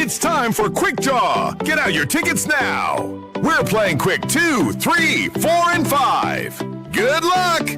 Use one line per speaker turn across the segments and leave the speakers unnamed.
It's time for Quick Draw. Get out your tickets now. We're playing Quick 2, 3, 4, and 5. Good luck!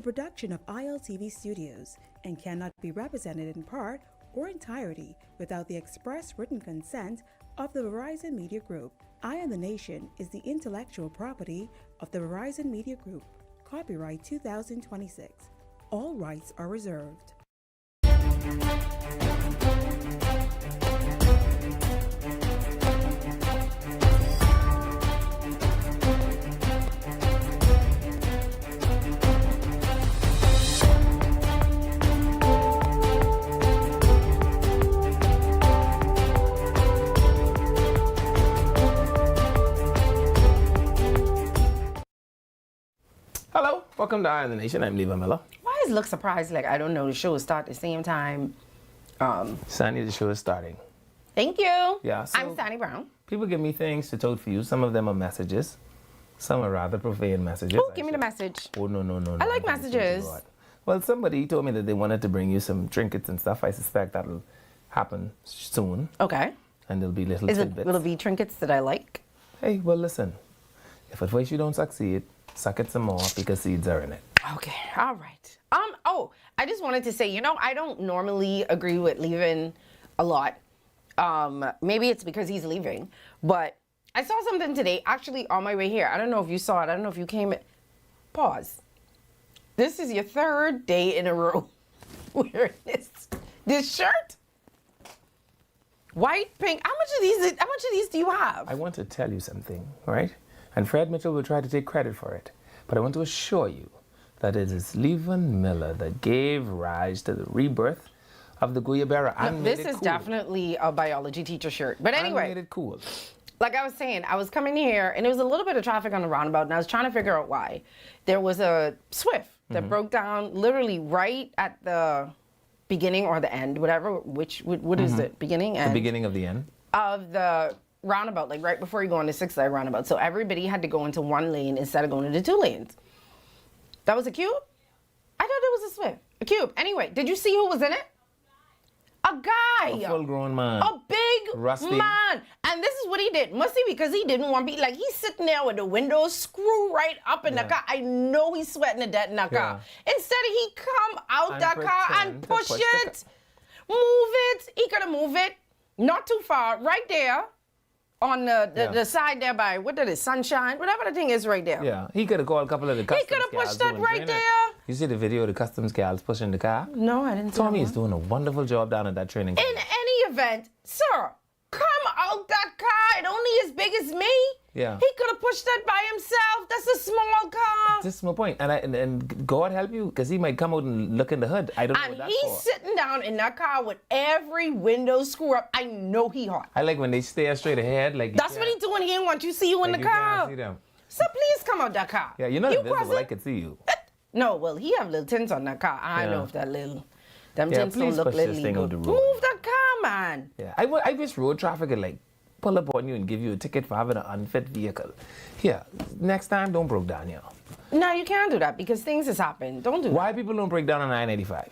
Production of ILTV Studios and cannot be represented in part or entirety without the express written consent of the Verizon Media Group. Eye on the Nation is the intellectual property of the Verizon Media Group. Copyright 2026. All rights are reserved.
Hello, welcome to Eye on the Nation. I'm Levi Miller.
Why does it look surprised? Like, I don't know, the show will start at the same time.
Sandy, the show is starting.
Thank you.
Yeah, so
I'm Sandy Brown.
People give me things to tote for you. Some of them are messages. Some are rather profane messages.
Oh, give me the message.
Oh, no.
I like messages.
Well, somebody told me that they wanted to bring you some trinkets and stuff. I suspect that'll happen soon.
Okay.
And there'll be little tidbits.
Will it be trinkets that I like?
Hey, well, listen. If at first you don't succeed, suck it some more because seeds are in it.
Okay, all right. I just wanted to say, I don't normally agree with leaving a lot. Maybe it's because he's leaving, but I saw something today, actually on my way here. I don't know if you saw it. I don't know if you came. Pause. This is your third day in a row wearing this shirt. White, pink. How much of these do you have?
I want to tell you something, right? And Fred Mitchell will try to take credit for it. But I want to assure you that it is Levon Miller that gave rise to the rebirth of the Guyabera.
No, this is definitely a biology teacher shirt. But anyway,
made it cool.
Like I was saying, I was coming here and there was a little bit of traffic on the roundabout and I was trying to figure out why. There was a Swift that broke down literally right at the beginning or the end, whatever, what is it? Beginning?
The beginning of the end.
Of the roundabout, like right before you go on the 6th side roundabout. So everybody had to go into one lane instead of going into two lanes. That was a cube? I thought it was a Swift. A cube. Anyway, did you see who was in it? A guy.
A full-grown man.
A big
Rusty.
man. And this is what he did. Must be because he didn't want to be, like, he's sitting there with the windows screwed right up in the car. I know he's sweating to death in that car. Instead, he come out that car and push it, move it. He could have moved it not too far, right there. On the side there by, what that is, Sunshine, whatever the thing is right there.
Yeah, he could have called a couple of the customs.
He could have pushed that right there.
You see the video of the customs gals pushing the car?
No, I didn't see
Tommy is doing a wonderful job down at that training.
In any event, sir, come out that car. It only as big as me.
Yeah.
He could have pushed that by himself. That's a small car.
This is my point. And God help you, because he might come out and look in the hood. I don't know what that's for.
And he's sitting down in that car with every window screw up. I know he hot.
I like when they stare straight ahead. Like
that's what he's doing. He didn't want you to see you in the car.
Can't see them.
So please come out that car.
Yeah, you're not invisible. I can see you.
No, well, he have little tints on that car. I don't know if that little... Them tints don't look little legal.
Move
that car, man.
Yeah, I wish road traffic would like pull up on you and give you a ticket for having an unfit vehicle. Here, next time, don't break down here.
No, you can't do that because things has happened. Don't do that.
Why people don't break down on I-95?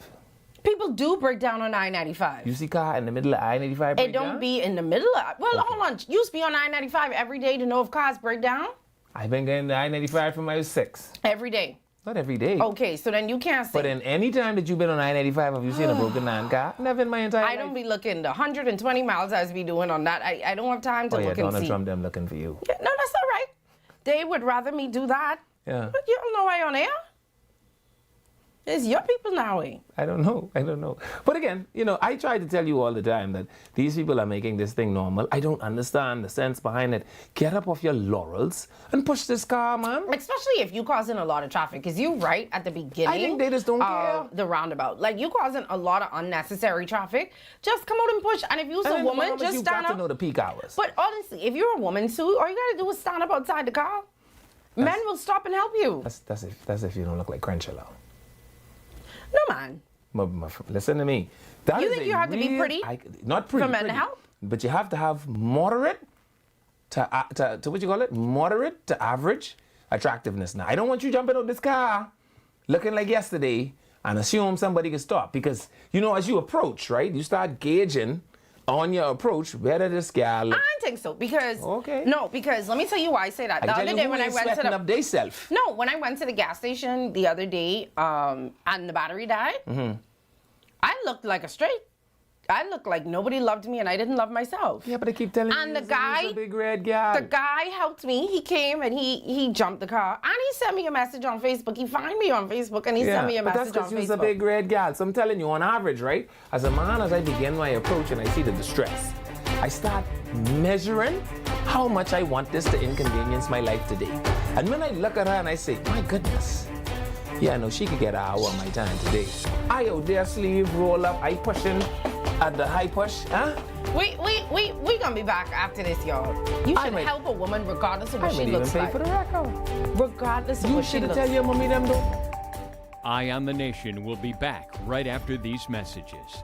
People do break down on I-95.
You see car in the middle of I-95
It don't be in the middle of... Well, hold on. You used to be on I-95 every day to know if cars break down?
I've been getting the I-95 from I was 6.
Every day?
Not every day.
Okay, so then you can't say...
But in any time that you've been on I-95, have you seen a broken down car? Never in my entire life.
I don't be looking the 120 miles I was be doing on that. I don't have time to look and see.
Donald Trump them looking for you.
Yeah, no, that's all right. They would rather me do that.
Yeah.
But you don't know why on air. It's your people now, eh?
I don't know. But again, you know, I try to tell you all the time that these people are making this thing normal. I don't understand the sense behind it. Get up off your laurels and push this car, man.
Especially if you causing a lot of traffic, because you right at the beginning.
I think they just don't care.
The roundabout, like you causing a lot of unnecessary traffic. Just come out and push. And if you're a woman, just
you
stand
got
up.
to know the peak hours.
But honestly, if you're a woman too, all you gotta do is stand up outside the car. Men will stop and help you.
That's if you don't look like Crenshaw.
No, man.
Listen to me. That
You
is
think
a
you have to be
real-
pretty
not pretty.
for men to
pretty.
help?
But you have to have moderate to what you call it? Moderate to average attractiveness. Now, I don't want you jumping out this car looking like yesterday and assume somebody can stop. Because, you know, as you approach, right, you start gauging on your approach whether this gal...
I don't think so, because...
Okay.
No, because let me tell you why I say that. The
tell
other
you
day
who
when I
ain't
went to
sweating
the...
up they self.
No, when I went to the gas station the other day, and the battery died, I looked like a straight. I looked like nobody loved me and I didn't love myself.
Yeah, but I keep telling
And
you,
the guy,
a big red gal.
the guy helped me. He came and he jumped the car and he sent me a message on Facebook. He found me on Facebook and he sent me a
but
message
that's
on
because you're a
Facebook.
big red gal. So I'm telling you, on average, right? As a man, as I begin my approach and I see the distress, I start measuring how much I want this to inconvenience my life today. And when I look at her and I say, my goodness, yeah, no, she could get an hour of my time today. I out there sleeve, roll up, I pushing at the high push, huh?
We gonna be back after this, y'all. You should help a woman regardless of what
I
she
might
looks
even pay
like.
for the record.
Regardless of
You
what she
should
looks
tell
like.
your mommy them though.
Eye on the Nation will be back right after these messages.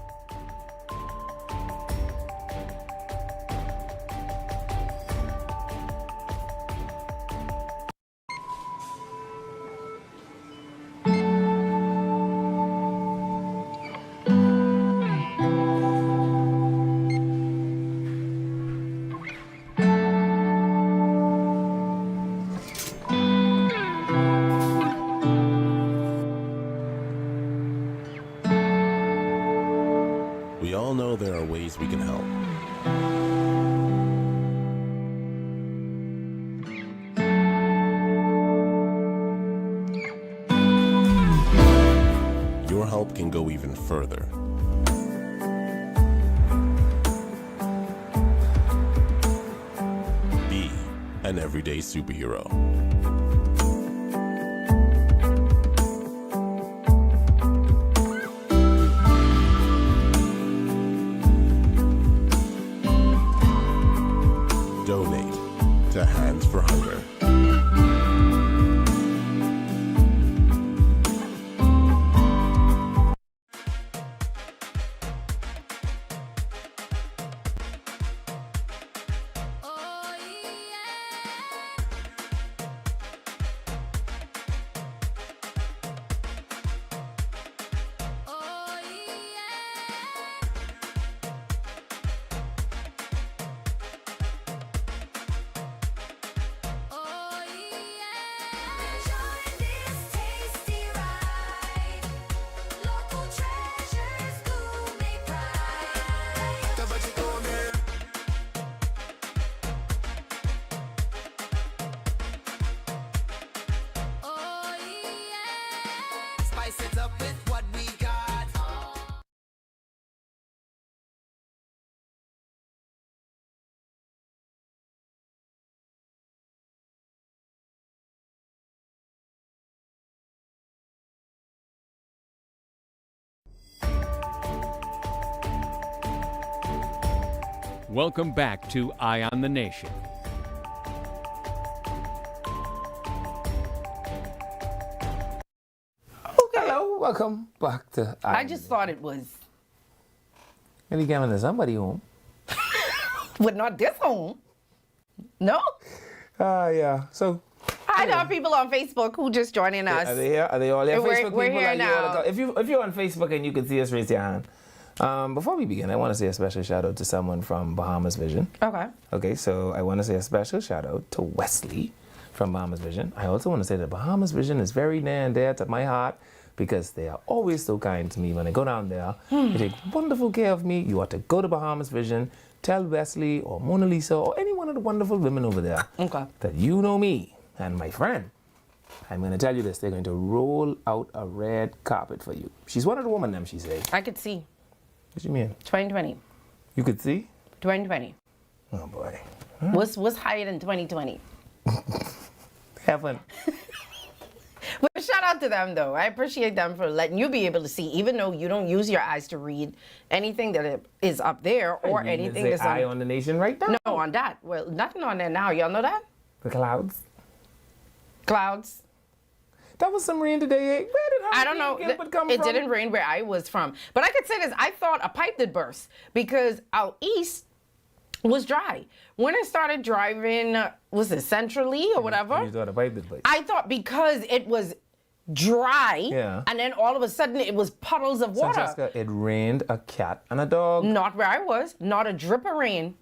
We all know there are ways we can help. Your help can go even further. Be an everyday superhero. Donate to Hands for Hunger.
Spice it up with what we got.
Welcome back to Eye on the Nation.
Hello, welcome back to...
I just thought it was,
Maybe giving to somebody home.
but not this home. No?
Yeah. So,
I know people on Facebook who just joining us.
are they here? Are they all here?
We're-
Facebook
we're
people?
here
Are you
now.
all- if you're on Facebook and you can see us, raise your hand. Before we begin, I want to say a special shout out to someone from Bahamas Vision.
Okay.
Okay, so I want to say a special shout out to Wesley from Bahamas Vision. I also want to say that Bahamas Vision is very near and dear to my heart because they are always so kind to me when I go down there. They take wonderful care of me. You ought to go to Bahamas Vision, tell Wesley or Mona Lisa or any one of the wonderful women over there
Okay.
that you know me and my friend I'm going to tell you this. They're going to roll out a red carpet for you. She's one of the women, them, she said.
I could see.
What you mean?
2020.
You could see?
2020.
Oh, boy.
What's higher than 2020?
Heaven.
But shout out to them, though. I appreciate them for letting you be able to see, even though you don't use your eyes to read anything that is up there or anything
Say
that's
eye on the nation right now.
No, on that. Well, nothing on there now. Y'all know that?
The clouds.
Clouds.
That was some rain today. Eh? Where did
I don't know.
Gilbert come
It
from?
didn't rain where I was from. But I could say this. I thought a pipe did burst because out east was dry. When I started driving, was it centrally or whatever?
You thought a pipe did burst.
I thought because it was dry,
Yeah.
and then all of a sudden it was puddles of water.
Francesca, it rained a cat and a dog.
Not where I was. Not a drip of rain.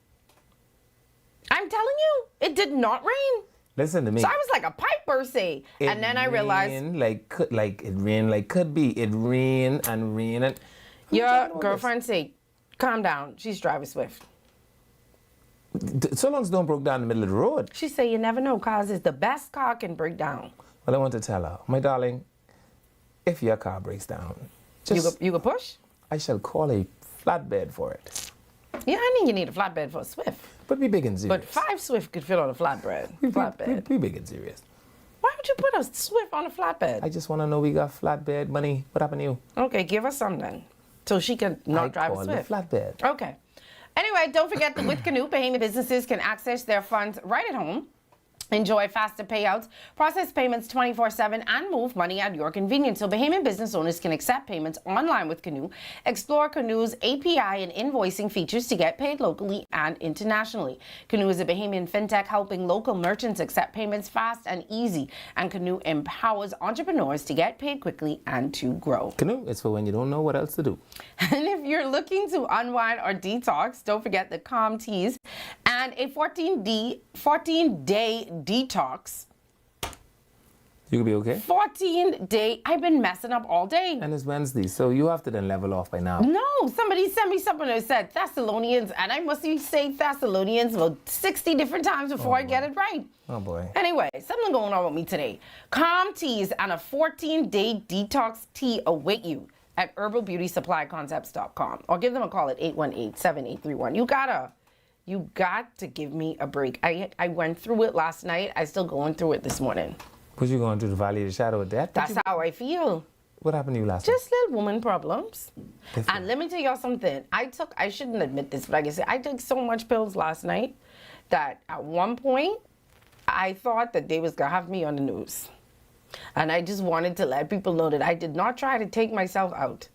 I'm telling you, it did not rain.
Listen to me.
So I was like a pipe burst, eh? And then I realized
rained like it rained like could be. It rained and rained. And
your girlfriend said, "Calm down. She's driving swift."
So long as don't broke down in the middle of the road.
She said, "You never know, cause it's the best car can break down."
Well, I want to tell her, my darling, if your car breaks down, just
You could push.
I shall call a flatbed for it.
Yeah, I think you need a flatbed for a Swift.
But be big and serious.
But 5 Swift could fit on a flatbed.
Be big and serious.
Why would you put a Swift on a flatbed?
I just want to know we got flatbed money. What happened to you?
Okay, give her some then, so she can not drive a
call
Swift.
the flatbed.
Okay. Anyway, don't forget that with Canoe, Bahamian businesses can access their funds right at home. Enjoy faster payouts, process payments 24/7, and move money at your convenience. So Bahamian business owners can accept payments online with Canoe. Explore Canoe's API and invoicing features to get paid locally and internationally. Canoe is a Bahamian fintech helping local merchants accept payments fast and easy. And Canoe empowers entrepreneurs to get paid quickly and to grow.
Canoe, it's for when you don't know what else to do.
And if you're looking to unwind or detox, don't forget the Calm Teas and a 14-day detox.
You could be okay.
14-day. I've been messing up all day.
And it's Wednesday, so you have to then level off by now.
No, somebody sent me something that said Thessalonians, and I must be saying Thessalonians about 60 different times before I get it right.
Oh boy.
Anyway, something going on with me today. Calm Teas and a 14-day detox tea await you at herbalbeautysupplyconcepts.com or give them a call at 818-7831. You got to give me a break. I went through it last night. I still going through it this morning.
Was you going through the valley of the shadow of death?
That's how I feel.
What happened to you last
Just little woman problems.
Different.
And let me tell y'all something. I shouldn't admit this, but I guess I took so much pills last night that at one point I thought that they was gonna have me on the news. And I just wanted to let people know that I did not try to take myself out.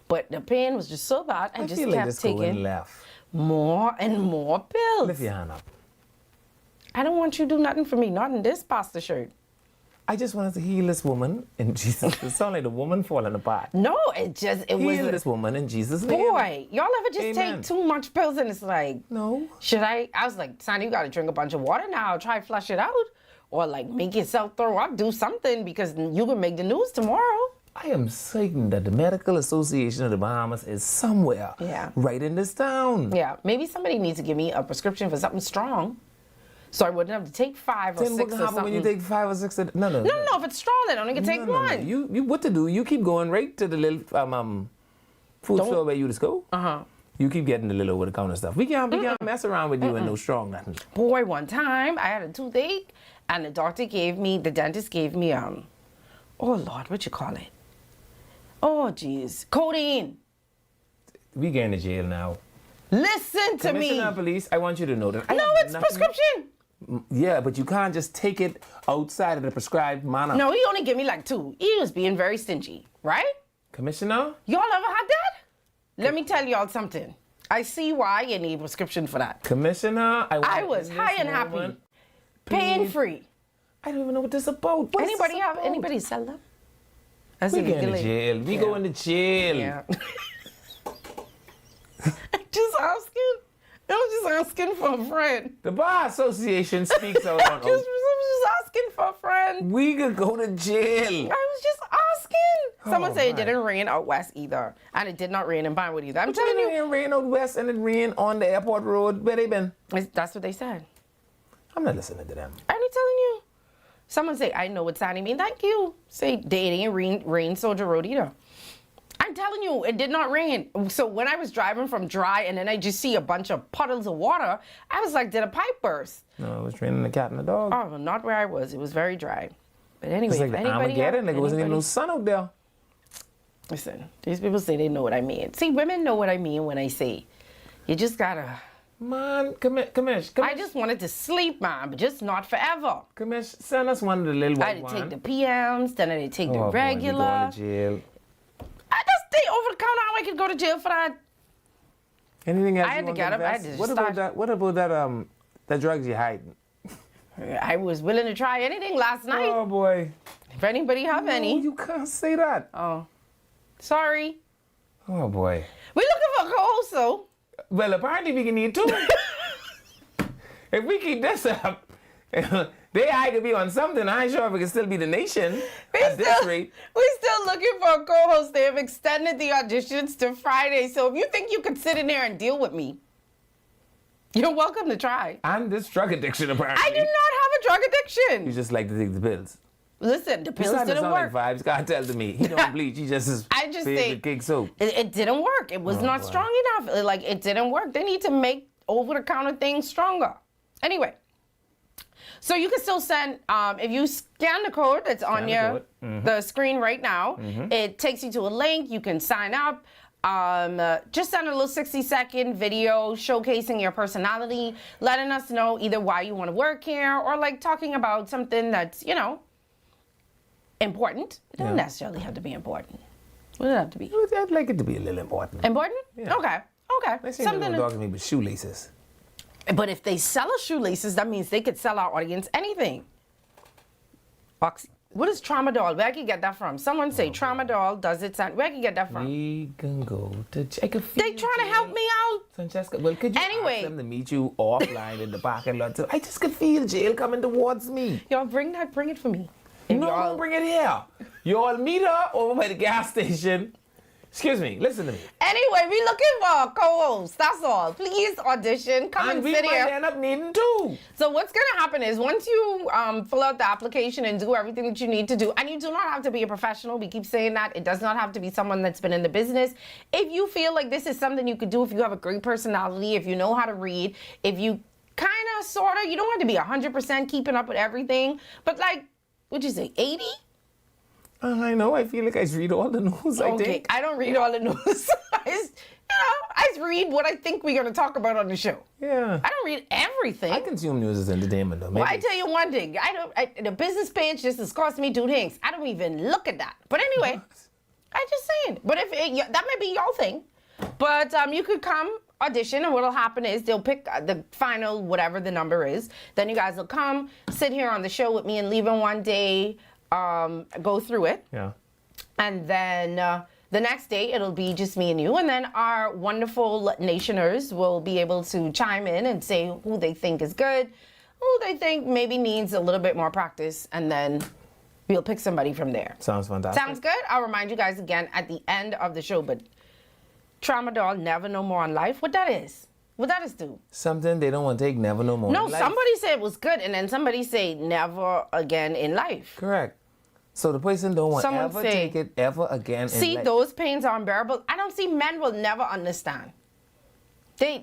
But the pain was just so bad, I just
feel like
kept
this going
taking
left.
more and more pills.
Lift your hand up.
I don't want you to do nothing for me, not in this pasta shirt.
I just wanted to heal this woman in Jesus. It sounded like the woman falling apart.
No, it was
Heal this woman in Jesus' name.
boy. Y'all ever just
Amen.
take too much pills and it's like,
No.
should I was like, Sandy, you gotta drink a bunch of water now, try to flush it out. Or like make yourself throw up, do something because you can make the news tomorrow.
I am certain that the Medical Association of the Bahamas is somewhere right in this town.
Yeah, maybe somebody needs to give me a prescription for something strong. So I wouldn't have to take 5 or
Then
6
what
or
happen
something.
when you take 5 or 6? No.
No, if it's strong, then I only can take one.
You what to do? You keep going right to the little food store where you just go. You keep getting the little over the counter stuff. We can't mess around with you and no strong nothing.
Boy, one time I had a toothache and the dentist gave me oh Lord, what you call it? Oh geez, codeine.
We getting to jail now.
Listen to me.
Commissioner of Police, I want you to know that.
No, it's prescription.
Yeah, but you can't just take it outside of the prescribed manner.
No, he only gave me like 2. He was being very stingy, right?
Commissioner?
Y'all ever had that? Let me tell y'all something. I see why you need a prescription for that.
Commissioner,
I was high and happy, pain free.
I don't even know what this is about. What is this about?
Anybody sell them? That's
We get
illegal.
in jail. We go into jail.
Yeah. Just asking. I was just asking for a friend.
The Bar Association speaks out on
I was just asking for a friend.
We could go to jail.
I was just asking. Someone said it
my.
didn't rain out west either. And it did not rain in Pinewood either. I'm telling you.
It rain out west and it rain on the airport road. Where they been?
That's what they said.
I'm not listening to them.
I'm telling you. Someone say, I know what signing mean. Thank you. Say, it ain't rain Soldier Road either. I'm telling you, it did not rain. So when I was driving from dry and then I just see a bunch of puddles of water, I was like, did a pipe burst?
No, it was raining the cat and the dog.
Oh, not where I was. It was very dry. But anyway,
It's like
if
the
anybody
Armageddon. Like, it wasn't even no
anybody-
sun out there.
Listen, these people say they know what I mean. See, women know what I mean when I say, you just gotta.
Man, Kamish.
I just wanted to sleep, man, but just not forever.
Kamish, send us one of the little
I
white
had to take
one.
the PMs, then I had to take the
Oh, boy, we
regular.
going to jail.
I just stay over the counter. How I could go to jail for that?
Anything else
I
you
had to
want
get up, I had
invest?
to
What
start-
about that? What about that? The drugs you hiding?
I was willing to try anything last night.
Oh boy.
If anybody have
No,
any.
you can't say that.
Oh, sorry.
Oh boy.
We're looking for a co-host, though.
Well, apparently we can need two. If we keep this up, I could be on something. I ain't sure if it can still be the nation at this rate.
We're still looking for a co-host. They have extended the auditions to Friday. So if you think you could sit in there and deal with me, you're welcome to try.
And this drug addiction, apparently.
I do not have a drug
You
addiction.
just like to take the pills.
Listen, the
It's
pills
not
didn't
sound
work.
like vibes. God tell to me. He don't bleach. He just is
I just
favorite
say-
cake soap.
It didn't work. It was not
boy.
strong enough. Like, it didn't work. They need to make over-the-counter things stronger. Anyway, so you can still send, if you scan the code that's on
the
your
code. Mm-hmm.
the screen right now, it takes you to a link. You can sign up. Just send a little 60-second video showcasing your personality, letting us know either why you want to work here or like talking about something that's, important. It doesn't necessarily have to be important. What does it have to be?
I'd like it to be a little important.
Important?
Yeah.
Okay.
They say something talking to me with shoelaces.
But if they sell us shoelaces, that means they could sell our audience anything. What is Tramadol? Where can you get that from? Someone say Tramadol does it sound. Where can you get that from?
We can go to check a
They trying to help me out.
Francesca, well, could you
Anyway.
ask them to meet you offline in the parking lot? I just could feel jail coming towards me.
Y'all bring it for me. If
No,
y'all-
don't bring it here. You all meet her over by the gas station. Excuse me, listen to me.
Anyway, we looking for a co-host. That's all. Please audition. Come and
And we
sit
might
here.
end up needing two.
So what's gonna happen is once you fill out the application and do everything that you need to do, and you do not have to be a professional. We keep saying that. It does not have to be someone that's been in the business. If you feel like this is something you could do, if you have a great personality, if you know how to read, if you kind of, sort of, you don't have to be 100% keeping up with everything, but like, what'd you say, 80?
I know, I feel like I read all the news, I
Okay,
think.
I don't read all the news. I just read what I think we're gonna talk about on the show.
Yeah.
I don't read everything.
I consume news as entertainment, though.
Well, I
Maybe.
tell you one thing. The business page just has cost me 2 things. I don't even look at that. But anyway, I'm just saying. But if that may be your thing. But you could come audition, and what'll happen is they'll pick the final whatever the number is. Then you guys will come sit here on the show with me and leave in one day, go through it,
Yeah.
and then the next day it'll be just me and you, and then our wonderful nationers will be able to chime in and say who they think is good, who they think maybe needs a little bit more practice, and then we'll pick somebody from there.
Sounds fantastic.
Sounds good? I'll remind you guys again at the end of the show, but Tramadol, Never No More in Life, what that is? What that is do?
Something they don't want to take, never no more.
No,
in life.
somebody said it was good, and then somebody say never again in life.
Correct. So the person don't want
Someone
ever
say-
take it ever again in
See,
life.
those pains are unbearable. I don't see men will never understand. They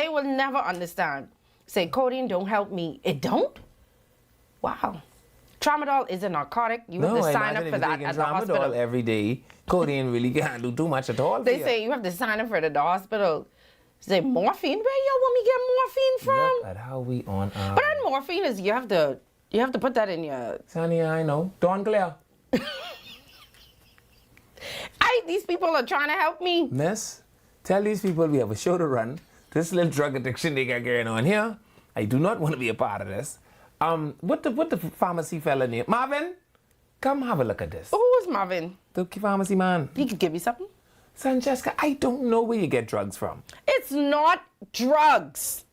will never understand. Say, codeine don't help me. It don't? Wow. Tramadol is a narcotic. You have to
I
sign up
imagine
for
if
that
you're taking
at the
Tramadol
hospital.
every day, codeine really can't do too much at all.
They
for
say you have to sign up for it at the hospital. Say, morphine? Where y'all want me to get morphine
you.
from?
Look at how we on our...
But then morphine is you have to put that in your...
Sonny, I know. Dawn Claire.
These people are trying to help me.
Miss, tell these people we have a show to run. This little drug addiction they got going on here. I do not want to be a part of this. What the pharmacy fella name? Marvin, come have a look at this.
Who is Marvin?
The pharmacy man.
He could give you something.
Francesca, I don't know where you get drugs from.
It's not drugs.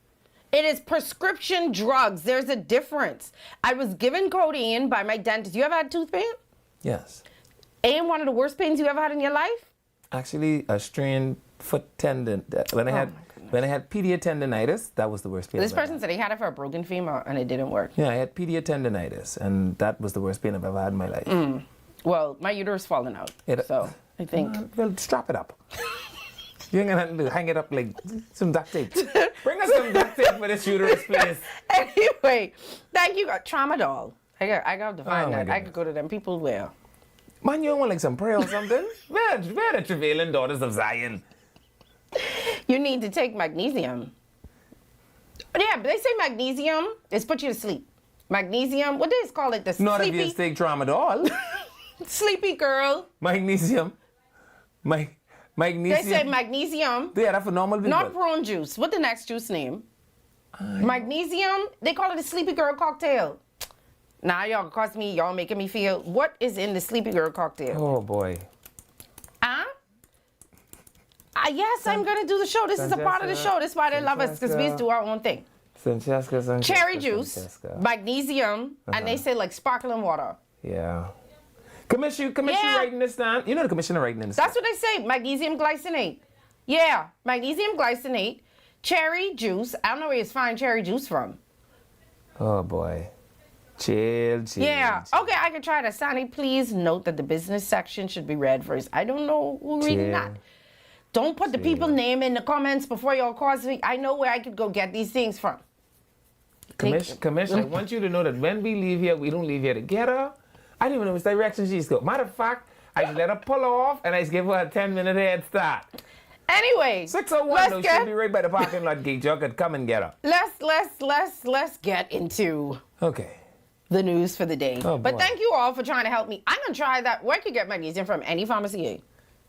It is prescription drugs. There's a difference. I was given codeine by my dentist. You ever had tooth pain?
Yes.
Ain't one of the worst pains you ever had in your life?
Actually, a strained foot tendon. When I had When I had pedia tendonitis, that was the worst pain.
This
I've ever
person said he had it for a broken femur and it didn't work.
had. Yeah, I had pedia tendonitis, and that was the worst pain I've ever had in my life.
Well, my uterus falling out. So I think.
Well, strap it up. You ain't gonna do, hang it up like some duct tape. Bring us some duct tape for this uterus, please.
Anyway, thank you. Tramadol. I got to find
Oh, my
that. I
goodness.
could go to them people where.
Man, you don't want like some prayer or something? Where the travailing daughters of Zion?
You need to take magnesium. Yeah, but they say magnesium is put you to sleep. Magnesium, what do they call it? The
Not if you
sleepy,
take tramadol.
sleepy girl.
Magnesium.
They
Magnesium.
say magnesium,
Yeah, that's for normal people.
not prune juice. What the next juice name? Magnesium, they call it a sleepy girl cocktail. Now y'all cost me, y'all making me feel, what is in the sleepy girl cocktail?
Oh boy.
Huh? Yes, I'm gonna do the show. This is a part of the show. This is why they love us, because we just do our own thing.
Francesca.
Cherry juice, magnesium, and they say like sparkling water.
Yeah. Commissioner
Yeah.
writing this down. You know the commissioner writing this.
That's what they say. Magnesium glycinate. Yeah, magnesium glycinate, cherry juice. I don't know where you find cherry juice from.
Oh boy. Chill.
Yeah. Okay, I can try that. Sonny, please note that the business section should be read first. I don't know who reading that. Don't put the people name in the comments before y'all cause me. I know where I could go get these things from.
Commissioner, I want you to know that when we leave here, we don't leave here together. I don't even know which direction she's going. Matter of fact, I just let her pull off and I just give her a 10-minute head start.
Anyway,
601 though, she'll be right by the parking lot gate. Y'all could come and get her.
let's get into
Okay.
the news for the day.
Oh,
But
boy.
thank you all for trying to help me. I'm gonna try that. Where could you get magnesium from? Any pharmacy?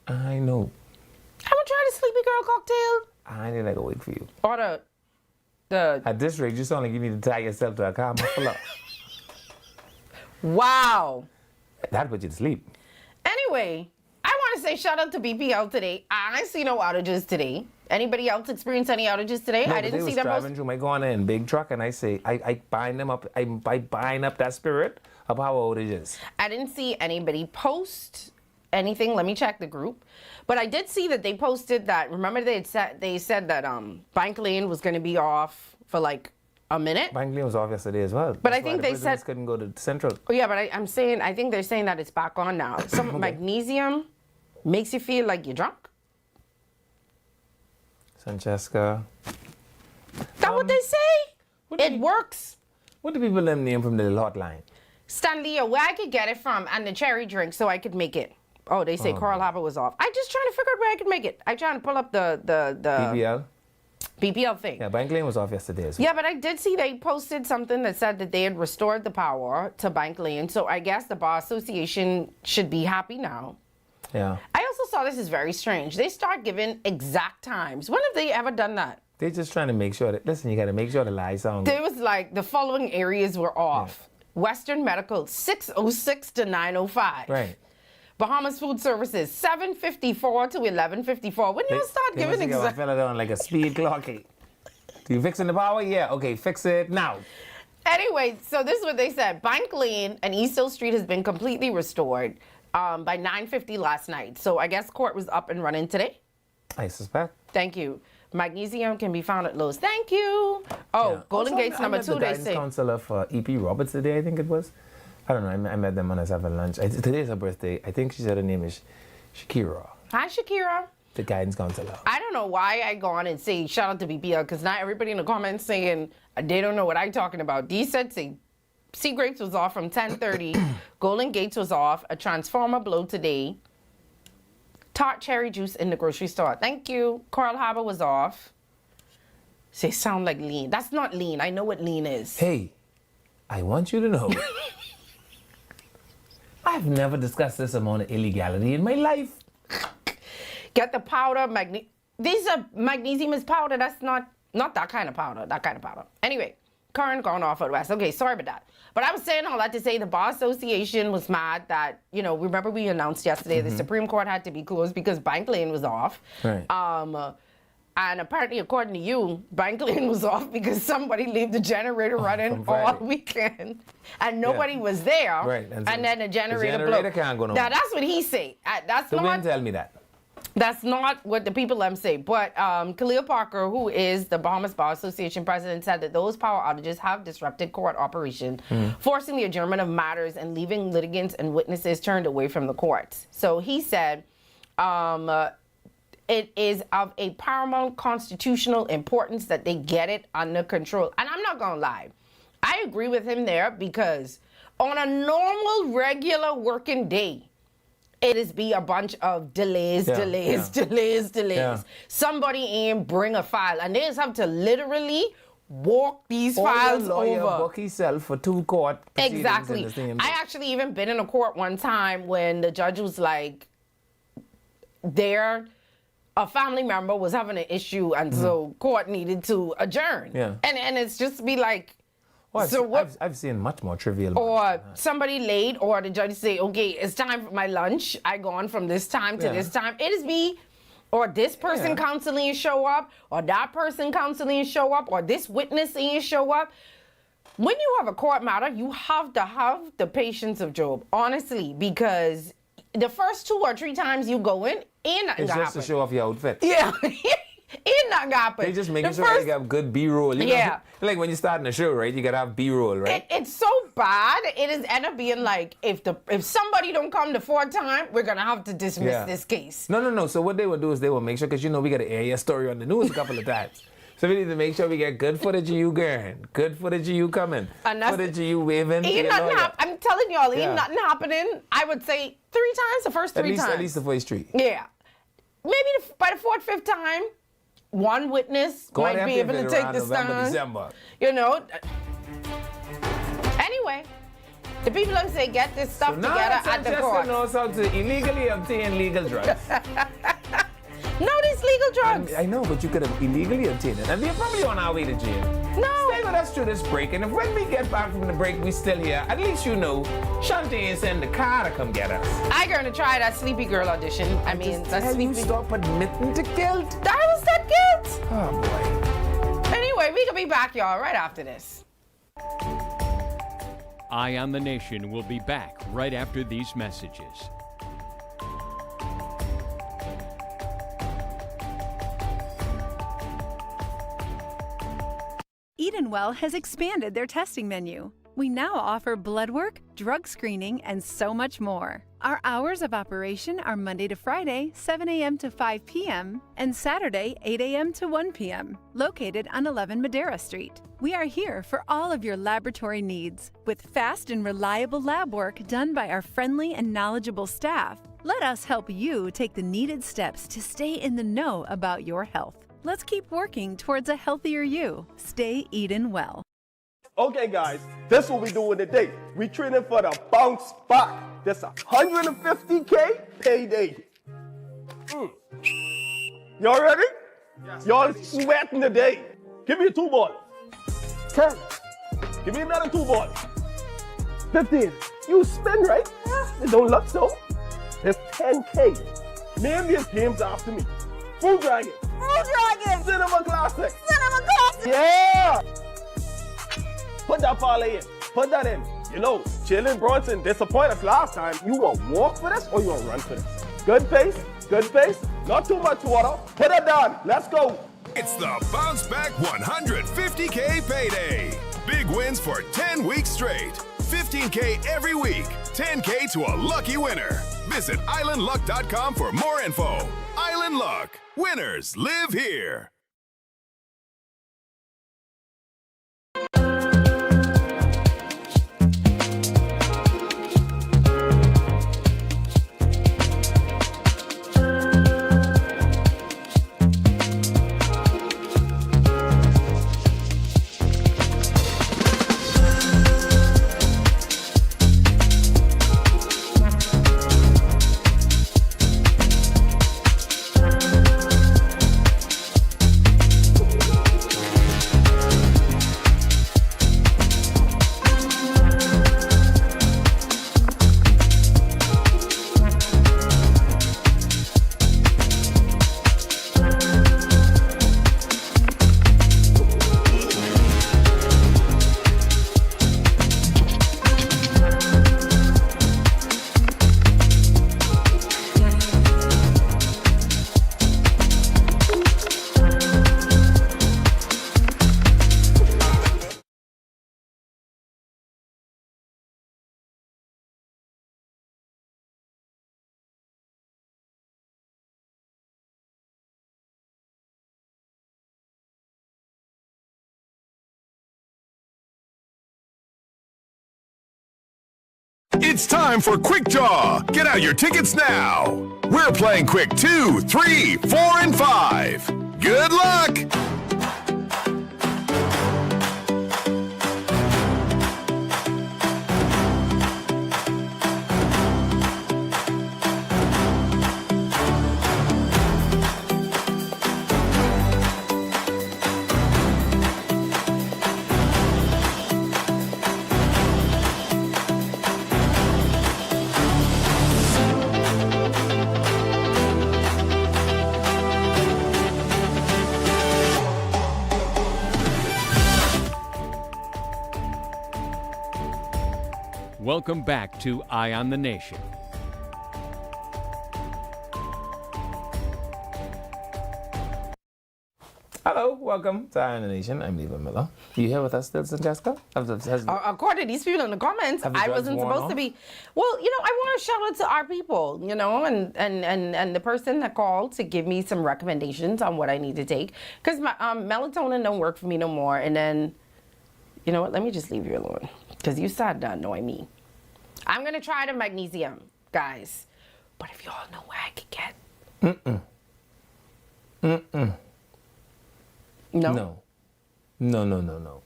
I know.
I'm gonna try the Sleepy Girl cocktail
I didn't go wait for you.
or the
At this rate, you sound like you need to tie yourself to a car muffler.
wow.
That put you to sleep.
Anyway, I want to say shout out to BPL today. I see no outages today. Anybody else experience any outages today?
No,
I
but
didn't
they
see
was
them.
driving through my corner in big truck, and I say, I bind them up. I bind up that spirit of how outages.
I didn't see anybody post anything. Let me check the group. But I did see that they posted that. Remember they said that Bank Lane was going to be off for like a minute.
Bank Lane was off yesterday as well.
But I
That's why
think
the
they
prisoners
said-
couldn't go to Central.
Oh yeah, but I think they're saying that it's back on now. Some magnesium makes you feel like you're drunk.
Francesca.
That's what they say.
what
It
do you-
works.
What do people them name from the hotline?
Stanley, where I could get it from and the cherry drink so I could make it. Oh, they say Carl Harper was off. I just trying to figure out where I could make it. I trying to pull up the
BBL?
BPL thing.
Yeah, Bank Lane was off yesterday as well.
Yeah, but I did see they posted something that said that they had restored the power to Bank Lane. So I guess the Bar Association should be happy now.
Yeah.
I also saw this is very strange. They start giving exact times. When have they ever done that?
They're just trying to make sure that, listen, you got to make sure the lights on.
There was like the following areas were off. Western Medical 6:06 to 9:05.
Right.
Bahamas Food Services 7:54 to 11:54. When you start
They
giving
must have got a
exact.
fella on like a speed clock. Do you fixing the power? Yeah. Okay, fix it now.
Anyway, so this is what they said. Bank Lane and East Hill Street has been completely restored by 9:50 last night. So I guess court was up and running today.
I suspect.
Thank you. Magnesium can be found at Lowe's. Thank you. Oh,
Yeah.
Golden
Also,
Gates
I
number
met
2,
the
they
guidance
say.
counselor for EP Roberts today, I think it was. I don't know. I met them when I was having lunch. Today's her birthday. I think she said her name is Shakira,
Hi, Shakira.
the guidance counselor.
I don't know why I go on and say shout out to BPL because not everybody in the comments saying they don't know what I'm talking about. D said say Sea Grapes was off from 10:30. Golden Gates was off. A transformer blow today. Tart cherry juice in the grocery store. Thank you. Coral Harbor was off. Say sound like lean. That's not lean. I know what lean is.
Hey, I want you to know. I've never discussed this amount of illegality in my life.
Get the powder. These are magnesium is powder. That's not that kind of powder. That kind of powder. Anyway, current gone off at West. Okay, sorry about that. But I was saying all that to say the Bar Association was mad that, remember we announced yesterday the Supreme Court had to be closed because Bank Lane was off.
Right.
And apparently, according to you, Bank Lane was off because somebody left the generator running
from
all
Friday.
weekend. And nobody was there.
Right,
And,
and so
then the generator
generator
blew.
can't go no
Now,
more.
that's what he said. That's
So
not...
didn't tell me that.
That's not what the people them say. But Khalil Parker, who is the Bahamas Bar Association president, said that those power outages have disrupted court operation, forcing the adjournment of matters and leaving litigants and witnesses turned away from the courts. So he said it is of a paramount constitutional importance that they get it under control. And I'm not going to lie. I agree with him there because on a normal, regular working day, it is be a bunch of delays. Somebody ain't bring a file, and they just have to literally walk these files
the lawyer
over.
book himself for 2 court proceedings
Exactly.
in the same
I
day.
actually even been in a court one time when the judge was like, a family member was having an issue, and so court needed to adjourn.
Yeah.
And it's just be like,
Well,
so what?
I've seen much more trivial.
Or somebody late, or the judge say, okay, it's time for my lunch. I gone from this time to this time. It is me, or this person counseling show up, or that person counseling show up, or this witness show up. When you have a court matter, you have to have the patience of Job, honestly, because the first 2 or 3 times you go in, ain't nothing
it's
gonna
just to
happen.
show off your outfit.
Yeah. Ain't nothing gonna happen.
They just making
The
sure
first-
they have good B-roll. You know?
Yeah.
Like when you're starting a show, right? You gotta have B-roll, right?
It's so bad. It is end up being like, if somebody don't come the 4th time, we're gonna have to dismiss this case.
No. So what they will do is they will make sure, because we got to air your story on the news a couple of times. So we need to make sure we get good footage of you going, good footage of you coming,
And that's-
footage of you waving. to
Ain't
your
nothing
lawyer.
I'm telling y'all,
Yeah.
ain't nothing happening. I would say 3 times, the first 3 times.
At least the first 3.
Yeah. Maybe by the 4th, 5th time, one witness
God
might
help
be
you
able
if
to
it's
take
around
the
November,
stand.
December.
You know. Anyway, the people them say get this stuff
Now
together at the
Francesca
court.
knows how to illegally obtain legal drugs.
No, these legal drugs.
I know, but you could have illegally obtained it. And we're probably on our way to jail.
No.
Stay with us through this break, and if when we get back from the break we still here, at least you know Shanti ain't send the car to come get us.
I gonna try that Sleepy Girl audition. I mean, that
Tell you
Sleepy.
stop admitting to guilt.
That was that guilt.
Oh boy.
Anyway, we can be back, y'all, right after this.
Eye on the Nation will be back right after these messages.
Edenwell has expanded their testing menu. We now offer blood work, drug screening, and so much more. Our hours of operation are Monday to Friday, 7 a.m. to 5 p.m., and Saturday, 8 a.m. to 1 p.m., located on 11 Madera Street. We are here for all of your laboratory needs, with fast and reliable lab work done by our friendly and knowledgeable staff. Let us help you take the needed steps to stay in the know about your health. Let's keep working towards a healthier you. Stay Eden well.
Okay, guys, this is what we doing today. We training for the bounce back. This 150K payday. Y'all ready? Yes. Y'all sweating today. Give me a 2 ball. 10. Give me another 2 ball. 15. You spin, right? It don't look so. It's 10K. Name these games after me. Fruit Dragon.
Fruit Dragon.
Cinema Classic.
Cinema Classic.
Yeah. Put that parlay in. Put that in. You know, Jalen Brunson disappointed us last time. You want to walk for this or you want to run for this? Good pace. Good pace. Not too much water. Put it down. Let's go.
It's the Bounce Back 150K payday. Big wins for 10 weeks straight. 15K every week. 10K to a lucky winner. Visit islandluck.com for more info. Island Luck. Winners live here. It's time for Quick Draw. Get out your tickets now. We're playing Quick 2, 3, 4, and 5. Good luck!
Welcome back to Eye on the Nation.
Hello, welcome to Eye on the Nation. I'm Levi Miller. You here with us still, Jessica?
According to these people in the comments,
Have the
I
drugs
wasn't
worn
supposed to be. Well, you know, I want to shout out to our people, you know, and the person that called to give me some recommendations on what I need to take, because my melatonin don't work for me no more. And then, you know what? Let me just leave you alone, because you started to annoy me. I'm gonna try the magnesium, guys. But if y'all know where I could get. No.
No.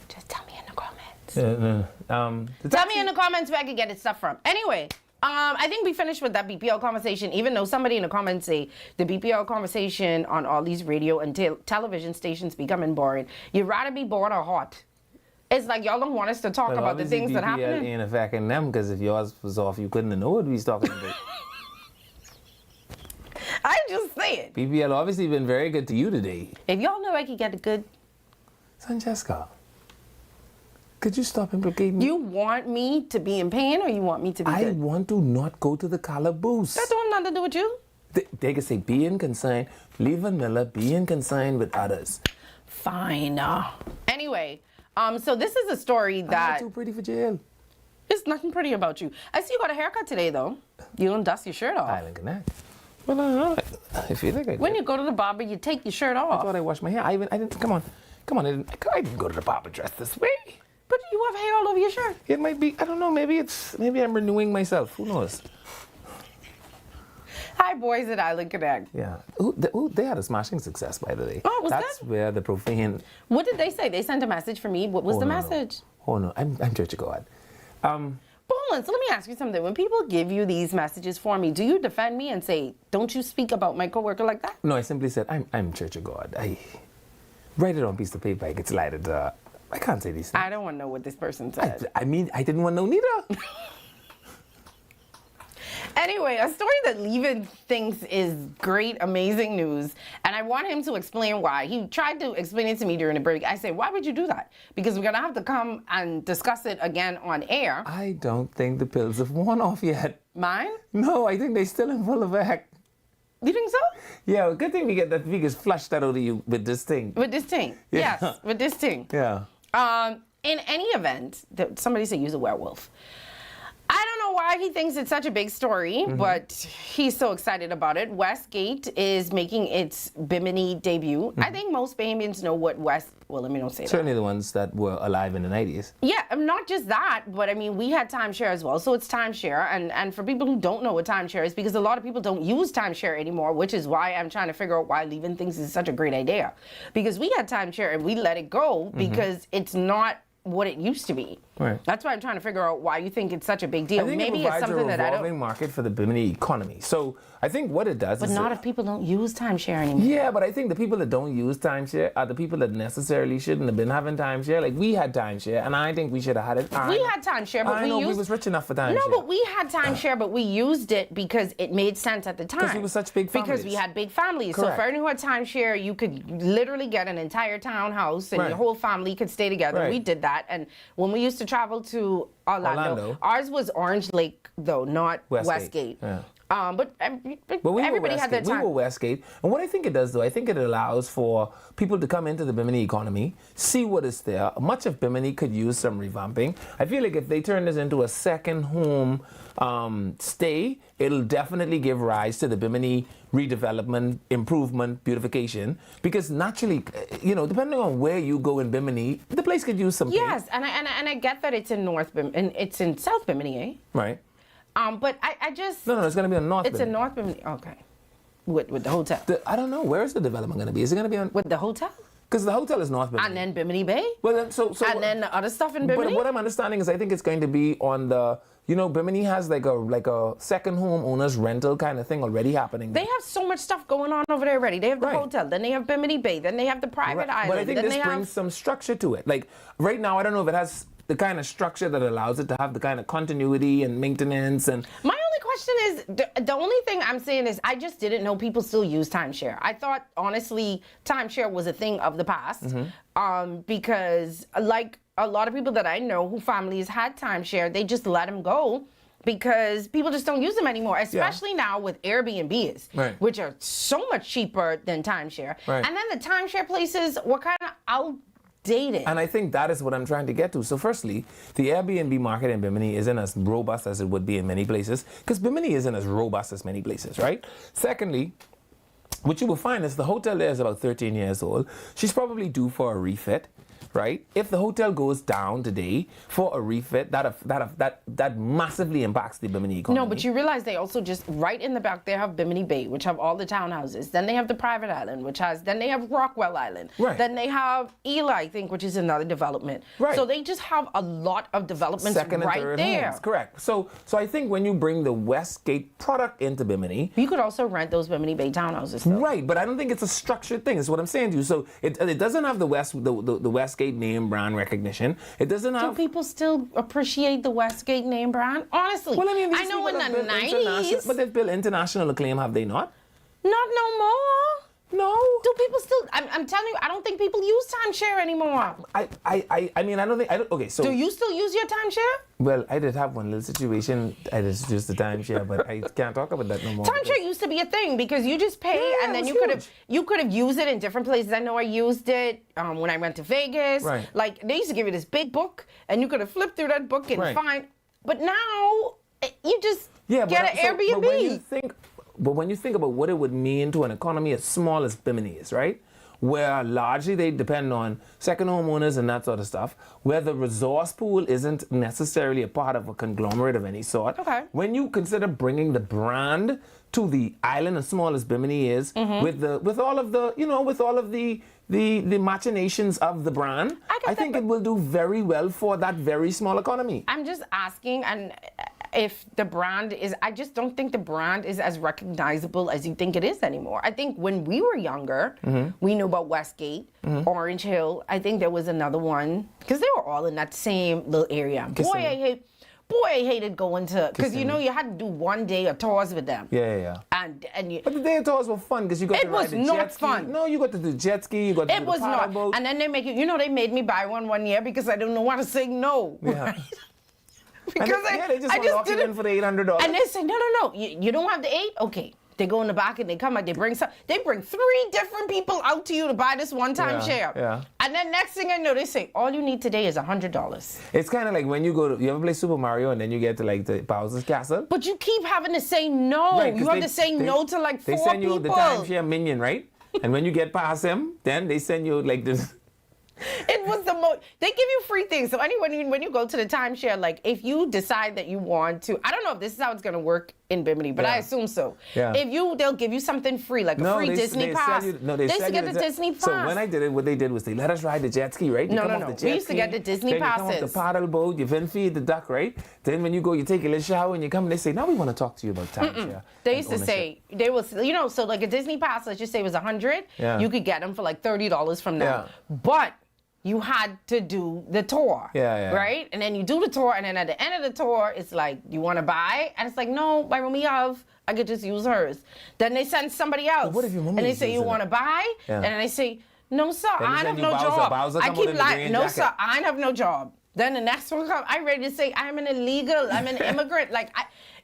Just tell me in the comments. Tell me in the comments where I could get this stuff from. Anyway, I think we finished with that BPL conversation, even though somebody in the comments say the BPL conversation on all these radio and television stations becoming boring. You'd rather be bored or hot. It's like y'all don't want us to talk about the things that happen.
BPL ain't affecting them, because if yours was off, you couldn't have known what we was talking about.
I just saying.
BPL obviously been very good to you today.
If y'all know I could get a good...
Francesca, could you stop implicating me?
You want me to be in pain, or you want me to be
I
good?
want to not go to the calaboose.
That don't have nothing to do with you.
They can say being concerned, Levi Miller, being concerned with others.
Fine. Anyway, so this is a story that...
I'm too pretty for jail.
There's nothing pretty about you. I see you got a haircut today, though. You don't dust your shirt off.
Island Connect. Well, I feel like I did.
When you go to the barber, you take your shirt off.
I thought I washed my hair. I didn't. Come on. I didn't go to the barber dressed this way.
But you have hair all over your shirt.
It might be. I don't know. Maybe I'm renewing myself. Who knows?
Hi, boys at Island Connect.
Yeah. They had a smashing success, by the way.
Oh, was
That's
good?
where the profane.
What did they say? They sent a message for me. What was the message?
Oh no, I'm Church of God.
But hold on, so let me ask you something. When people give you these messages for me, do you defend me and say, don't you speak about my coworker like that?
No, I simply said I'm Church of God. I write it on a piece of paper. It gets lighted. I can't say these things.
I don't want to know what this person said.
I mean, I didn't want to know neither.
Anyway, a story that Levi thinks is great, amazing news, and I want him to explain why. He tried to explain it to me during the break. I said, why would you do that? Because we're going to have to come and discuss it again on air.
I don't think the pills have worn off yet.
Mine?
No, I think they're still in full effect.
You think so?
Yeah, good thing we get that Vegas flushed out of you with this thing.
With this thing.
Yeah.
Yes, with this thing.
Yeah.
In any event, somebody said use a werewolf. I don't know why he thinks it's such a big story, but he's so excited about it. Westgate is making its Bimini debut. I think most Bahamians know what well, let me not say that.
Certainly the ones that were alive in the 90s.
Yeah, not just that, but I mean, we had timeshare as well. So it's timeshare. And for people who don't know what timeshare is, because a lot of people don't use timeshare anymore, which is why I'm trying to figure out why Levi thinks it's such a great idea. Because we had timeshare and we let it go because it's not what it used to be.
Right.
That's why I'm trying to figure out why you think it's such a big deal.
I think
Maybe
it
it's
provides
something
a
that I
revolving
don't.
market for the Bimini economy. So I think what it does
But
is...
not if people don't use timeshare anymore.
Yeah, but I think the people that don't use timeshare are the people that necessarily shouldn't have been having timeshare. Like, we had timeshare, and I think we should have had it.
We had timeshare, but
we was rich enough for timeshare.
No, but we had timeshare, but we used it because it made sense at the time.
Because we were such big families.
Because we had big families.
Correct.
So for anyone who had timeshare, you could literally get an entire townhouse and
Right.
your whole family could stay together.
Right.
We did that. And when we used to travel to Orlando.
Orlando.
Ours was Orange Lake, though, not Westgate.
Yeah.
But
we
everybody
were
had their
Westgate.
time.
We were Westgate. And what I think it does, though, I think it allows for people to come into the Bimini economy, see what is there. Much of Bimini could use some revamping. I feel like if they turn this into a second home stay, it'll definitely give rise to the Bimini redevelopment, improvement, beautification. Because naturally, depending on where you go in Bimini, the place could use some paint.
Yes, and I get that it's in North Bimini, and it's in South Bimini, eh?
Right.
But I just...
No, it's going to be in North
It's
Bimini.
in North Bimini, okay. With the hotel.
I don't know. Where is the development going to be? Is it going to be on...
With the hotel?
Because the hotel is North Bimini.
And then Bimini Bay?
Well, then,
and then the other stuff in Bimini?
But what I'm understanding is I think it's going to be on the... Bimini has like a second home owners rental kind of thing already happening.
They have so much stuff going on over there already. They have the
Right.
hotel, then they have Bimini Bay, then they have the private island.
But I think
then
this
they
brings some structure to it. Like right now, I don't know if it has the kind of structure that allows it to have the kind of continuity and maintenance and...
My only question is, the only thing I'm saying is I just didn't know people still use timeshare. I thought, honestly, timeshare was a thing of the past because like a lot of people that I know who families had timeshare, they just let them go because people just don't use them anymore, especially now with Airbnbs, which are so much cheaper than timeshare.
Right.
And then the timeshare places were kind of outdated.
And I think that is what I'm trying to get to. So firstly, the Airbnb market in Bimini isn't as robust as it would be in many places, because Bimini isn't as robust as many places, right? Secondly, what you will find is the hotel there is about 13 years old. She's probably due for a refit, right? If the hotel goes down today for a refit, that massively impacts the Bimini economy.
No, but you realize they also just right in the back they have Bimini Bay, which have all the townhouses. Then they have the private island, then they have Rockwell Island.
Right.
Then they have Eli, I think, which is another development.
Right.
So they just have a lot of developments
Second and
right
third
there.
homes, correct. So I think when you bring the Westgate product into Bimini,
you could also rent those Bimini Bay townhouses. Though.
Right, but I don't think it's a structured thing. Is what I'm saying to you. So it doesn't have the Westgate name brand recognition. It doesn't have.
Do people still appreciate the Westgate name brand? Honestly,
Well, I mean, these
I know
people
in
have
the
built international-
90s.
but they've built international acclaim, have they not?
Not no more.
No.
Do people still? I'm telling you, I don't think people use timeshare anymore.
I mean, I don't think. Okay, so.
Do you still use your timeshare?
Well, I did have one little situation. I just used the timeshare, but I can't talk about that no more.
Timeshare used to be a thing because you just pay and then
it
you
was
could have used it in different places. I know I used it when I went to Vegas.
Right.
Like they used to give you this big book and you could have flipped through that book and
Right.
find. But now you just get an Airbnb.
But when you think about what it would mean to an economy as small as Bimini is, right? Where largely they depend on second homeowners and that sort of stuff, where the resource pool isn't necessarily a part of a conglomerate of any sort.
Okay.
When you consider bringing the brand to the island as small as Bimini is, with all of the machinations of the brand, I think it will do very well for that very small economy.
I'm just asking, and if the brand is, I just don't think the brand is as recognizable as you think it is anymore. I think when we were younger, we knew about Westgate, Orange Hill. I think there was another one, because they were all in that same little area. Boy, I hated going to, because you had to do one day of tours with them.
Yeah.
And
But the day of tours were fun because you got to ride the jet ski.
It was not fun.
No, you got to do jet ski. You got to do the paddle boat.
And then they make you, they made me buy one year because I didn't know how to say no.
Yeah.
Right? Because
they just lock you in for the $800.
And they say, no, you don't have the 8? Okay. They go in the back and they come out, they bring 3 different people out to you to buy this one-time share.
Yeah.
And then next thing I know, they say, all you need today is $100.
It's kind of like when you ever play Super Mario and then you get to like the Bowser's Castle?
But you keep having to say no.
Right,
you have to say no to like 4 people.
They send you the timeshare minion, right? And when you get past him, then they send you like this.
It was the most. They give you free things. So anyway, when you go to the timeshare, like if you decide that you want to, I don't know if this is how it's gonna work in Bimini, but I assume so.
Yeah.
They'll give you something free, like a free Disney pass.
They
used to get the Disney pass.
So when I did it, what they did was they let us ride the jet ski, right?
No. We used to get the Disney passes.
Then you come off the paddle boat, you then feed the duck, right? Then when you go, you take a little shower and you come and they say, now we want to talk to you about timeshare.
They used to say, they will, so like a Disney pass, let's just say it was $100, you could get them for like $30 from them.
Yeah.
But you had to do the tour, right? And then you do the tour, and then at the end of the tour, it's like, you want to buy? And it's like, no, by Romeo, I could just use hers. Then they send somebody else,
what if your mom
and they
is
say, you
using
want to
it?
buy?
Yeah.
And then I say, no, sir,
Then they
I
send
have
you
no
Bowser.
job.
Bowser
I
come
keep
with the
lying,
green
no,
jacket.
sir, I have no job. Then the next one comes, I'm ready to say, I'm an illegal, I'm an immigrant. Like,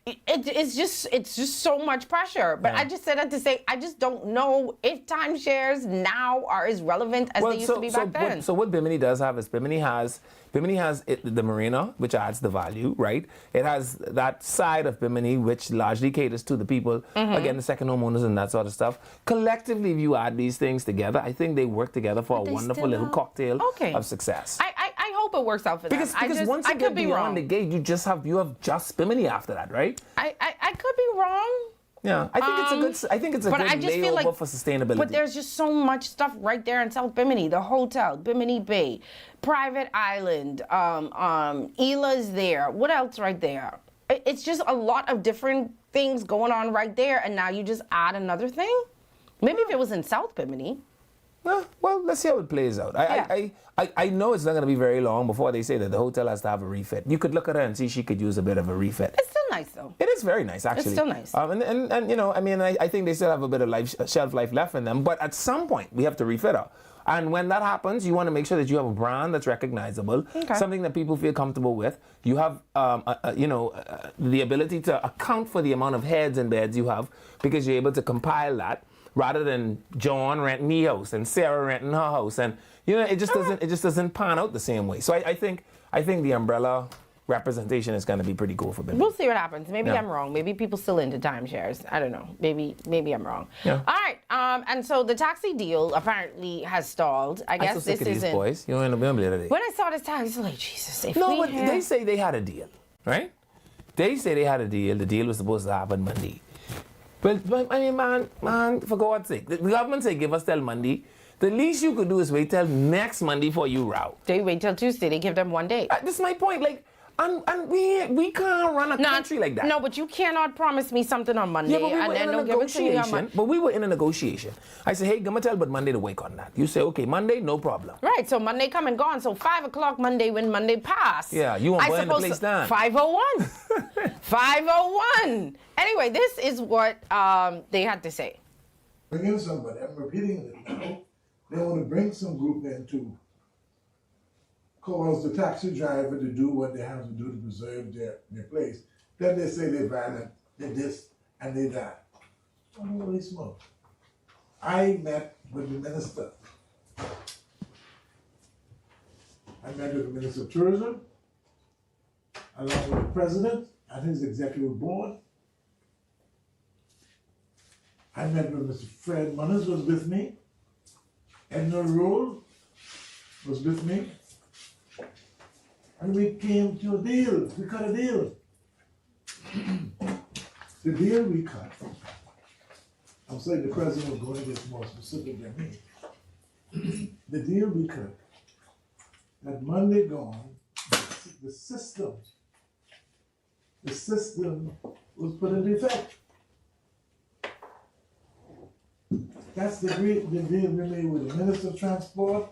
it's just so much pressure. But I just said that to say I just don't know if timeshares now are as relevant as they used to be back then.
So what Bimini does have is Bimini has the marina, which adds the value, right? It has that side of Bimini, which largely caters to the people, again, the second homeowners and that sort of stuff. Collectively, if you add these things together, I think they work together for a wonderful little cocktail of success.
I hope it works out for them.
Because once you get beyond the gate, you have just Bimini after that, right?
I could be wrong.
Yeah, I think it's a good layover for sustainability.
But there's just so much stuff right there in South Bimini. The hotel, Bimini Bay, private island, Ela's there. What else right there? It's just a lot of different things going on right there, and now you just add another thing? Maybe if it was in South Bimini.
Well, let's see how it plays out. I know it's not going to be very long before they say that the hotel has to have a refit. You could look at her and see she could use a bit of a refit.
It's still nice, though.
It is very nice, actually.
It's still nice.
And you know, I mean, I think they still have a bit of shelf life left in them. But at some point, we have to refit her. And when that happens, you want to make sure that you have a brand that's recognizable, something that people feel comfortable with. You have, the ability to account for the amount of heads and beds you have because you're able to compile that, rather than John renting his house and Sarah renting her house, and it just doesn't pan out the same way. So I think the umbrella representation is going to be pretty cool for Bimini.
We'll see what happens. Maybe I'm wrong. Maybe people still into timeshares. I don't know. Maybe I'm wrong. Yeah. All right. And so the taxi deal apparently has stalled. I guess this isn't.
Boys. You don't remember the other day.
When I saw this taxi, I was like, Jesus.
They say they had a deal, right? They say they had a deal. The deal was supposed to happen Monday. But I mean, man, for God's sake, the government say give us till Monday. The least you could do is wait till next Monday for you route.
They wait till Tuesday. They give them 1 day.
This is my point. Like, and we can't run a country like that.
No, but you cannot promise me something on Monday and then don't give it to me on Monday.
But we were in a negotiation. I said, hey, gonna tell but Monday to wake on that. You say, okay, Monday, no problem.
Right. So Monday come and gone. So 5 o'clock Monday when Monday pass.
Yeah, you want to burn the place down.
5:01. 5:01. Anyway, this is what they had to say.
Bring in somebody. I'm repeating it now. They want to bring some group in to cause the taxi driver to do what they have to do to preserve their place. Then they say they're violent, they're this, and they that. Holy smoke. I met with the minister. I met with the Minister of Tourism, along with the President and his executive board. I met with Mr. Fred Munners was with me. Edna Roll was with me. And we came to a deal. We cut a deal. The deal we cut, I'm saying the president was going to get more specific than me. The deal we cut, that Monday gone, the system was put into effect. That's the deal we made with the Minister of Transport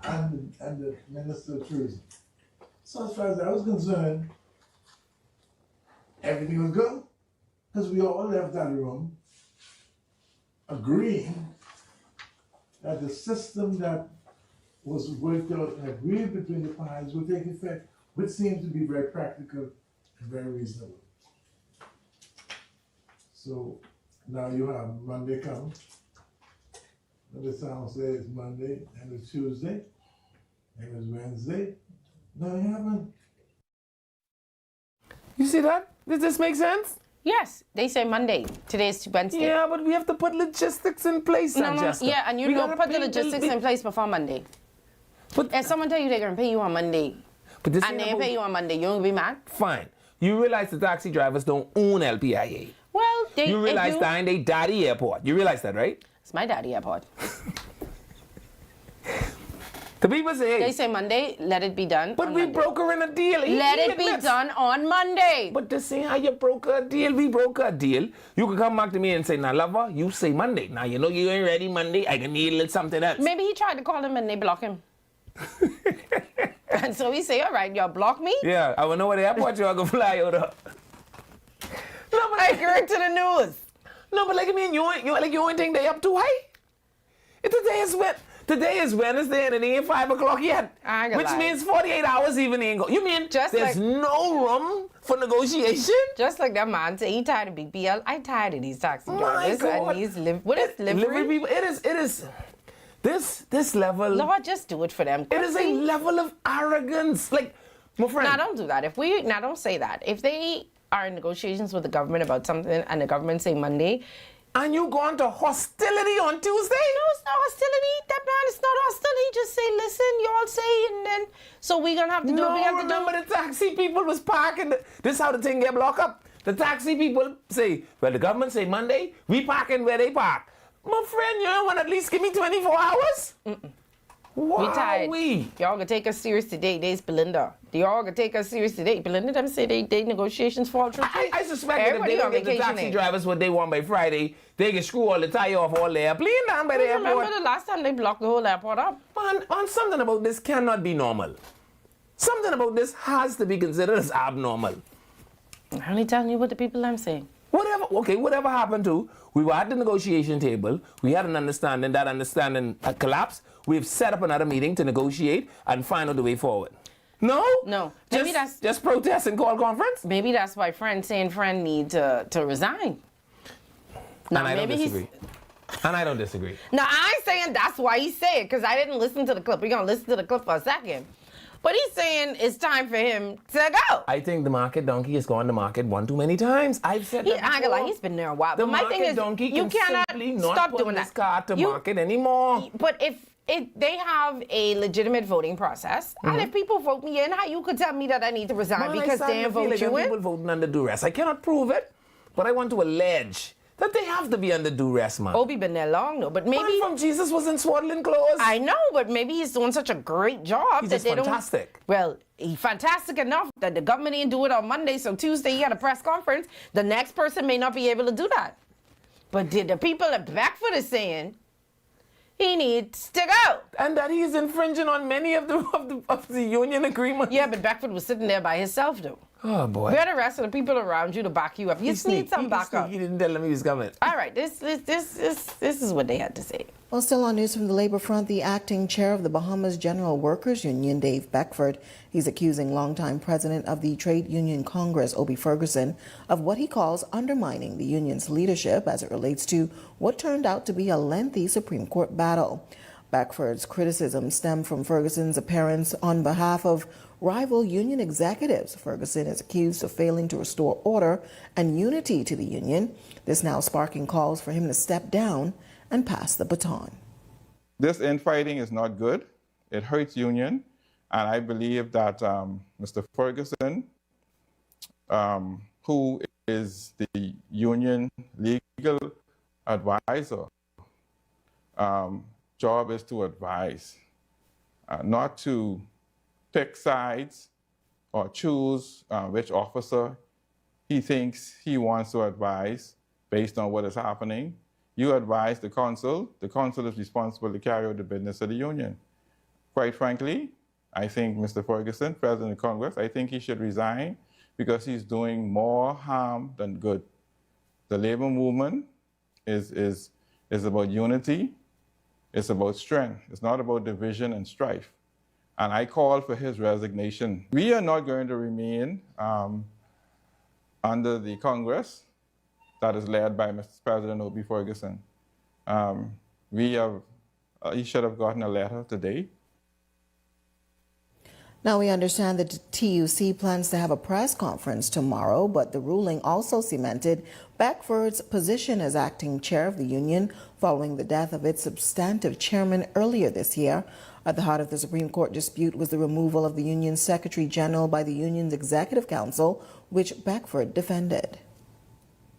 and the Minister of Tourism. So as far as I was concerned, everything was good, because we all left that room agreeing that the system that was worked out and agreed between the parties would take effect, which seemed to be very practical and very reasonable. So now you have Monday come. The sound says it's Monday, and it's Tuesday, and it's Wednesday. No, you haven't.
You see that? Does this make sense?
Yes, they say Monday. Today's Wednesday.
Yeah, but we have to put logistics in place, Jessica.
Yeah, and you don't put the logistics in place before Monday. But if someone tell you they're going to pay you on Monday, and they pay you on Monday, you won't be mad?
Fine. You realize the taxi drivers don't own LPIA.
Well,
you realize that ain't they daddy airport. You realize that, right?
It's my daddy airport.
The people say,
they say Monday, let it be done.
But we broker in a deal.
Let it be done on Monday.
But this ain't how you broker a deal. We broker a deal. You can come back to me and say, now, lover, you say Monday. Now, you know you ain't ready Monday. I can need a little something else.
Maybe he tried to call him and they block him. And so he say, all right, y'all block me?
Yeah, I will know where the airport you are going to fly out of.
No, but I heard to the news.
No, but like, I mean, you ain't think they up too high? It's a day's wet. Today is Wednesday and it ain't 5 o'clock yet.
I ain't gonna
Which
lie.
means 48 hours even ain't go. You mean
Just
there's
like-
no room for negotiation?
Just like that man say he tired of BPL. I tired of these taxi
My
drivers
God.
and these what is livery?
People. It is. This level.
Lord, just do it for them.
It is a level of arrogance. Like, my friend.
Now don't do that. Don't say that. If they are in negotiations with the government about something and the government say Monday,
and you go into hostility on Tuesday?
no, it's not hostility. That man, it's not hostility. Just say, listen, y'all say, and then so we're gonna have to do what we have to do.
Remember the taxi people was parking. This is how the thing get blocked up. The taxi people say, well, the government say Monday, we parking where they park. My friend, you don't want to at least give me 24 hours?
We tired.
We.
Y'all gonna take us serious today. There's Belinda. Y'all gonna take us serious today. Belinda, them say they negotiations fall through.
I suspect that if
Everybody
they don't
on
give the taxi
vacation.
drivers what they want by Friday, they can screw all the tire off all the airplane down by the airport.
Remember the last time they blocked the whole airport up?
Man, something about this cannot be normal. Something about this has to be considered as abnormal.
I'm only telling you what the people I'm saying.
Whatever happened to, we were at the negotiation table, we had an understanding, that understanding collapsed, we've set up another meeting to negotiate and find out the way forward. No?
No.
Maybe just protest and call conference?
Maybe that's why Friend need to resign. Now,
And I don't
maybe
disagree. And I don't disagree.
Now, I ain't saying that's why he said it, because I didn't listen to the clip. We're going to listen to the clip for a second. But he's saying it's time for him to go.
I think the market donkey has gone to market one too many times. I've said that
I ain't gonna lie,
before.
he's been there a while.
The
But my thing
market
is,
donkey
you
can
cannot
simply not
stop
put
doing
this
that.
car to market anymore.
But if they have a legitimate voting process, and if people vote me in, how you could tell me that I need to resign
Man,
because
I
they didn't
feel
vote
like
you
when
in?
people voting under duress. I cannot prove it, but I want to allege that they have to be under duress, man.
Obi been there long though, but maybe
Man from Jesus was in swaddling clothes.
I know, but maybe he's doing such a great job
He's
that
just
they
fantastic.
don't. Well, he's fantastic enough that the government didn't do it on Monday, so Tuesday he had a press conference. The next person may not be able to do that. But the people at Beckford is saying he needs to go.
And that he's infringing on many of the union agreements.
Yeah, but Beckford was sitting there by himself though.
Oh boy.
Where are the rest of the people around you to back you up? You just need some backup.
He didn't tell him he was coming.
All right, this is what they had to say.
Well, still on news from the Labor Front, the acting chair of the Bahamas General Workers Union, Dave Beckford, he's accusing longtime president of the Trade Union Congress, Obi Ferguson, of what he calls undermining the union's leadership as it relates to what turned out to be a lengthy Supreme Court battle. Beckford's criticism stemmed from Ferguson's appearance on behalf of rival union executives. Ferguson is accused of failing to restore order and unity to the union. This now sparking calls for him to step down and pass the baton.
This infighting is not good. It hurts union. And I believe that Mr. Ferguson, who is the union legal advisor, job is to advise, not to pick sides or choose which officer he thinks he wants to advise based on what is happening. You advise the council. The council is responsible to carry out the business of the union. Quite frankly, I think Mr. Ferguson, President of Congress, I think he should resign because he's doing more harm than good. The labor movement is about unity. It's about strength. It's not about division and strife. And I call for his resignation. We are not going to remain under the Congress that is led by Mr. President Obi Ferguson. He should have gotten a letter today.
Now, we understand that the TUC plans to have a press conference tomorrow, but the ruling also cemented Beckford's position as acting chair of the union following the death of its substantive chairman earlier this year. At the heart of the Supreme Court dispute was the removal of the union's Secretary General by the union's Executive Council, which Beckford defended.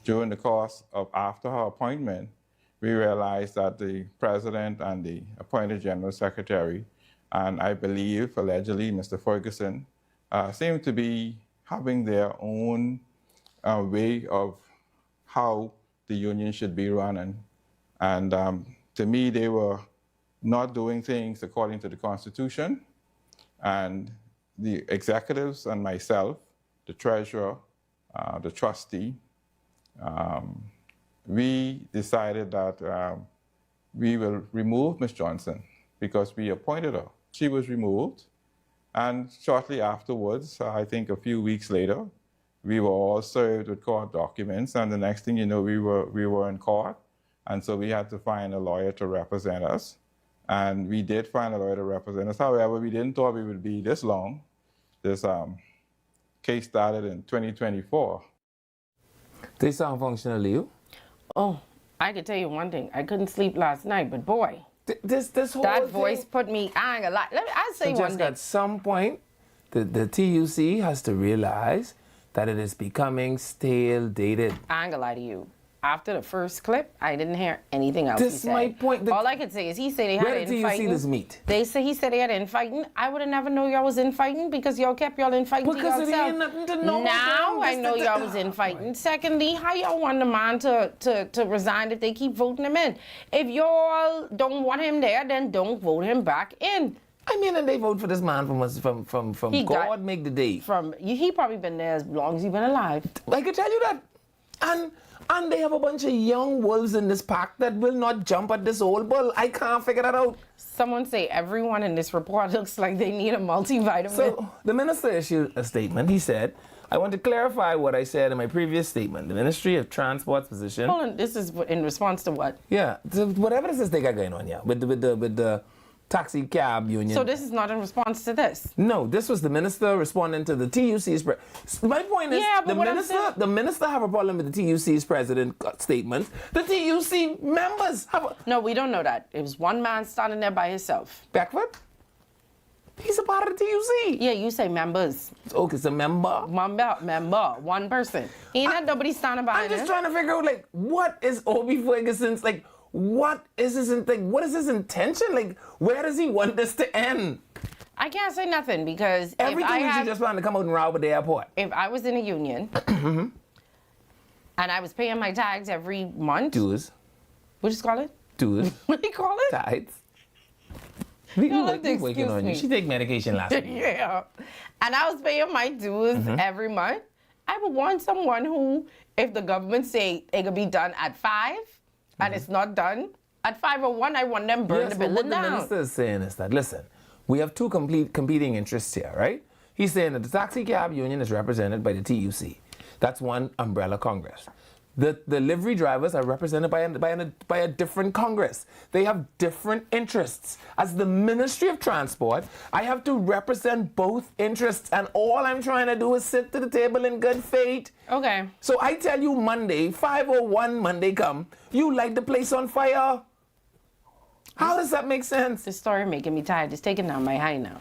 During the course of after her appointment, we realized that the president and the appointed general secretary, and I believe allegedly Mr. Ferguson, seem to be having their own way of how the union should be running. And to me, they were not doing things according to the Constitution. And the executives and myself, the treasurer, the trustee, we decided that we will remove Ms. Johnson because we appointed her. She was removed, and shortly afterwards, I think a few weeks later, we were all served with court documents, and the next thing you know, we were in court, and so we had to find a lawyer to represent us, and we did find a lawyer to represent us. However, we didn't thought we would be this long. This case started in 2024.
They sound functional to you?
Oh, I could tell you one thing. I couldn't sleep last night, but boy,
this whole
that
thing,
voice put me. I ain't gonna lie. I'll say
so
one
just
thing.
at some point, the TUC has to realize that it is becoming stale, dated.
I ain't gonna lie to you. After the first clip, I didn't hear anything else
This
he
is
said.
my point.
All I could say is he said they had
Where did
infighting.
TUC this meet?
He said they had infighting. I would have never known y'all was infighting because y'all kept y'all infighting to
Because it
yourself.
ain't nothing to know
Now
about
I
them.
know y'all was infighting. Secondly, how y'all want the man to resign if they keep voting him in? If y'all don't want him there, then don't vote him back in.
I mean, and they vote for this man from God make the day.
He probably been there as long as he been alive.
I can tell you that. And they have a bunch of young wolves in this pack that will not jump at this old bull. I can't figure that out.
Someone say everyone in this report looks like they need a multivitamin.
So the minister issued a statement. He said, I want to clarify what I said in my previous statement. The Ministry of Transport's position.
Hold on, this is in response to what?
Yeah, so whatever this is they got going on, yeah, with the taxi cab union.
So this is not in response to this?
No, this was the minister responding to the TUC's. My point is,
Yeah, but
the minister have a problem with the TUC's president statement. The TUC members have a...
No, we don't know that. It was one man standing there by himself.
Beckford? He's a part of the TUC.
Yeah, you say members.
Okay, it's a member.
Member, one person. He ain't had nobody standing by him.
I'm just trying to figure out, like, what is Obi Ferguson's, like, what is his intention? Like, where does he want this to end?
I can't say nothing because
everything is just planning to come out and rob at the airport.
If I was in a union and I was paying my tags every month.
Dues.
What you call it?
Dues.
What do you call it?
Tithes.
You have to
Working on
excuse
you.
me.
She take medication last week.
Yeah. And I was paying my dues every month. I would want someone who, if the government say it could be done at 5 and it's not done, at 5:01, I want them burn the building
what
down.
the minister is saying is that, listen, we have two competing interests here, right? He's saying that the taxi cab union is represented by the TUC. That's one umbrella Congress. The livery drivers are represented by a different Congress. They have different interests. As the Ministry of Transport, I have to represent both interests, and all I'm trying to do is sit to the table in good faith.
Okay.
So I tell you Monday, 5:01 Monday come, you light the place on fire. How does that make sense?
This story making me tired. It's taking down my high now.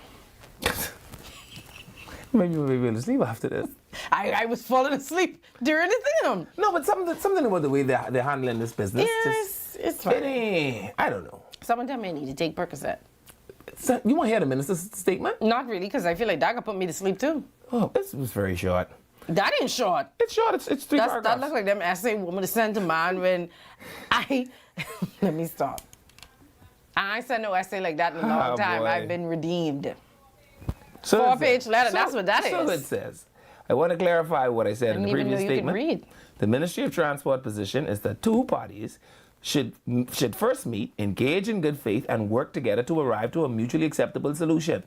Maybe we'll be able to sleep after this.
I was falling asleep during the thing.
No, but something about the way they're handling this business.
Yes, it's fine.
I don't know.
Someone tell me I need to take Percocet.
So, you want to hear the minister's statement?
Not really, because I feel like that could put me to sleep too.
Oh, this was very short.
That ain't short.
It's short. It's 3 paragraphs.
That look like them essay woman to send to man when I... Let me stop. I sent no essay like that in a long time.
Boy.
I've been redeemed.
So
4-page letter, that's what that is.
So it says. I want to clarify what I said in the previous statement.
Read.
The Ministry of Transport position is that two parties should first meet, engage in good faith, and work together to arrive to a mutually acceptable solution.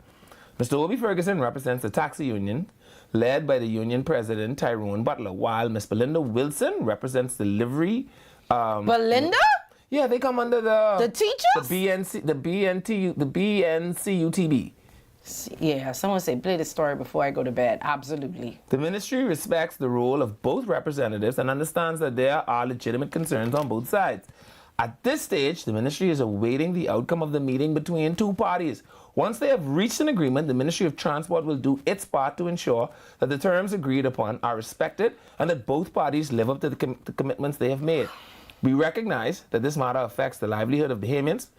Mr. Obi Ferguson represents the taxi union, led by the union president, Tyrone Butler, while Ms. Belinda Wilson represents the livery...
Belinda?
Yeah, they come under the
teachers?
The BNCUTB.
Yeah, someone say play the story before I go to bed. Absolutely.
The ministry respects the role of both representatives and understands that there are legitimate concerns on both sides. At this stage, the ministry is awaiting the outcome of the meeting between two parties. Once they have reached an agreement, the Ministry of Transport will do its part to ensure that the terms agreed upon are respected and that both parties live up to the commitments they have made. We recognize that this matter affects the livelihood of Bahamians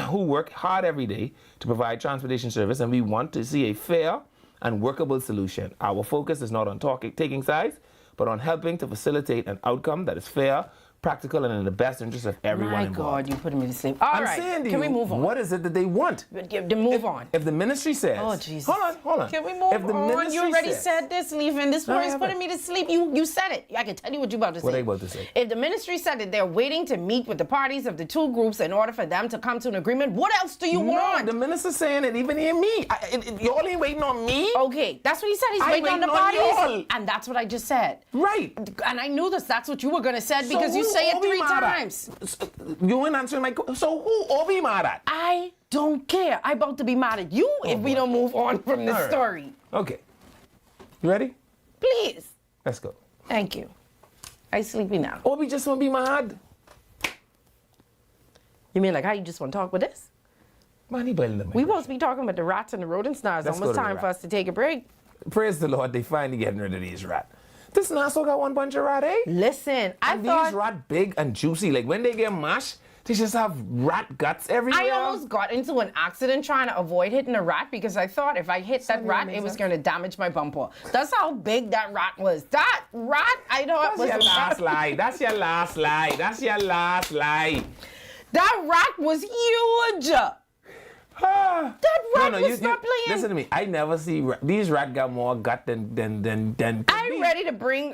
who work hard every day to provide transportation service, and we want to see a fair and workable solution. Our focus is not on taking sides, but on helping to facilitate an outcome that is fair, practical and in the best interest of everyone
My
involved.
God, you putting me to sleep. All
I'm
right,
saying to
can
you,
we move on?
what is it that they want?
Move on.
If the ministry says,
Oh, Jesus.
hold on.
Can we move
If the
on?
ministry
You already
says-
said this, leaving. This
No, I
boy is
haven't.
putting me to sleep. You said it. I can tell you what you're about to say.
What are you about to say?
If the ministry said that they're waiting to meet with the parties of the two groups in order for them to come to an agreement, what else do you want?
The minister's saying it, even in me. Y'all ain't waiting on me.
Okay, that's what he said. He's
I
waiting on the
waiting on
parties.
y'all.
And that's what I just said.
Right.
And I knew this. That's what you were going to say because
So
you
who
say it
Obi
3
mad at?
times.
You ain't answering my question. So who Obi mad at?
I don't care. I'm about to be mad at you if we don't move on from this
All right.
story.
Okay. You ready?
Please.
Let's go.
Thank you. I sleepy now.
Obi just want to be mad.
You mean like how you just want to talk with this?
Man,
We supposed to be talking about the rats and the rodents now. It's
Let's go
almost
to the
time for
rat.
us to take a break.
Praise the Lord, they finally getting rid of these rats. This Nassau got one bunch of rat, eh?
Listen,
and these rat big and juicy. Like when they get mashed, they just have rat guts everywhere.
I almost got into an accident trying to avoid hitting a rat because I thought if I hit that rat, it was going to damage my bumper. That's how big that rat was. That rat, I thought was
That's your last lie. That's your last lie. That's your last lie.
That rat was huge. That rat was not playing.
Listen to me. I never see these rat got more gut than.
I'm ready to bring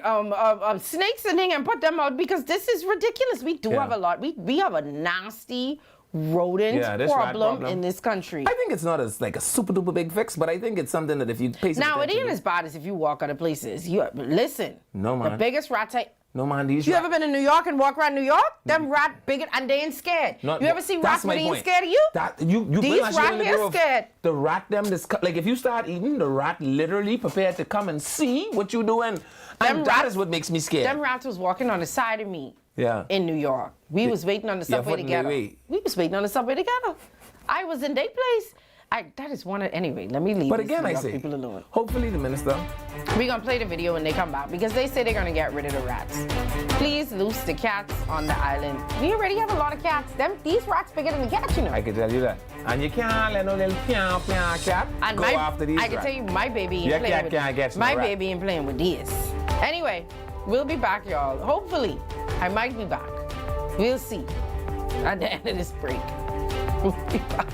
snakes and thing and put them out because this is ridiculous. We do have a lot. We have a nasty rodent
this rat
problem in this country.
I think it's not as like a super duper big fix, but I think it's something that if you pay some
Now it
attention
ain't
to-
as bad as if you walk out of places. You listen.
No, man.
The biggest rats
No man, these
You
rat-
ever been in New York and walk around New York? Them rat bigger and they ain't scared.
No,
You ever see
that's
rats
my
when they ain't
point.
scared of you?
That you
These
bring that shit
rat
in the
here
grove.
scared.
The rat them like if you start eating, the rat literally prepared to come and see what you doing. And that is what makes me scared.
Them rats was walking on the side of me
Yeah.
in New York. We was waiting on the
Yeah,
subway
what in the
together.
way?
We was waiting on the subway together. I was in their place. That is one of, anyway, let me leave
But
these
again,
New
I
York
say,
people alone.
hopefully the minister.
We're going to play the video when they come back because they say they're going to get rid of the rats. Please loose the cats on the island. We already have a lot of cats. These rats bigger than the cats, you know.
I can tell you that. And you can't let no little cat
And
go after these
I can
rats.
tell you, my baby ain't
Your
playing
cat
with
can't get you
my
no rat.
baby ain't playing with this. Anyway, we'll be back, y'all. Hopefully, I might be back. We'll see at the end of this break. We'll be back.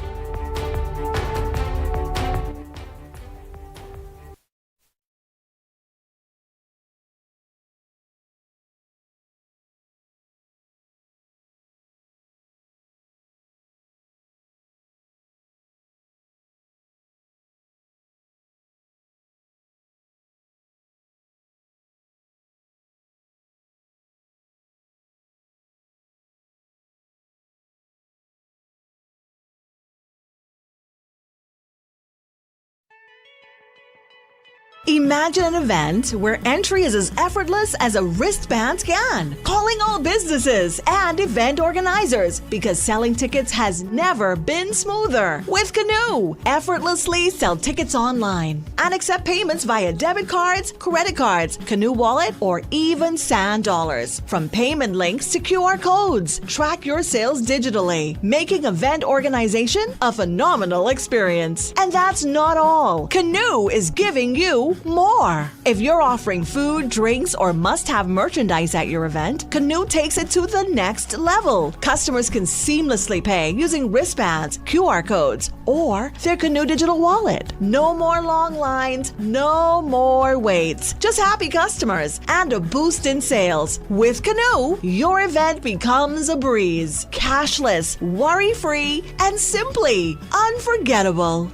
Imagine an event where entry is as effortless as a wristband scan. Calling all businesses and event organizers because selling tickets has never been smoother. With Canoe, effortlessly sell tickets online and accept payments via debit cards, credit cards, Canoe Wallet, or even Sand Dollars. From payment links to QR codes, track your sales digitally, making event organization a phenomenal experience. And that's not all. Canoe is giving you more. If you're offering food, drinks, or must-have merchandise at your event, Canoe takes it to the next level. Customers can seamlessly pay using wristbands, QR codes, or their Canoe digital wallet. No more long lines, no more waits. Just happy customers and a boost in sales. With Canoe, your event becomes a breeze. Cashless, worry-free, and simply unforgettable.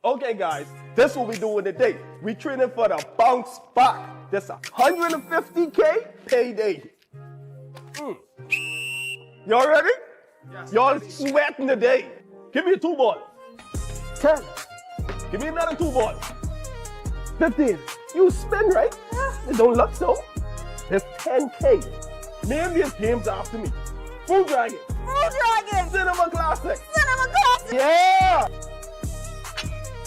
Okay, guys, this is what we doing today. We training for the bounce back. This 150K payday. Y'all ready? Yes. Y'all sweating today. Give me a 2 ball. 10. Give me another 2 ball. 15. You spin, right? It don't look so. There's 10K. Name these games after me. Food Dragon.
Food Dragon.
Cinema Classic.
Cinema Classic.
Yeah.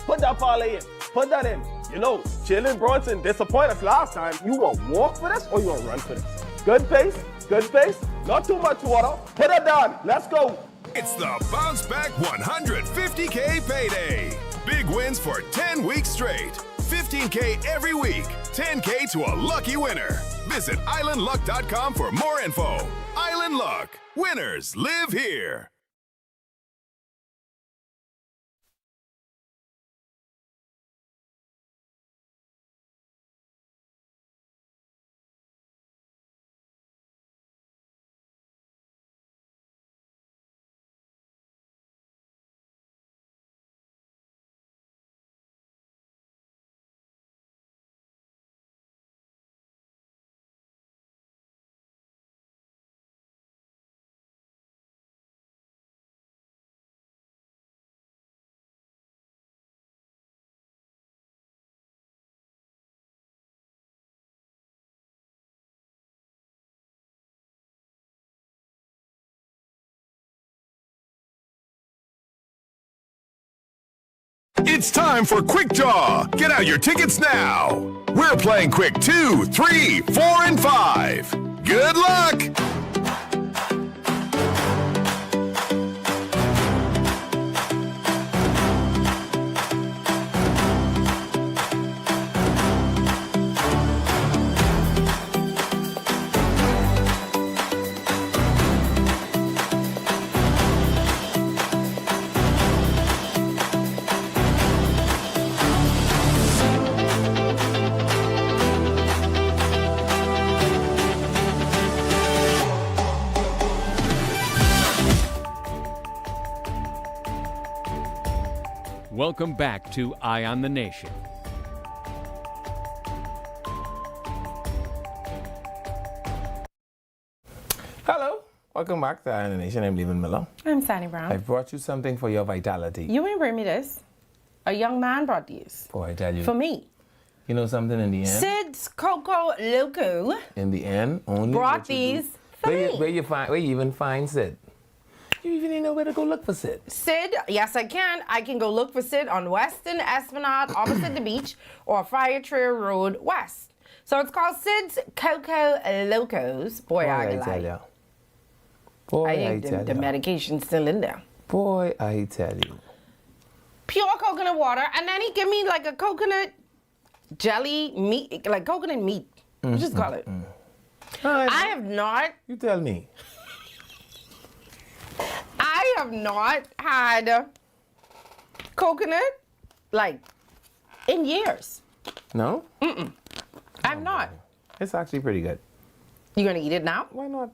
Put that parlay in. Put that in. You know, Jalen Brunson disappointed us last time. You want to walk for this or you want to run for this? Good pace. Good pace. Not too much water. Put it down. Let's go.
It's the Bounce Back 150K Payday. Big wins for 10 weeks straight. 15K every week, 10K to a lucky winner. Visit islandluck.com for more info. Island Luck. Winners live here. It's time for Quick Draw. Get out your tickets now. We're playing Quick 2, 3, 4, and 5. Good luck!
Welcome back to Eye on the Nation.
Hello. Welcome back to Eye on the Nation. I'm Levan Miller.
I'm Sandy Brown.
I brought you something for your vitality.
You ain't bring me this. A young man brought these.
Boy, I tell you.
For me.
You know something in the end?
Sid's Coco Loco.
In the end, only
brought these for me.
Where you even find Sid? You even didn't know where to go look for Sid.
Sid, yes I can. I can go look for Sid on Western Esplanade, opposite the beach, or Fire Trail Road West. So it's called Sid's Coco Locos. Boy, I
tell ya. Boy,
I
I
think
tell
the
ya.
medication's still in there.
Boy, I tell you.
Pure coconut water, and then he give me like a coconut jelly meat, like coconut meat. Just call it. I have not.
You tell me.
I have not had coconut like in years.
No?
I've not.
It's actually pretty good.
You gonna eat it now?
Why not?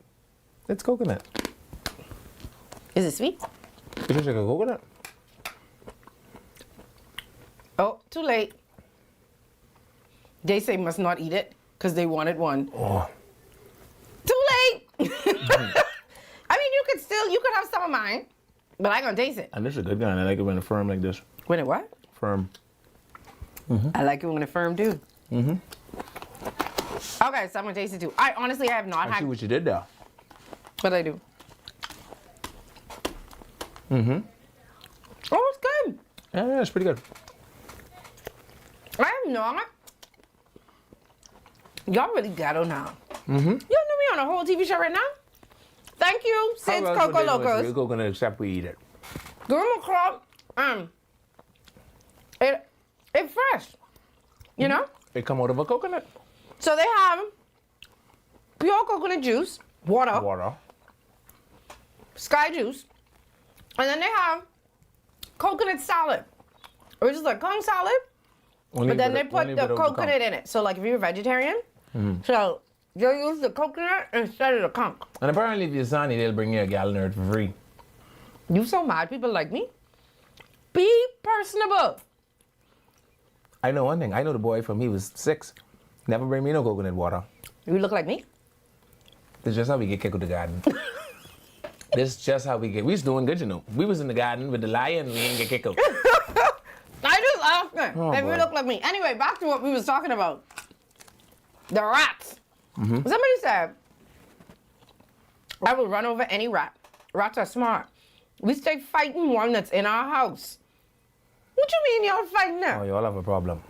It's coconut.
Is it sweet?
You just like a coconut?
Oh, too late. They say must not eat it because they wanted one.
Oh.
Too late. I mean, you could have some of mine, but I gonna taste it.
And this is a good gun. I like it when it's firm like this.
When it what?
Firm.
I like it when it's firm too. Okay, so I'm gonna taste it too. I honestly have not
I
had.
see what you did there.
What I do? Oh, it's good.
Yeah, it's pretty good.
I am not. Y'all really ghetto now. You know me on a whole TV show right now? Thank you, Sid's Coco Locos.
We're coconut except we eat it.
Grandma Crop, it's fresh, you know?
It come out of a coconut.
So they have pure coconut juice, water, sky juice, and then they have coconut salad, which is like Kong salad, but then they put the coconut in it. So like if you're a vegetarian, so they'll use the coconut instead of the conch.
And apparently if you're Sonny, they'll bring you a gallon of it for free.
You so mad people like me? Be personable.
I know one thing. I know the boy from he was 6. Never bring me no coconut water.
You look like me?
This is just how we get kicked out the garden. This is just how we get. We was doing good, you know. We was in the garden with the lion, we didn't get kicked out.
I just asked him
Oh,
if you
boy.
look like me. Anyway, back to what we was talking about. The rats. Somebody said, I will run over any rat. Rats are smart. We stay fighting one that's in our house. What you mean y'all fighting them?
Oh, y'all have a problem.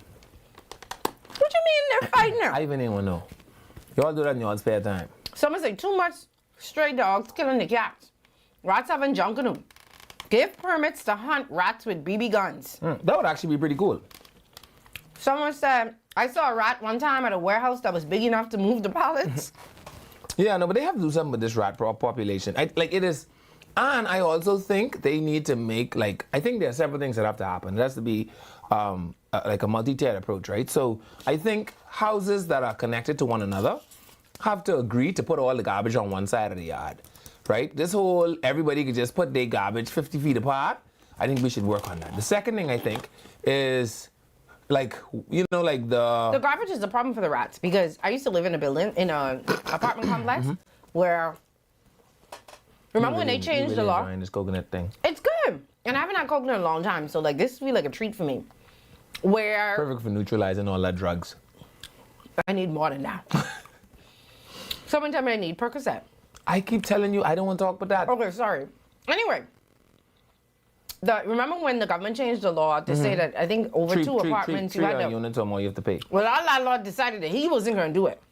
What you mean they're fighting them?
I even even know. Y'all do that in your spare time.
Someone say too much stray dogs killing the cats. Rats having junk in them. Give permits to hunt rats with BB guns.
That would actually be pretty cool.
Someone said, I saw a rat one time at a warehouse that was big enough to move the pallets.
Yeah, no, but they have to do something with this rat population. It is, and I also think they need to make, like, I think there are several things that have to happen. It has to be like a multi-tiered approach, right? So I think houses that are connected to one another have to agree to put all the garbage on one side of the yard, right? This whole, everybody could just put their garbage 50 feet apart. I think we should work on that. The second thing I think is, like, you know, like
The garbage is the problem for the rats because I used to live in a building, in an apartment complex where, remember when they changed the law?
This coconut thing.
It's good. And I haven't had coconut in a long time, so like this would be like a treat for me. Where
Perfect for neutralizing all that drugs.
I need more than that. Someone tell me I need Percocet.
I keep telling you, I don't want to talk about that.
Okay, sorry. Anyway, remember when the government changed the law to say that I think over two apartments you had to...
units or more you have to pay.
Well, our landlord decided that he wasn't going to do it.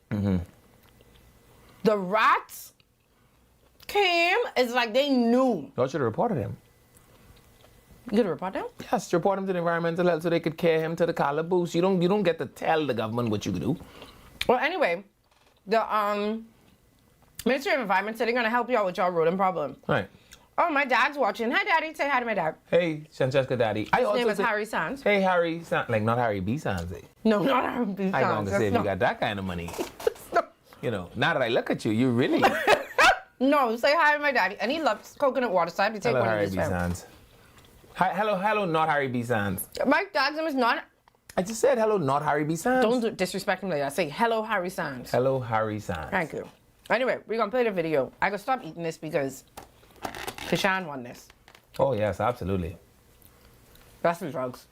The rats came, it's like they knew.
Y'all should have reported him.
You gonna report him?
Yes, report him to the environmental health so they could care him to the calaboose. You don't get to tell the government what you could do.
Well, anyway, the Ministry of Environment said they're gonna help you out with your rodent problem.
Right.
Oh, my dad's watching. Hi, Daddy. Say hi to my dad.
Hey, Francesca Daddy.
His name is Harry Sands.
Hey, Harry Sands. Like, not Harry B. Sands, eh?
No, not Harry B. Sands.
I going to say if you got that kind of money. You know, now that I look at you, you really...
No, say hi to my daddy. And he loves coconut water, so I have to take
Hello,
one
Harry
of
B.
these.
Sands. Hi, hello, not Harry B. Sands.
My dad's name is not...
I just said hello, not Harry B. Sands.
Don't disrespect him like that. Say hello, Harry Sands.
Hello, Harry Sands.
Thank you. Anyway, we're going to play the video. I gotta stop eating this because Kashan won this.
Oh, yes, absolutely.
That's the drugs.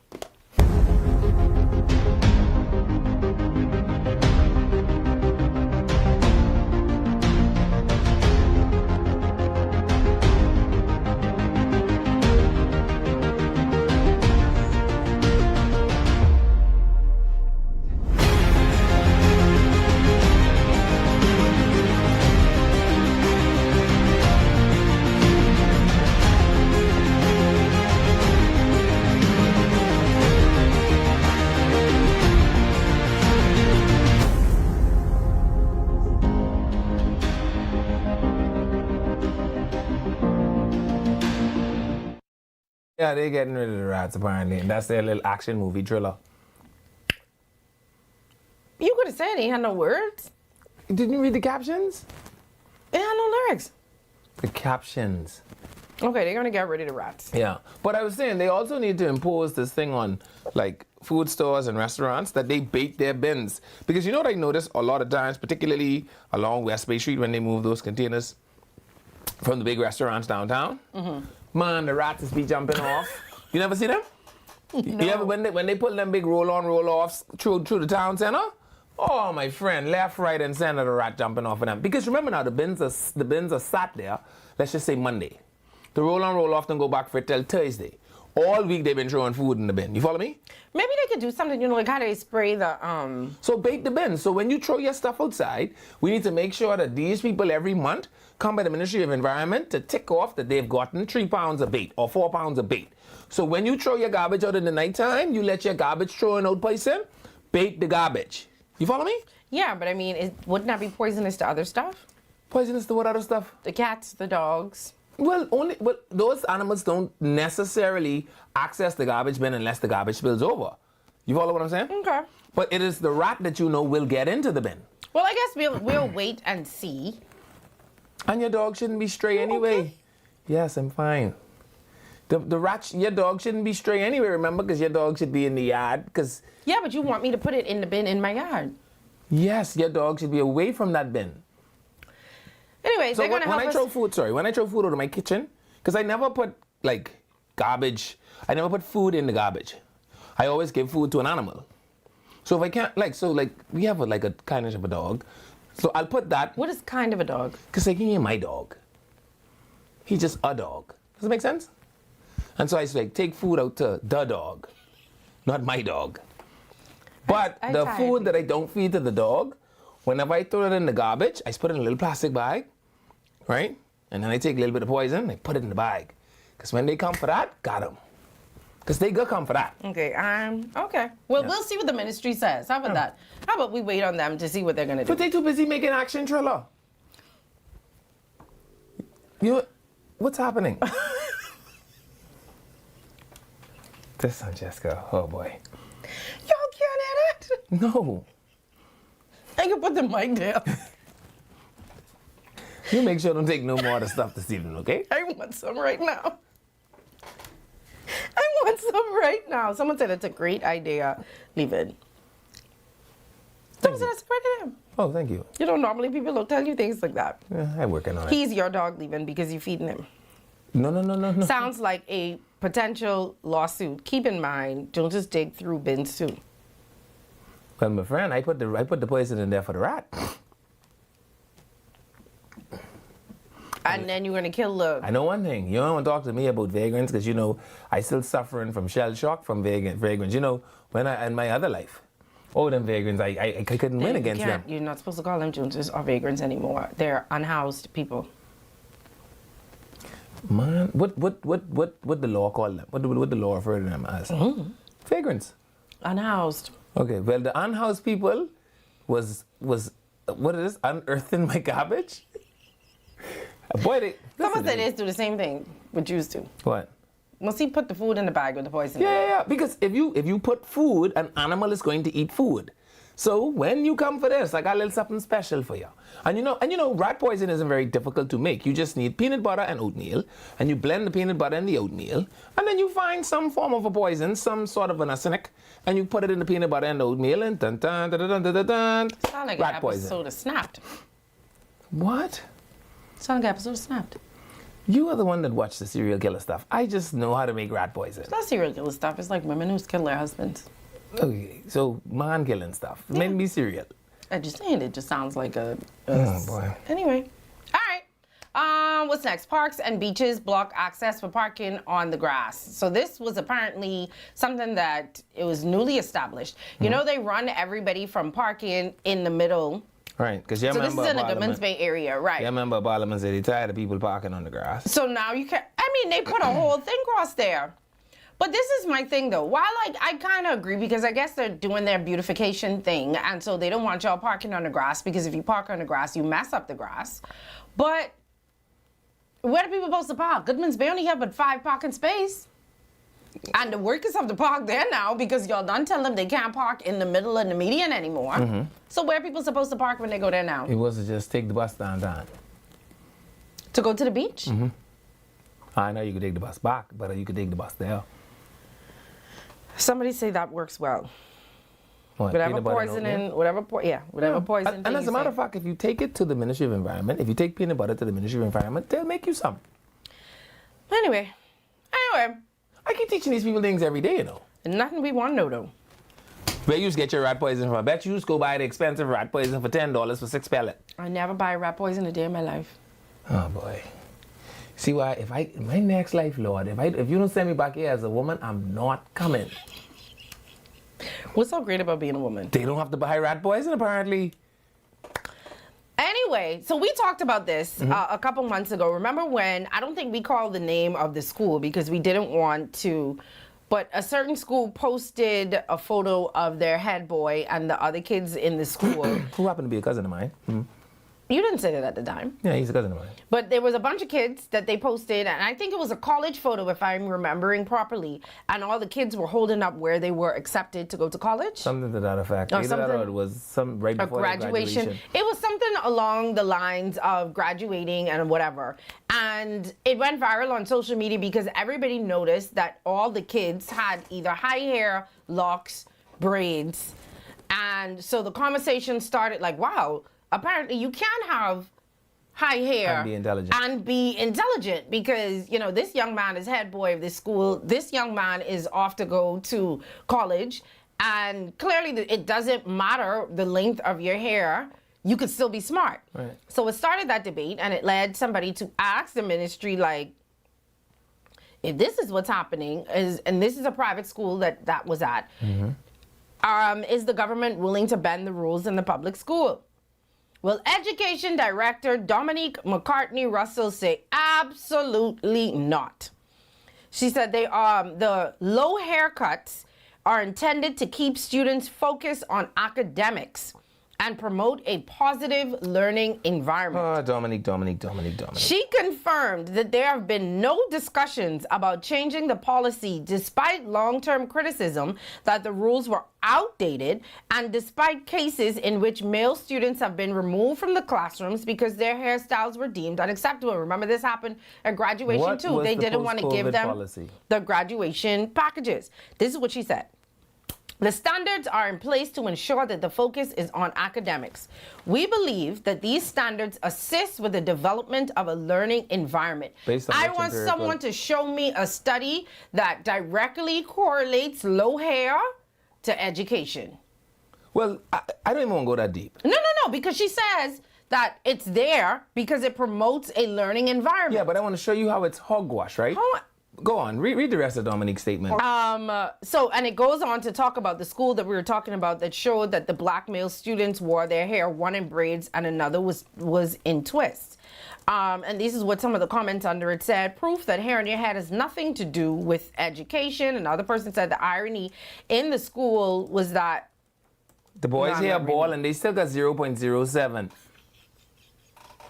Yeah, they're getting rid of the rats, apparently. And that's their little action movie thriller.
You could have said he had no words.
Didn't you read the captions?
It had no lyrics.
The captions.
Okay, they're going to get rid of the rats.
Yeah. But I was saying they also need to impose this thing on, like, food stores and restaurants that they bait their bins. Because you know what I noticed a lot of times, particularly along West Bay Street when they move those containers from the big restaurants downtown? Man, the rats be jumping off. You never see them?
No.
You ever when they pull them big roll-on, roll-offs through the town center? Oh, my friend, left, right, and center, the rat jumping off of them. Because remember now, the bins are sat there, let's just say Monday. The roll-on, roll-off don't go back for it till Thursday. All week they've been throwing food in the bin. You follow me?
Maybe they could do something, you know, like how they spray the,
So bake the bin. So when you throw your stuff outside, we need to make sure that these people every month come by the Ministry of Environment to tick off that they've gotten 3 pounds of bait or 4 pounds of bait. So when you throw your garbage out in the nighttime, you let your garbage throwing out person bait the garbage. You follow me?
Yeah, but I mean, wouldn't that be poisonous to other stuff?
Poisonous to what other stuff?
The cats, the dogs.
Well, those animals don't necessarily access the garbage bin unless the garbage spills over. You follow what I'm saying?
Okay.
But it is the rat that you know will get into the bin.
Well, I guess we'll wait and see.
And your dog shouldn't be stray anyway.
Okay.
Yes, I'm fine. The rat, your dog shouldn't be stray anyway, remember? Because your dog should be in the yard.
Yeah, but you want me to put it in the bin in my yard.
Yes, your dog should be away from that bin.
Anyways,
So
they're going to help
when I throw food out of my kitchen, because I never put, like, garbage, I never put food in the garbage. I always give food to an animal. So if I can't, we have a kind of a dog. So I'll put that.
What is kind of a dog?
Because he ain't my dog. He's just a dog. Does it make sense? And so I say, take food out to the dog, not my dog. But the food that I don't feed to the dog, whenever I throw it in the garbage, I put it in a little plastic bag, right? And then I take a little bit of poison and I put it in the bag. Because when they come for that, got them. Because they gonna come for that.
Okay, okay. Well,
Yeah.
we'll see what the ministry says. How about that? How about we wait on them to see what they're gonna do?
But they too busy making action thriller. You know, what's happening? This one, Jessica. Oh boy.
Y'all can't edit.
No.
I can put the mic down.
You make sure don't take no more of the stuff this evening, okay?
I want some right now. I want some right now. Someone said it's a great idea. Leave it. Someone said it's a great idea.
Oh, thank you.
You know, normally people don't tell you things like that.
Yeah, I'm working on it.
He's your dog leaving because you're feeding him.
No.
Sounds like a potential lawsuit. Keep in mind, don't just dig through bins too.
Well, my friend, I put the poison in there for the rat.
And then you're gonna kill the.
I know one thing. You don't want to talk to me about vagrants because you know I still suffering from shell shock from vagrants. You know, when I in my other life, all them vagrants, I couldn't win against them.
You're not supposed to call them Joneses or vagrants anymore. They're unhoused people.
Man, what the law call them? What the law refer to them as? Vagrants.
Unhoused.
Okay, well the unhoused people was what is this? Unearthing my garbage? Boy,
Someone said they do the same thing with Jews do.
What?
Must he put the food in the bag with the poison?
Yeah. Because if you put food, an animal is going to eat food. So when you come for this, I got a little something special for you. And you know, rat poison isn't very difficult to make. You just need peanut butter and oatmeal, and you blend the peanut butter and the oatmeal, and then you find some form of a poison, some sort of an arsenic, and you put it in the peanut butter and the oatmeal, and dun dun dun dun dun dun dun.
Sound like
rat
an
poison.
episode of Snapped.
What?
Sound like an episode of Snapped.
You are the one that watched the serial killer stuff. I just know how to make rat poison.
It's not serial killer stuff. It's like women who kill their husbands.
Okay, so man killing stuff. It may be serial.
I just saying it just sounds like a
Oh boy.
Anyway. All right. What's next? Parks and beaches block access for parking on the grass. So this was apparently something that it was newly established. You know, they run everybody from parking in the middle.
Right, because you
So this
remember
is in the Goodman's Bay area, right?
You remember Parliament said they tired of people parking on the grass.
So now you can, they put a whole thing across there. But this is my thing though. While I kind of agree because I guess they're doing their beautification thing and so they don't want y'all parking on the grass because if you park on the grass, you mess up the grass. But where are people supposed to park? Goodman's Bay only have but 5 parking space. And the workers have to park there now because y'all done tell them they can't park in the middle of the median anymore. So where are people supposed to park when they go there now?
It was to just take the bus downtown.
To go to the beach?
I know you could take the bus back, but you could take the bus there.
Somebody say that works well.
What,
Whatever
peanut butter and oatmeal?
whatever poison.
And as a matter of fact, if you take it to the Ministry of Environment, if you take peanut butter to the Ministry of Environment, they'll make you some.
Anyway.
I keep teaching these people things every day, you know.
Nothing we want to know, though.
Where you just get your rat poison from? I bet you just go buy the expensive rat poison for $10 for 6 pellets.
I never buy rat poison a day in my life.
Oh, boy. See why? In my next life, Lord, if you don't send me back here as a woman, I'm not coming.
What's so great about being a woman?
They don't have to buy rat poison, apparently.
Anyway, so we talked about this a couple months ago. Remember when, I don't think we called the name of the school because we didn't want to, but a certain school posted a photo of their head boy and the other kids in the school.
Who happened to be a cousin of mine.
You didn't say that at the time.
Yeah, he's a cousin of mine.
But there was a bunch of kids that they posted, and I think it was a college photo, if I'm remembering properly. And all the kids were holding up where they were accepted to go to college.
Something to that effect.
Or
Either that or it was some right before graduation.
It was something along the lines of graduating and whatever. And it went viral on social media because everybody noticed that all the kids had either high hair, locks, braids. And so the conversation started like, wow, apparently you can have high hair
and be intelligent
because, you know, this young man is head boy of this school. This young man is off to go to college. And clearly it doesn't matter the length of your hair. You could still be smart.
Right.
So it started that debate and it led somebody to ask the ministry, like, if this is what's happening, and this is a private school that was at, is the government willing to bend the rules in the public school? Well, Education Director Dominique McCartney Russell say absolutely not. She said the low haircuts are intended to keep students focused on academics and promote a positive learning environment.
Oh, Dominique.
She confirmed that there have been no discussions about changing the policy despite long-term criticism that the rules were outdated and despite cases in which male students have been removed from the classrooms because their hairstyles were deemed unacceptable. Remember, this happened at graduation
What
too.
was
They
the
didn't want to give
post-COVID
them
policy?
the graduation packages. This is what she said. The standards are in place to ensure that the focus is on academics. We believe that these standards assist with the development of a learning environment.
Based on
I
which
want
empirical-
someone to show me a study that directly correlates low hair to education.
Well, I don't even want to go that deep.
No, because she says that it's there because it promotes a learning environment.
Yeah, but I want to show you how it's hogwash, right? Go on, read the rest of Dominique's statement.
And it goes on to talk about the school that we were talking about that showed that the black male students wore their hair, one in braids and another was in twists. And this is what some of the comments under it said. Proof that hair in your head has nothing to do with education. Another person said the irony in the school was that
The boys hair ball and they still got 0.07.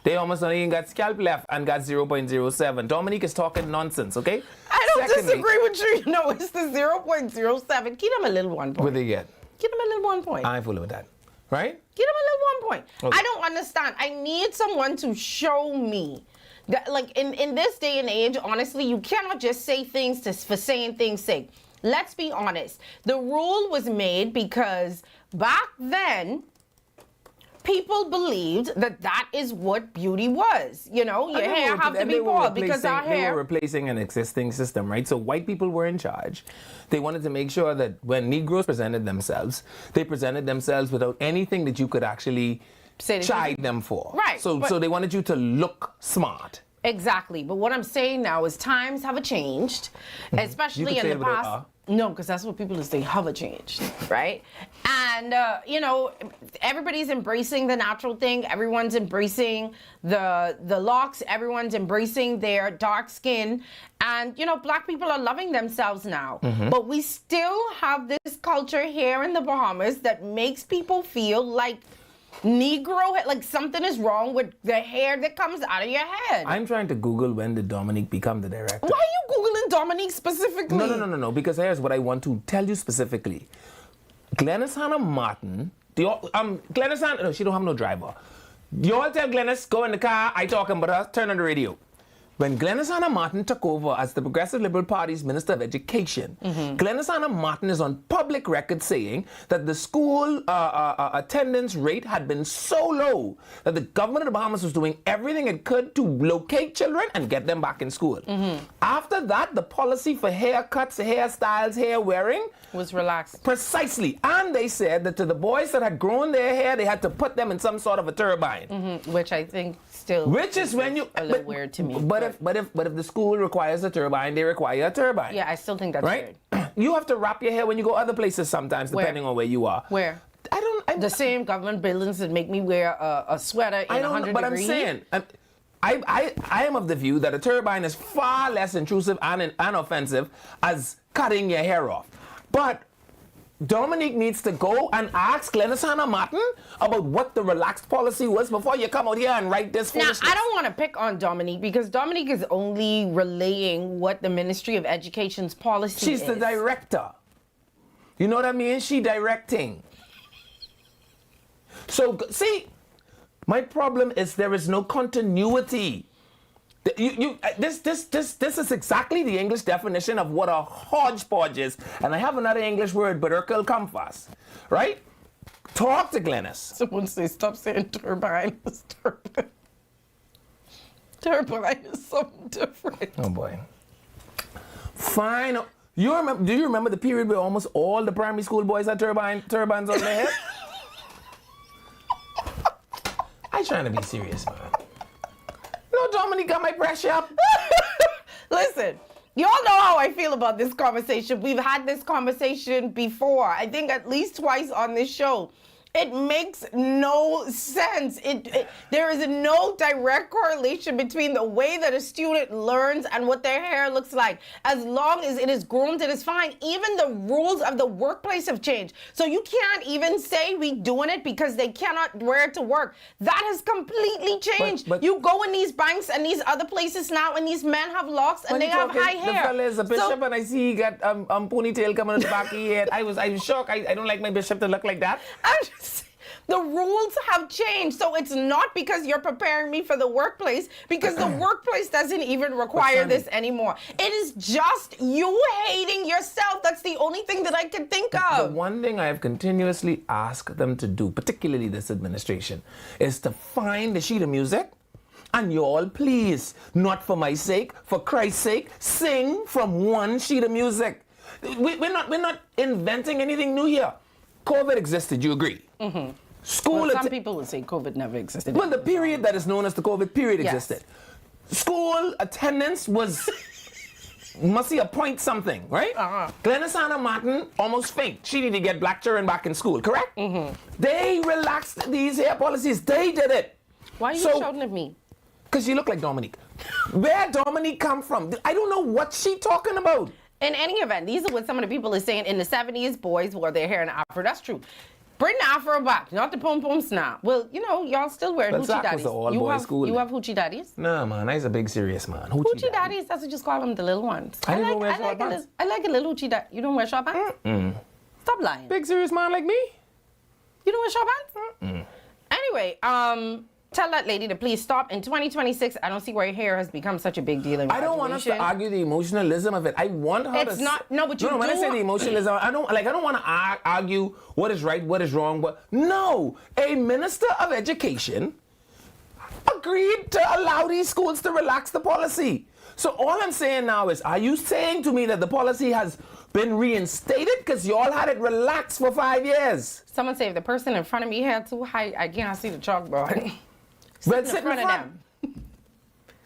They almost don't even got scalp left and got 0.07. Dominique is talking nonsense, okay?
I don't disagree with you. No, it's the 0.07. Give them a little 1 point.
What they get?
Give them a little 1 point.
I ain't fooling with that. Right?
Give them a little 1 point.
Okay.
I don't understand. I need someone to show me. That, like, in this day and age, honestly, you cannot just say things for saying things' sake. Let's be honest. The rule was made because back then, people believed that that is what beauty was. You know, your hair have to be bald because our
They
hair...
were replacing an existing system, right? So white people were in charge. They wanted to make sure that when Negroes presented themselves, they presented themselves without anything that you could actually chide them for.
Right,
So
but-
so they wanted you to look smart.
Exactly. But what I'm saying now is times have changed, especially in the past. No, because that's what people say, have changed, right? And, you know, everybody's embracing the natural thing. Everyone's embracing the locks. Everyone's embracing their dark skin. And, you know, black people are loving themselves now. But we still have this culture here in the Bahamas that makes people feel like Negro, like something is wrong with the hair that comes out of your head.
I'm trying to Google when did Dominique become the director.
Why are you Googling Dominique specifically?
No, because here's what I want to tell you specifically. Glennis Hannah Martin, Glennis Hannah, no, she don't have no driver. You all tell Glennis, go in the car, I talking about her, turn on the radio. When Glennis Hannah Martin took over as the Progressive Liberal Party's Minister of Education, Glennis Hannah Martin is on public record saying that the school attendance rate had been so low that the government of the Bahamas was doing everything it could to locate children and get them back in school. After that, the policy for haircuts, hairstyles, hair wearing
was relaxed.
Precisely. And they said that to the boys that had grown their hair, they had to put them in some sort of a turbine.
Which I think still
Which is when you
a little weird to me.
But if the school requires a turbine, they require a turbine.
Yeah, I still think that's
right?
weird.
You have to wrap your hair when you go other places sometimes, depending on where you are.
Where? The same government buildings that make me wear a sweater in 100
but
degrees.
I'm saying, I am of the view that a turbine is far less intrusive and offensive as cutting your hair off. But Dominique needs to go and ask Glennis Hannah Martin about what the relaxed policy was before you come out here and write this
Now,
foolishness.
I don't want to pick on Dominique because Dominique is only relaying what the Ministry of Education's policy is.
She's the director. You know what I mean? She directing. So, see, my problem is there is no continuity. This is exactly the English definition of what a hodgepodge is. And I have another English word, Berkel Compass, right? Talk to Glennis.
Someone say, stop saying turbine. It's turbine. Turbine is something different.
Oh, boy. Fine. Do you remember the period where almost all the primary school boys had turbines on their head? I'm trying to be serious, man. No, Dominique got my pressure up.
Listen, you all know how I feel about this conversation. We've had this conversation before. I think at least twice on this show. It makes no sense. There is no direct correlation between the way that a student learns and what their hair looks like. As long as it is groomed, it is fine. Even the rules of the workplace have changed. So you can't even say we doing it because they cannot wear it to work. That has completely changed.
But
you go in these banks and these other places now, and these men have locks and they have high hair.
The fella is a bishop, and I see he got ponytail coming at the back of his head. I was shocked. I don't like my bishop to look like that.
The rules have changed, so it's not because you're preparing me for the workplace, because the workplace doesn't even require this anymore. It is just you hating yourself. That's the only thing that I can think of.
The one thing I have continuously asked them to do, particularly this administration, is to find the sheet of music. And y'all, please, not for my sake, for Christ's sake, sing from one sheet of music. We're not inventing anything new here. COVID existed, you agree?
Mm-hmm.
School.
Well, some people would say COVID never existed.
Well, the period that is known as the COVID period existed. School attendance was must see a point something, right? Glennis Anna Martin almost faint. She needed to get black children back in school, correct?
Mm-hmm.
They relaxed these hair policies. They did it.
Why are you shouting at me?
Because you look like Dominique. Where Dominique come from? I don't know what she talking about.
In any event, these are what some of the people are saying. In the 70s, boys wore their hair in afro. That's true. Bring the afro back, not the pom-pom snap. Well, you know, y'all still wear hoochie daddies. You have hoochie daddies?
Nah, man, I's a big serious man.
Hoochie daddies, that's what you just call them, the little ones.
I don't wear short pants.
I like a little hoochie daddy. You don't wear short pants? Stop lying.
Big serious man like me?
You don't wear short pants? Anyway, tell that lady to please stop. In 2026, I don't see why hair has become such a big deal in
I don't want us to argue the emotionalism of it. I want her
It's not, no, but you
when I say the emotionalism, I don't want to argue what is right, what is wrong, but no, a minister of education agreed to allow these schools to relax the policy. So all I'm saying now is, are you saying to me that the policy has been reinstated because y'all had it relaxed for 5 years?
Someone say if the person in front of me had too high, I can't see the chalkboard.
Sit in the front of them.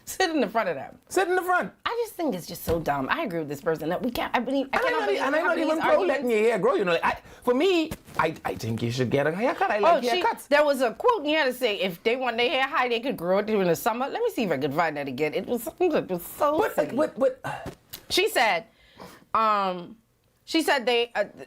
Sit in the front of them.
Sit in the front.
I just think it's just so dumb. I agree with this person that we can't. I'm
not even pro letting your hair grow. You know, for me, I think you should get a haircut. I like haircuts.
There was a quote you had to say if they want their hair high, they could grow it during the summer. Let me see if I can find that again. It was so silly. She said,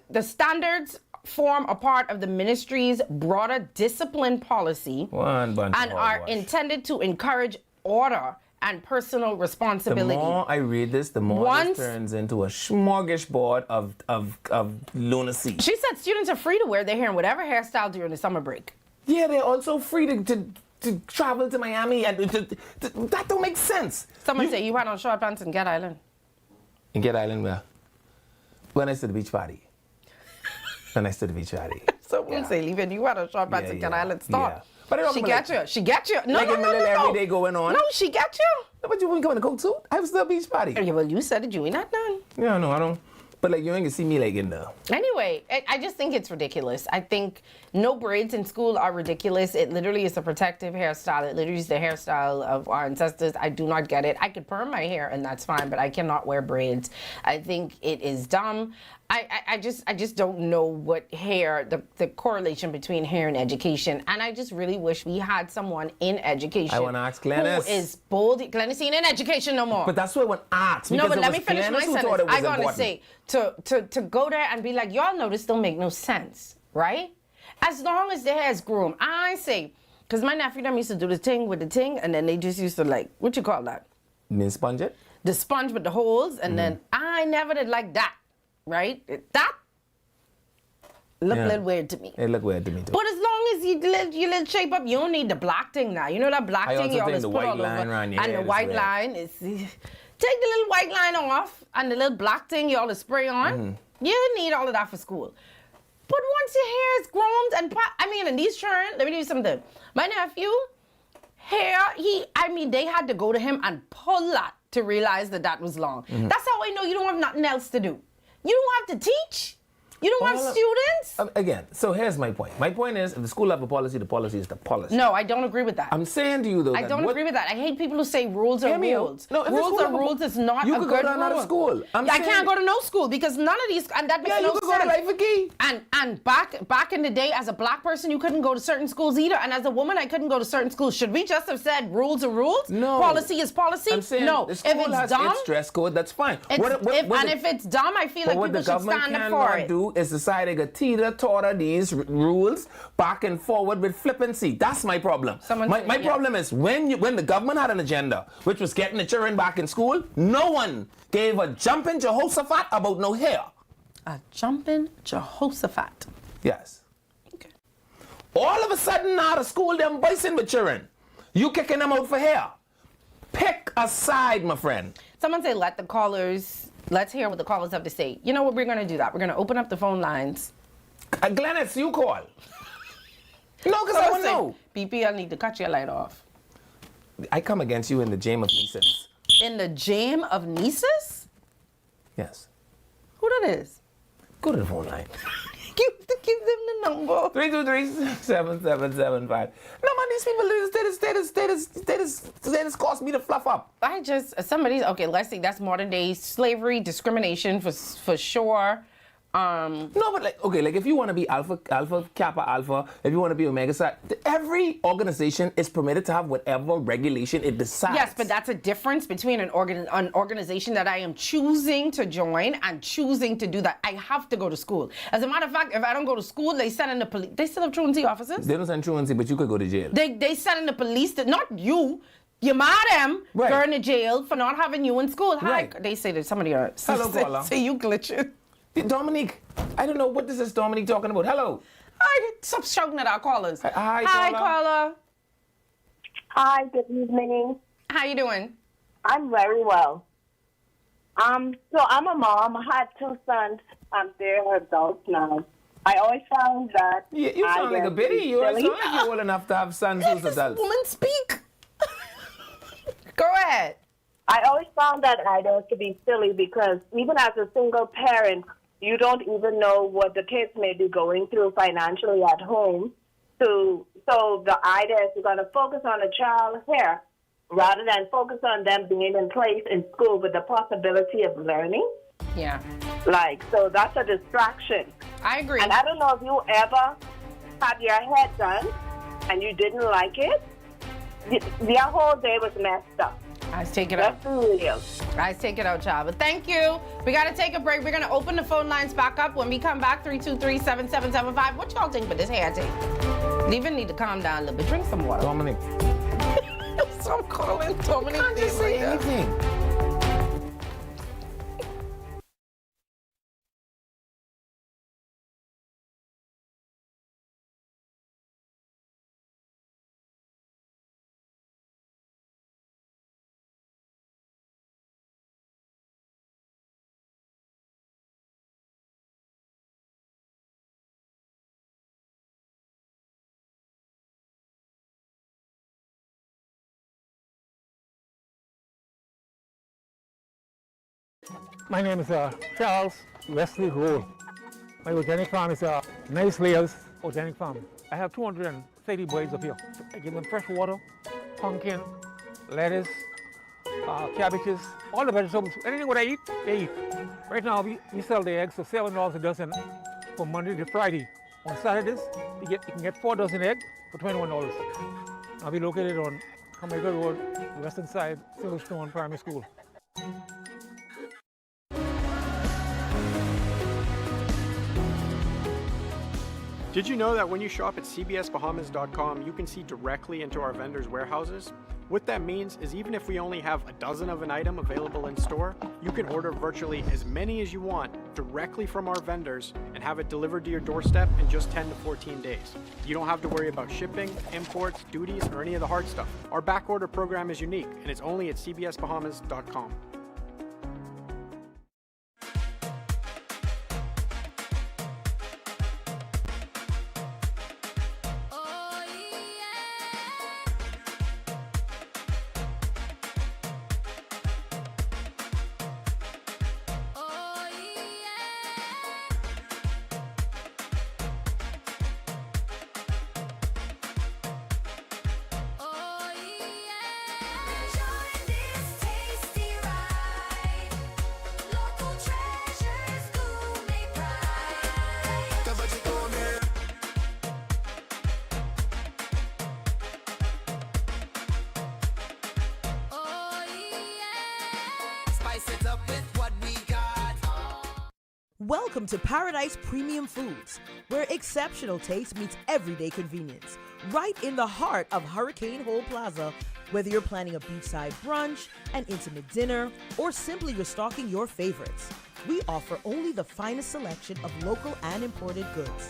the standards form a part of the ministry's broader discipline policy and are intended to encourage order and personal responsibility.
The more I read this, the more this turns into a smorgasbord of lunacy.
She said students are free to wear their hair in whatever hairstyle during the summer break.
Yeah, they're also free to travel to Miami, and that don't make sense.
Someone say you had on short pants in Get Island.
In Get Island, where? When I to the beach party. When I to the beach party.
Someone say, leaving you had on short pants in Get Island. Stop.
Yeah. But
she get you. She get you. No,
like
no, no,
every day going on.
No, she get you.
No, but you wouldn't come in a coat suit. I was still beach party.
Yeah, well, you said it. You ain't not done.
Yeah, no, I don't. But like you ain't gonna see me like in there.
Anyway, I just think it's ridiculous. I think no braids in school are ridiculous. It literally is a protective hairstyle. It literally is the hairstyle of our ancestors. I do not get it. I could perm my hair and that's fine, but I cannot wear braids. I think it is dumb. I just don't know what hair, the correlation between hair and education. And I just really wish we had someone in education.
I want to ask Glennis.
Who is bold. Glennis ain't in education no more.
But that's what I want to ask.
No, but let me finish my sentence. I'm going to say, to go there and be like, y'all know this don't make no sense, right? As long as the hair is groomed. I say, because my nephew them used to do the thing with the thing, and then they just used to like, what you call that?
Min sponge it?
The sponge with the holes, and then I never did like that. Right? That looked a little weird to me.
It looked weird to me too.
But as long as you little shape up, you don't need the black thing now. You know that black thing you always put all over. And the white line is take the little white line off and the little black thing you always spray on. You need all of that for school. But once your hair is groomed and and these children, let me tell you something. My nephew, hair, they had to go to him and pull that to realize that was long. That's how I know you don't have nothing else to do. You don't have to teach. You don't want students?
Again, so here's my point. My point is, if the school have a policy, the policy is the policy.
No, I don't agree with that.
I'm saying to you, though,
I don't agree with that. I hate people who say rules are rules.
No, if
rules are rules is not a good rule.
You could go to another school.
I can't go to no school because none of these, and that makes no sense.
Yeah, you could go to Life Key.
And back in the day, as a black person, you couldn't go to certain schools either. And as a woman, I couldn't go to certain schools. Should we just have said rules are rules?
No.
Policy is policy?
I'm saying
no.
The school
if it's
has
dumb,
its dress code, that's fine.
If it's dumb, I feel like people should stand up for it.
What the government cannot do is decide to teeter-totter these rules back and forward with flippancy. That's my problem. My problem is when the government had an agenda, which was getting the children back in school, no one gave a jumping Jehoshaphat about no hair.
A jumping Jehoshaphat.
Yes. Okay. All of a sudden now the school them bison with children. You kicking them out for hair. Pick a side, my friend.
Someone say let's hear what the callers have to say. You know what, we're going to do that. We're going to open up the phone lines.
Glennis, you call. No, because I want to know.
BP, I need to cut your light off.
I come against you in the Jame of Nieces.
In the Jame of Nieces?
Yes.
Who that is?
Go to the phone line.
Give them the number.
323-7775. No, man, these people, they just cost me to fluff up.
Okay, let's see, that's modern day slavery, discrimination for sure.
No, but like if you want to be Alpha, Kappa, Alpha, if you want to be Omega Psi, every organization is permitted to have whatever regulation it decides.
Yes, but that's a difference between an organization that I am choosing to join and choosing to do that. I have to go to school. As a matter of fact, if I don't go to school, they send in the police. They still have truancy officers?
They don't send truancy, but you could go to jail.
They send in the police, not you. You mad them, going to jail for not having you in school. Hi.
Right.
They say that somebody are.
Hello, caller.
Say you glitching.
Dominique, I don't know what this is Dominique talking about. Hello.
Hi, stop shouting at our callers.
Hi,
caller.
Hi, good evening.
How you doing?
I'm very well. So I'm a mom. I had 2 sons. They're adults now. I always found that.
Yeah, you sound like a biddy. You sound like you're old enough to have sons who's adults.
Woman, speak. Go ahead.
I always found that idea to be silly because even as a single parent, you don't even know what the kids may be going through financially at home. So the idea is you're going to focus on a child's hair rather than focus on them being in place in school with the possibility of learning.
Yeah.
So that's a distraction.
I agree.
And I don't know if you ever had your hair done and you didn't like it. Your whole day was messed up.
I take it out. I take it out, child. But thank you. We got to take a break. We're going to open the phone lines back up. When we come back, 323-7775. What y'all think for this hair take? Even need to calm down a little bit. Drink some water.
Dominic.
Stop calling Dominic.
You can't just say anything.
My name is Charles Wesley Rowe. My organic farm is Nice Layers Organic Farm. I have 230 birds up here. I give them fresh water, pumpkin, lettuce, cabbages, all the vegetables. Anything what I eat, they eat. Right now we sell the eggs for $7 a dozen from Monday to Friday. On Saturdays, you can get 4 dozen eggs for $21. I'll be located on Jamaica Road, western side, Silverstone Primary School.
Did you know that when you shop at cbsbahamas.com, you can see directly into our vendors' warehouses? What that means is even if we only have a dozen of an item available in store, you can order virtually as many as you want directly from our vendors and have it delivered to your doorstep in just 10 to 14 days. You don't have to worry about shipping, imports, duties, or any of the hard stuff. Our back order program is unique and it's only at cbsbahamas.com.
Welcome to Paradise Premium Foods, where exceptional taste meets everyday convenience. Right in the heart of Hurricane Hole Plaza, whether you're planning a beachside brunch, an intimate dinner, or simply restocking your favorites, we offer only the finest selection of local and imported goods,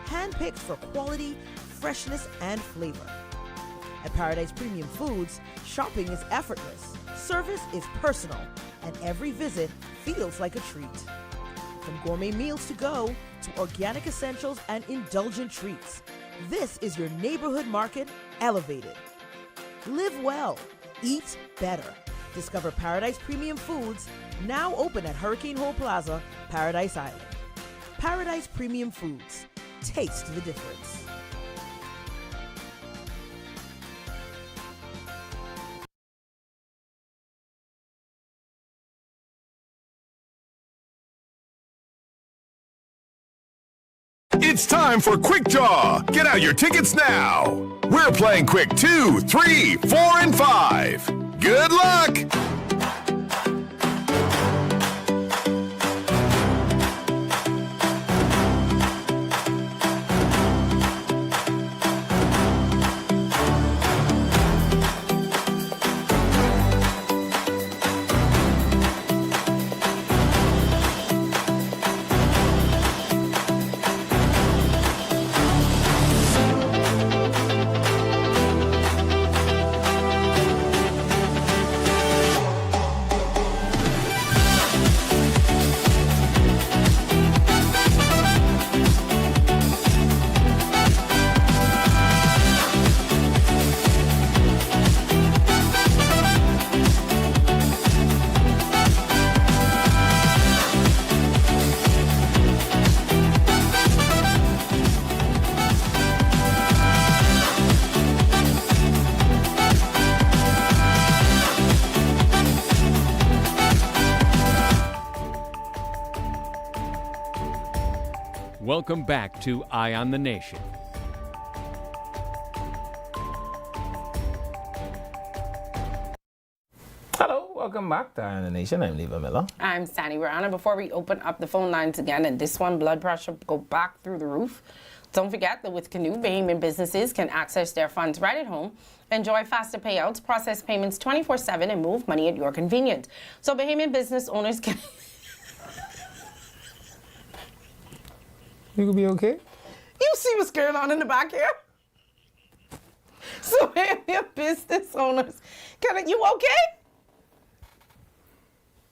handpicked for quality, freshness, and flavor. At Paradise Premium Foods, shopping is effortless, service is personal, and every visit feels like a treat. From gourmet meals to go to organic essentials and indulgent treats, this is your neighborhood market elevated. Live well, eat better. Discover Paradise Premium Foods, now open at Hurricane Hole Plaza, Paradise Island. Paradise Premium Foods. Taste the difference.
It's time for Quick Draw. Get out your tickets now. We're playing Quick 2, 3, 4, and 5. Good luck!
Welcome back to Eye on the Nation.
Hello, welcome back to Eye on the Nation. I'm Leva Miller.
I'm Sandy Brown. And before we open up the phone lines again, and this one, blood pressure go back through the roof. Don't forget that with Canoe, Bahamian businesses can access their funds right at home, enjoy faster payouts, process payments 24/7, and move money at your convenience. So Bahamian business owners can...
You gonna be okay?
You see what's going on in the back here? So Bahamian business owners, you okay?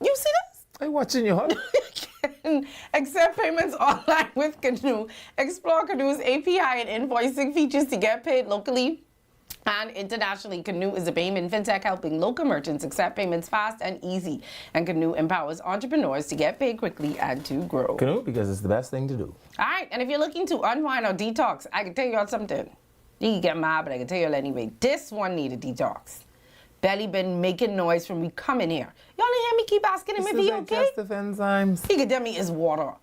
You see this?
I'm watching you, huh?
Can accept payments online with Canoe. Explore Canoe's API and invoicing features to get paid locally and internationally. Canoe is a Bahamian fintech helping local merchants accept payments fast and easy. And Canoe empowers entrepreneurs to get paid quickly and to grow.
Canoe, because it's the best thing to do.
All right, and if you're looking to unwind or detox, I can tell you all something. You can get mad, but I can tell you all anyway. This one need a detox. Belly been making noise from we coming here. Y'all didn't hear me keep asking him if he okay?
Digestive enzymes.
He could tell me it's water.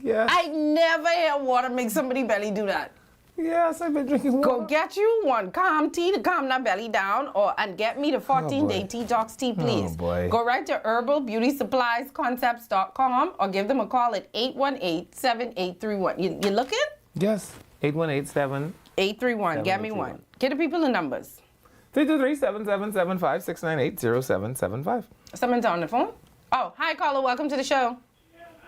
Yes.
I never hear water make somebody belly do that.
Yes, I've been drinking water.
Go get you one calm tea to calm that belly down, and get me the 14-day detox tea, please.
Oh, boy.
Go right to herbalbeautysuppliesconcepts.com or give them a call at 818-7831. You looking?
Yes. 818-7.
831. Get me one. Get the people the numbers.
323-777-569-80775.
Someone's on the phone? Oh, hi, caller. Welcome to the show.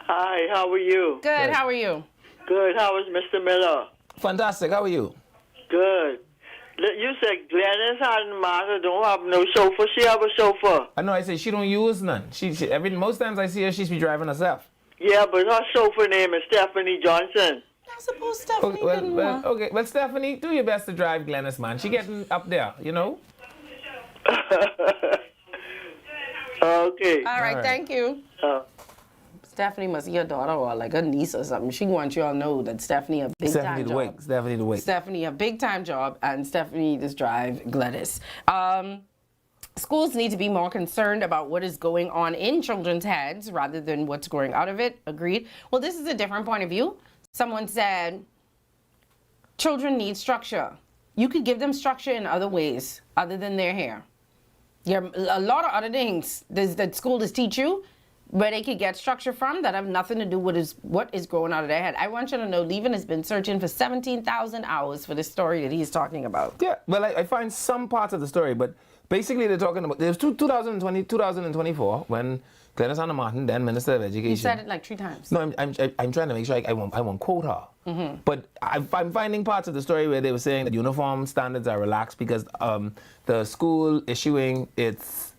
Hi, how are you?
Good. How are you?
Good. How is Mr. Miller?
Fantastic. How are you?
Good. You said Glennis and Martha don't have no chauffeur. She have a chauffeur.
I know. I say she don't use none. Most times I see her, she's be driving herself.
Yeah, but her chauffeur name is Stephanie Johnson.
I suppose Stephanie didn't want.
Okay, well, Stephanie, do your best to drive Glennis, man. She getting up there, you know?
Okay.
All right, thank you. Stephanie must be your daughter or like a niece or something. She wants you all to know that Stephanie a big time job.
Stephanie the Wake.
Stephanie a big time job, and Stephanie just drive Gladys. Schools need to be more concerned about what is going on in children's heads rather than what's growing out of it. Agreed. Well, this is a different point of view. Someone said, children need structure. You could give them structure in other ways other than their hair. There are a lot of other things that school does teach you where they could get structure from that have nothing to do with what is growing out of their head. I want you to know, Levin has been searching for 17,000 hours for this story that he's talking about.
Yeah, well, I find some parts of the story, but basically they're talking about, there's 2024 when Glenys Hanna Martin, then Minister of Education.
You said it like 3 times.
No, I'm trying to make sure I won't quote her.
Mm-hmm.
But I'm finding parts of the story where they were saying that uniform standards are relaxed because the school issuing its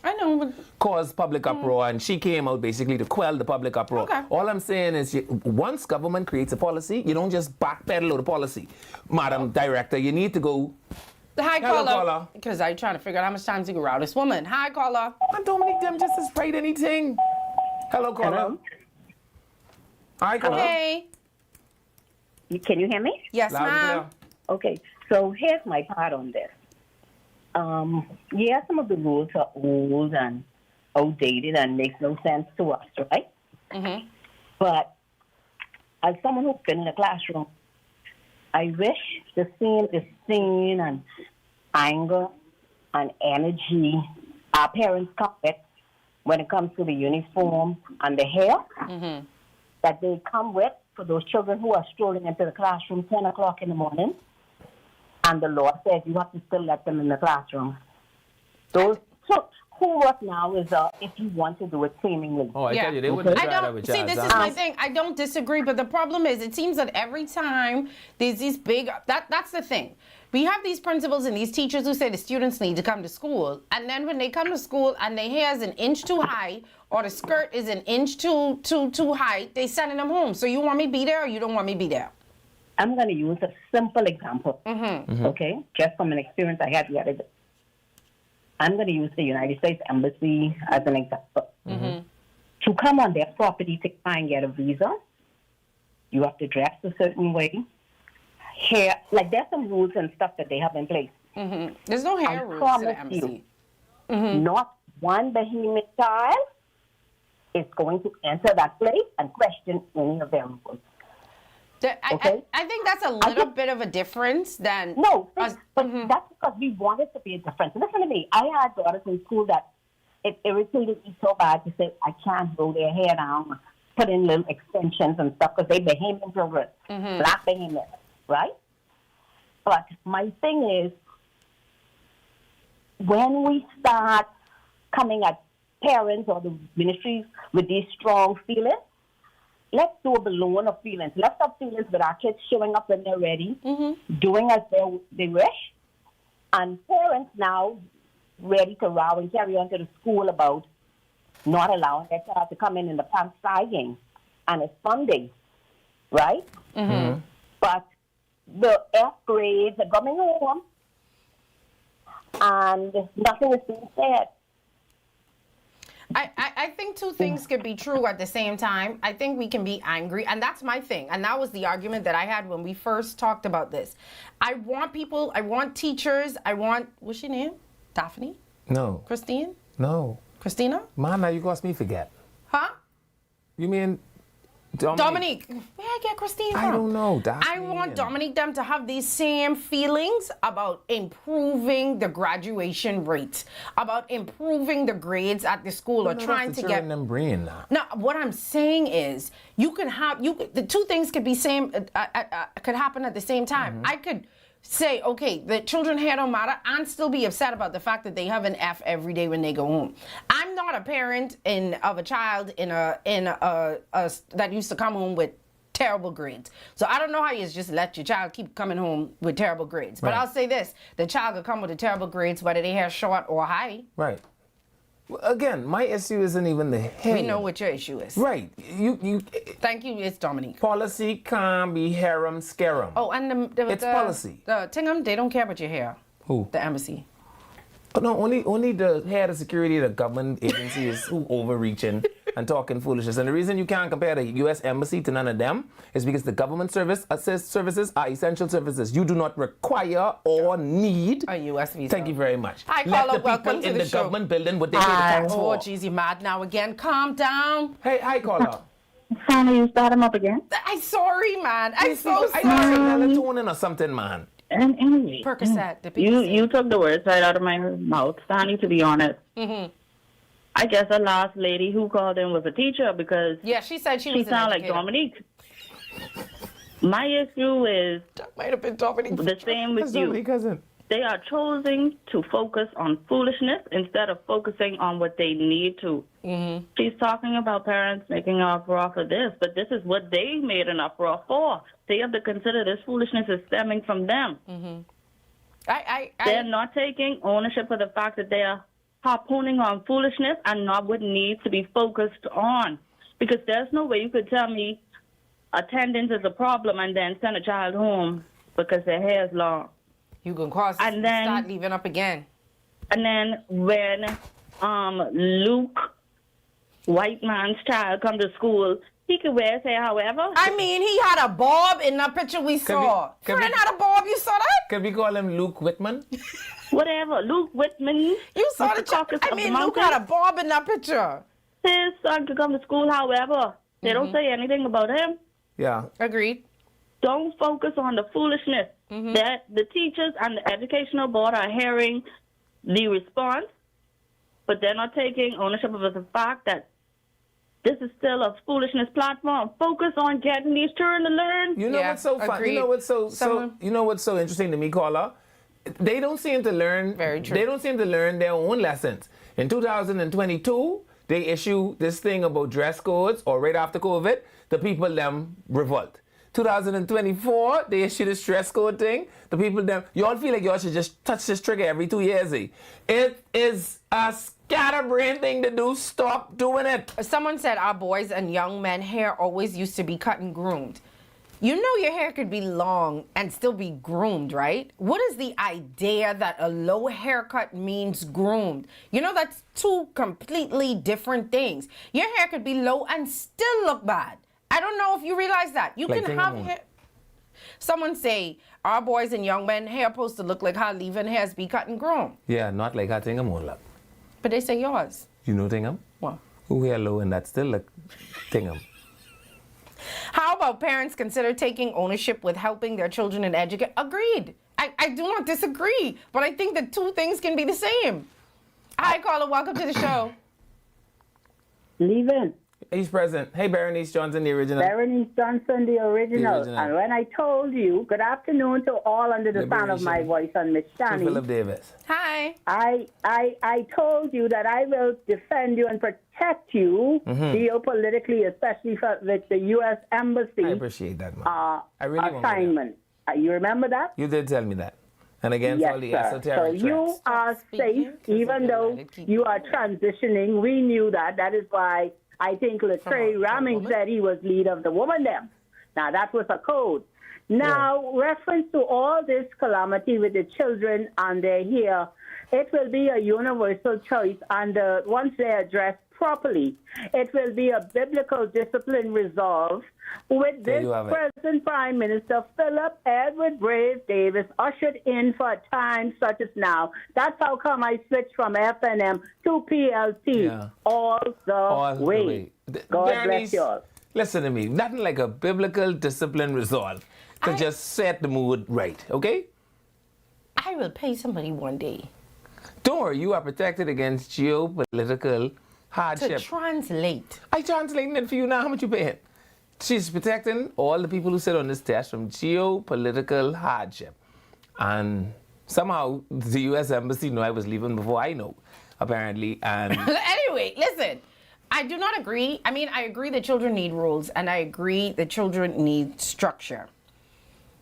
I know, but
caused public uproar, and she came out basically to quell the public uproar.
Okay.
All I'm saying is, once government creates a policy, you don't just backpedal the policy, Madam Director. You need to go.
Hi,
Hello,
caller. Because I'm trying to figure out how much time to go around this woman. Hi, caller.
And Dominique, them just as sprayed anything. Hello, caller.
Hello.
Hi, caller.
Hey.
Can you hear me?
Yes, ma'am.
Okay, so here's my part on this. Yeah, some of the rules are old and outdated and makes no sense to us, right?
Mm-hmm.
But as someone who's been in the classroom, I wish the same disdain and anger and energy our parents come with when it comes to the uniform and the hair
Mm-hmm.
that they come with for those children who are strolling into the classroom 10 o'clock in the morning. And the law says you have to still let them in the classroom. So what now is if you want to do it seemingly.
Oh, I tell you, they wouldn't try that with
See, this is my thing. I don't disagree, but the problem is it seems that every time there's these big, that's the thing. We have these principals and these teachers who say the students need to come to school. And then when they come to school and their hair is an inch too high or the skirt is an inch too high, they sending them home. So you want me to be there or you don't want me to be there?
I'm going to use a simple example, okay, just from an experience I had the other day. I'm going to use the United States Embassy as an example. To come on their property to try and get a visa, you have to dress a certain way. Hair, like there's some rules and stuff that they have in place.
There's no hair rules to the embassy.
Not one Bahamian child is going to enter that place and question any of their rules.
I think that's a little bit of a difference than...
No, but that's because we want it to be a difference. Listen to me. I had daughters in school that it irritated me so bad to say, I can't grow their hair down, put in little extensions and stuff, because they Bahamian children, black Bahamian, right? But my thing is, when we start coming at parents or the ministries with these strong feelings, let's do a balloon of feelings. Let's have feelings with our kids showing up when they're ready, doing as they wish, and parents now ready to row and carry on to the school about not allowing their child to come in the pants sagging and it's funding, right? But the F grades are coming home and nothing is being said.
I think two things could be true at the same time. I think we can be angry, and that's my thing. And that was the argument that I had when we first talked about this. I want people, I want teachers, what's your name? Daphne?
No.
Christine?
No.
Christina?
Man, now you caused me forget.
Huh?
You mean
Dominique. Where I get Christine from?
I don't know.
I want Dominique them to have these same feelings about improving the graduation rate, about improving the grades at the school, or trying to get
them brain now.
Now, what I'm saying is, the two things could be could happen at the same time. I could say, okay, the children hair don't matter, and still be upset about the fact that they have an F every day when they go home. I'm not a parent of a child that used to come home with terrible grades. So I don't know how you just let your child keep coming home with terrible grades. But I'll say this, the child could come with the terrible grades whether they hair short or high.
Right. Well, again, my issue isn't even the hair.
We know what your issue is.
Right. You.
Thank you, it's Dominique.
Policy can't be harem scarum.
Oh, and
it's policy.
The Tingham, they don't care about your hair.
Who?
The embassy.
But no, only the head of security, the government agencies who overreaching and talking foolishness. And the reason you can't compare the U.S. Embassy to none of them is because the government services are essential services. You do not require or need
a U.S. visa.
Thank you very much.
Hi,
Let
Carla,
the
welcome
people
to
in
the
the
show.
government building what they pay the tax for.
Oh, geez, you mad now again. Calm down.
Hey, hi, Carla.
Sonny, you start him up again?
I'm sorry, man. I'm so sorry.
I know melatonin or something, man.
And anyway,
Percocet.
You took the words right out of my mouth, Sonny, to be honest.
I guess the last lady who called in was a teacher because
yeah, she said she
was
an
sound like
educator.
Dominique. My issue is
that might have been Dominique.
The same with
That's
you.
Dominique, cousin.
They are choosing to focus on foolishness instead of focusing on what they need to.
Mm-hmm.
She's talking about parents making an uproar for this, but this is what they made an uproar for. They have to consider this foolishness is stemming from them.
Mm-hmm.
They're not taking ownership of the fact that they are harpooning on foolishness and not what needs to be focused on. Because there's no way you could tell me attendance is a problem and then send a child home because their hair is long.
You can cause and then start leaving up again.
And then when Luke, white man's child, come to school, he could wear his hair however.
I mean, he had a bob in that picture we saw. Friend had a bob. You saw that?
Can we call him Luke Whitman?
Whatever, Luke Whitman.
You saw the caucus. I mean, Luke had a bob in that picture.
His son could come to school however. They don't say anything about him.
Yeah.
Agreed.
Don't focus on the foolishness. That the teachers and the educational board are hearing the response, but they're not taking ownership of the fact that this is still a foolishness platform. Focus on getting these children to learn.
You know what's so fun? You know what's you know what's so interesting to me, Carla? They don't seem to learn. Very true. They don't seem to learn their own lessons. In 2022, they issue this thing about dress codes, or right after COVID, the people them revolt. 2024, they issue this dress code thing. The people them, y'all feel like y'all should just touch this trigger every 2 years. It is a scatterbrain thing to do. Stop doing it.
Someone said our boys and young men hair always used to be cut and groomed. You know your hair could be long and still be groomed, right? What is the idea that a low haircut means groomed? You know, that's two completely different things. Your hair could be low and still look bad. I don't know if you realize that. You
Like
can have hair. Someone say, our boys and young men hair supposed to look like how leave-in hairs be cut and groomed.
Yeah, not like how Tingham won't look.
But they say yours.
You know Tingham?
What?
Who hair low and that still look Tingham.
How about parents consider taking ownership with helping their children in education? Agreed. I do not disagree, but I think the two things can be the same. Hi, caller. Welcome to the show.
Leave-in.
He's present. Hey, Berenice Johnson, the original.
Berenice Johnson, the original.
The original.
And when I told you, good afternoon to all under the sound of my voice and Miss Shani.
Philip Davis.
Hi.
I told you that I will defend you and protect you geopolitically, especially with the U.S. Embassy.
I appreciate that, man. I really
assignment. You remember that?
You did tell me that. And against
Yes,
all the
sir.
esoteric
So you are safe, even though you are transitioning. We knew that. That is why I think Latrey Ramming said he was leader of the woman them. Now, that was a code. Now, reference to all this calamity with the children and their hair, it will be a universal choice, and once they're addressed properly, it will be a biblical discipline resolve with this present Prime Minister, Philip Edward Brave Davis, ushered in for a time such as now. That's how come I switched from FNM to PLT all the way. God bless you all.
Listen to me. Nothing like a biblical discipline resolve to just set the mood right, okay?
I will pay somebody one day.
Don't worry, you are protected against geopolitical hardship.
To translate.
I translating it for you now. How much you paying? She's protecting all the people who sit on this test from geopolitical hardship. And somehow the U.S. Embassy knew I was leaving before I know, apparently. And
Anyway, listen. I do not agree. I mean, I agree that children need rules, and I agree that children need structure.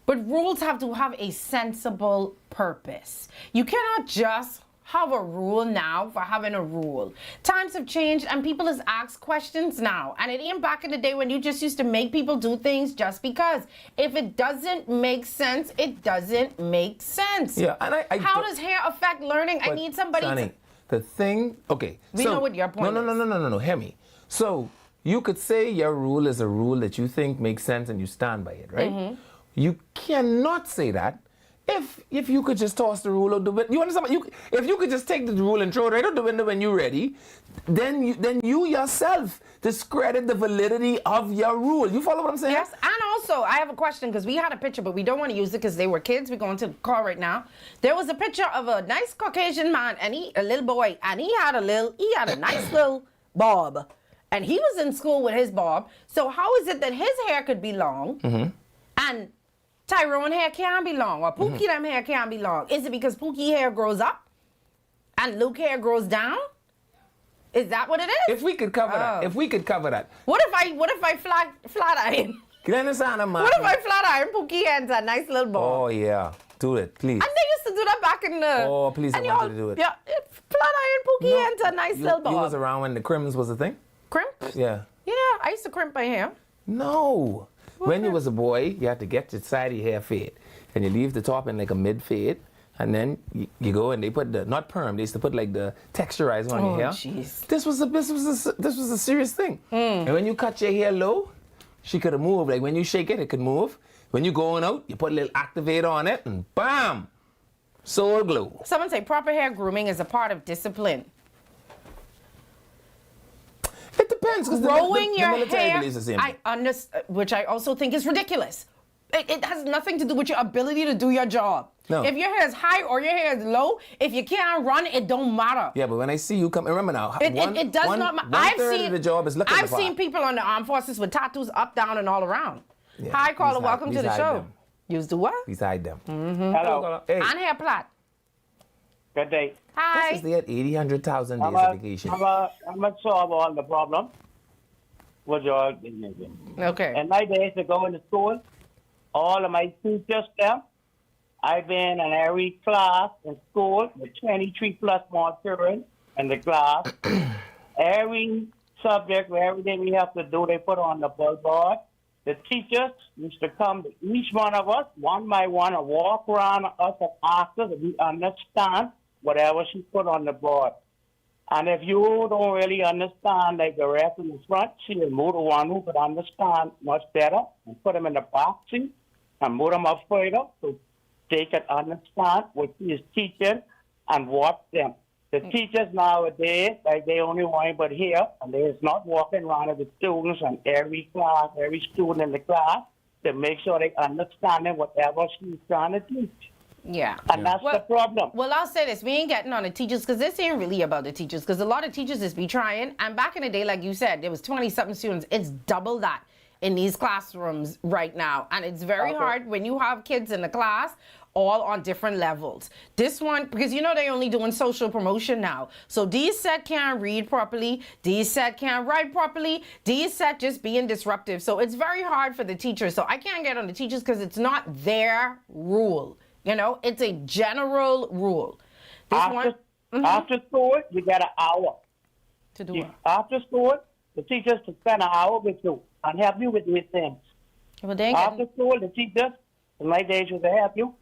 But rules have to have a sensible purpose. You cannot just have a rule now for having a rule. Times have changed and people is asked questions now. And it ain't back in the day when you just used to make people do things just because. If it doesn't make sense, it doesn't make sense.
Yeah, and
How does hair affect learning? I need somebody
Sonny, the thing, okay.
We know what your point is.
No, hear me. So you could say your rule is a rule that you think makes sense and you stand by it, right? You cannot say that if you could just toss the rule out the window, you understand? If you could just take the rule and throw it right out the window when you're ready, then you yourself discredit the validity of your rule. You follow what I'm saying?
Yes, and also I have a question because we had a picture, but we don't want to use it because they were kids. We're going to the car right now. There was a picture of a nice Caucasian man and a little boy, and he had a nice little bob, and he was in school with his bob. So how is it that his hair could be long and Tyrone hair can't be long, or Pookie them hair can't be long? Is it because Pookie hair grows up and Luke hair grows down? Is that what it is?
If we could cover that.
What if I flat iron?
You understand, man?
What if I flat iron Pookie hair into a nice little ball?
Oh yeah, do it, please.
And they used to do that back in the.
Oh please, I want you to do it.
Yeah, flat iron Pookie hair into a nice little ball.
You was around when the crims was a thing?
Crimp?
Yeah.
Yeah, I used to crimp my hair.
No. When you was a boy, you had to get your side of your hair fade, and you leave the top in like a mid fade, and then you go and they put the not perm. They used to put like the texturizer on your hair.
Jeez.
This was a serious thing. And when you cut your hair low, she could have moved. Like when you shake it, it could move. When you going out, you put a little activator on it, and bam, soul glow.
Someone say proper hair grooming is a part of discipline.
It depends, because
growing
the
your
military
hair,
believes the same thing.
Which I also think is ridiculous. It has nothing to do with your ability to do your job.
No.
If your hair is high or your hair is low, if you can't run, it don't matter.
Yeah, but when I see you come, remember now,
It does not matter.
I've the job is looking
I've seen people on the armed forces with tattoos up, down, and all around.
Yeah,
Hi, caller. Welcome to the show. Use the what?
Beside them.
Hello.
Hey.
And hair plait.
Good day.
Hi.
This is the 80, 100,000 days of vacation.
I'm a solve all the problem. What y'all doing?
Okay.
In my days to go into school, all of my teachers there, I've been in every class in school with 23 plus more children in the class. Every subject, everything we have to do, they put on the board. The teachers used to come to each one of us, one by one, and walk around us and ask us if we understand whatever she put on the board. And if you don't really understand, like the rest in the front, she will move the one who could understand much better and put them in the box seat and move them up further so they can understand what she is teaching and watch them. The teachers nowadays, like they only want but here, and they is not walking around with the students and every class, every student in the class to make sure they understand whatever she's trying to teach.
Yeah.
And that's the problem.
Well, I'll say this. We ain't getting on the teachers because this ain't really about the teachers because a lot of teachers just be trying. And back in the day, like you said, there was 20-something students. It's double that in these classrooms right now. And it's very hard when you have kids in the class all on different levels. This one, because you know they only doing social promotion now. So these set can't read properly. These set can't write properly. These set just being disruptive. So it's very hard for the teachers. So I can't get on the teachers because it's not their rule. You know, it's a general rule. This
After school, you get an hour.
To do what?
After school, the teachers to spend an hour with you and help you with these things.
Well, they
after school, the teachers, in my days, used to help you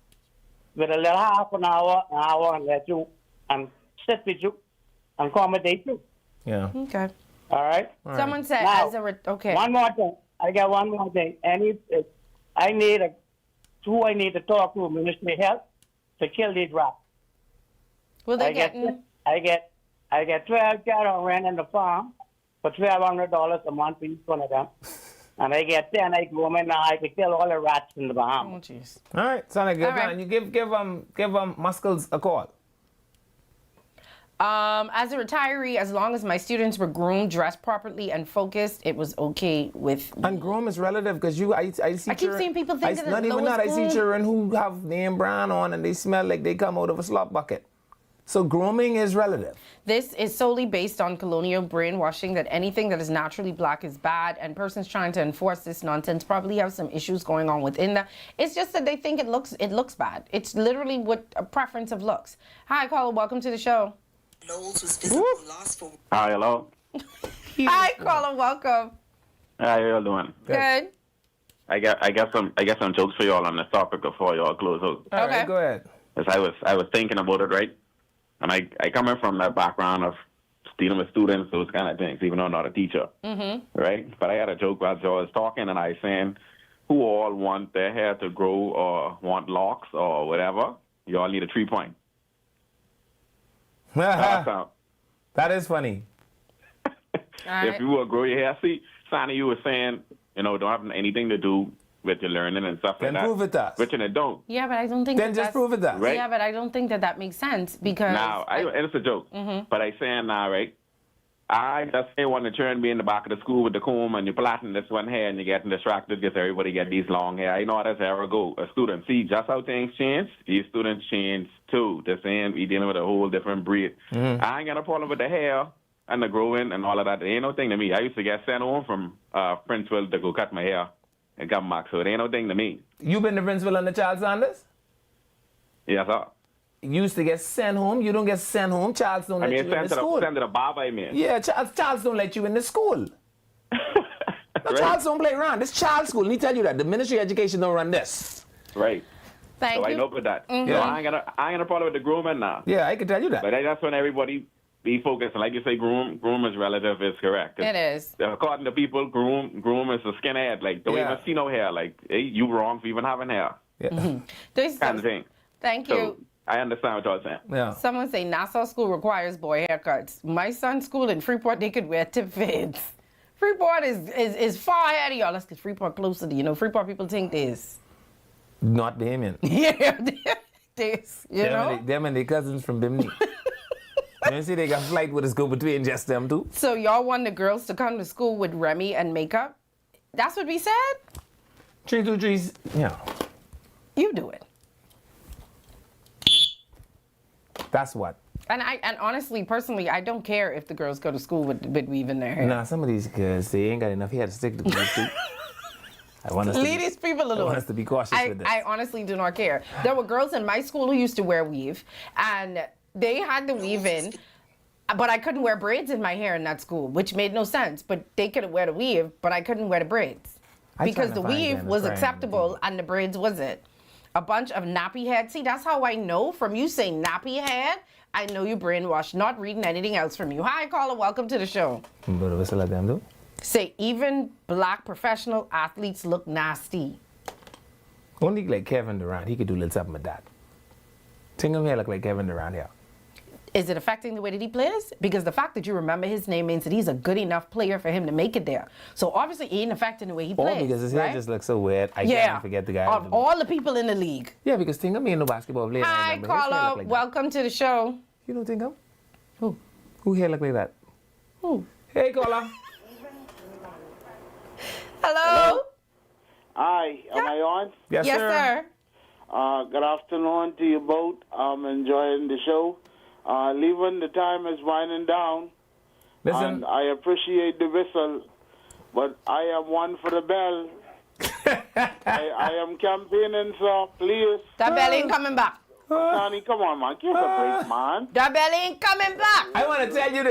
with a little half an hour, and let you and sit with you and accommodate you.
Yeah.
Okay.
All right?
Someone said,
now,
okay.
One more thing. I got one more thing. I need to talk to Ministry of Health to kill these rats.
Well,
I get 12 cattle ran in the farm for $1,200 a month for each one of them. And I get 10 I grow them, and I can kill all the rats in the Bahamas.
Oh, jeez.
All right, sound like a good
All
plan.
right.
You give Muscles a call.
As a retiree, as long as my students were groomed, dressed properly, and focused, it was okay with me.
And groom is relative because I see.
I keep seeing people think that
not even that. I see children who have name brand on and they smell like they come out of a slop bucket. So grooming is relative.
This is solely based on colonial brainwashing that anything that is naturally black is bad, and persons trying to enforce this nonsense probably have some issues going on within that. It's just that they think it looks bad. It's literally what a preference of looks. Hi, caller. Welcome to the show.
Hi, hello.
Hi, caller. Welcome.
How you all doing?
Good.
I got some jokes for y'all on this topic before y'all close out.
All right, go ahead.
Because I was thinking about it, right? And I coming from that background of dealing with students, those kind of things, even though I'm not a teacher,
Mm-hmm.
right? But I had a joke while y'all was talking, and I was saying, who all want their hair to grow or want locks or whatever, you all need a 3-point.
That is funny.
If you will grow your hair, see, Sonny, you were saying, don't have anything to do with your learning and stuff like that.
Then prove it to us.
Richard, it don't.
Yeah, but I don't think
Then just prove it to us.
Right?
Yeah, but I don't think that makes sense because.
Now, and it's a joke, but I saying now, right? I just say want to turn me in the back of the school with the comb and you're plaiting this one hair and you're getting distracted because everybody get these long hair. I know how that's ever go. A student, see just how things change. These students change too. They're saying we dealing with a whole different breed. I ain't got a problem with the hair and the growing and all of that. It ain't no thing to me. I used to get sent home from Princeville to go cut my hair and come back, so it ain't no thing to me.
You been to Princeville under Charles Sanders?
Yes, sir.
You used to get sent home. You don't get sent home. Charles don't let you in the school.
Send to the barber, I mean.
Yeah, Charles don't let you in the school. No, Charles don't play around. This Charles school. Let me tell you that. The Ministry of Education don't run this.
Right.
Thank
so
you.
I know with that.
Mm-hmm.
So I ain't got a problem with the grooming now.
Yeah, I can tell you that.
But that's when everybody be focused. And like you say, groom is relative is correct.
It is.
According to people, groom is a skinhead. Like, don't even see no hair. Like, hey, you wrong for even having hair.
Yeah.
Kind of thing.
Thank you.
So, I understand what you're saying.
Yeah.
Someone say Nassau School requires boy haircuts. My son's school in Freeport, they could wear tip fades. Freeport is far ahead of y'all. Let's get Freeport closer to, Freeport people think this.
Not Damien.
Yeah, this, know?
Them and their cousins from Bimini. You see they got flight with us go between just them two.
So y'all want the girls to come to school with Remy and makeup? That's what we said?
323, yeah.
You do it.
That's what.
And honestly, personally, I don't care if the girls go to school with weave in their hair.
Nah, some of these girls, they ain't got enough hair to stick to weave too.
Leave these people alone.
I want us to be cautious with this.
I honestly do not care. There were girls in my school who used to wear weave, and they had the weave in, but I couldn't wear braids in my hair in that school, which made no sense. But they could wear the weave, but I couldn't wear the braids. Because the weave was acceptable and the braids wasn't. A bunch of nappy head. See, that's how I know from you saying nappy head, I know you brainwashed, not reading anything else from you. Hi, caller, welcome to the show.
But what's let them do?
Say, even black professional athletes look nasty.
Only like Kevin Durant, he could do a little something with that. Think of me look like Kevin Durant here.
Is it affecting the way that he plays? Because the fact that you remember his name means that he's a good enough player for him to make it there. So obviously, it ain't affecting the way he plays.
Or because his hair just looks so weird, I can't forget the guy.
Of all the people in the league.
Yeah, because think of me in the basketball player.
Hi, caller. Welcome to the show.
You don't think of?
Who?
Who hair look like that?
Who?
Hey, caller.
Hello?
Hi, am I on?
Yes,
sir.
Good afternoon to you both. I'm enjoying the show. Leaving the time is winding down.
Listen.
And I appreciate the whistle, but I am one for the bell. I am campaigning, sir. Please.
That bell ain't coming back.
Sonny, come on, man. Give us a break, man.
That bell ain't coming back.
I want to tell you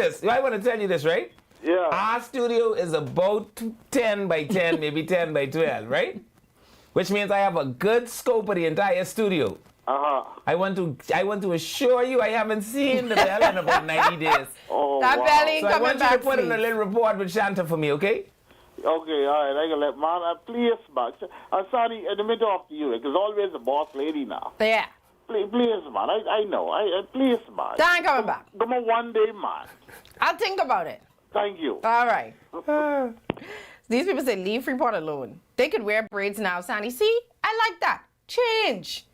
this. Right?
Yeah.
Our studio is about 10 by 10, maybe 10 by 12, right? Which means I have a good scope of the entire studio. I want to assure you I haven't seen the bell in about 90 days.
Oh,
that
wow.
bell ain't
So I
coming
want you
back.
to put in a little report with Shanta for me, okay?
Okay, all right. I can let man. Please, man. Sonny, let me talk to you. Because always the boss lady now.
Yeah.
Please, man. I know. Please, man.
That ain't coming back.
Come on, one day, man.
I'll think about it.
Thank you.
All right. These people say leave Freeport alone. They could wear braids now, Sonny. See? I like that. Change.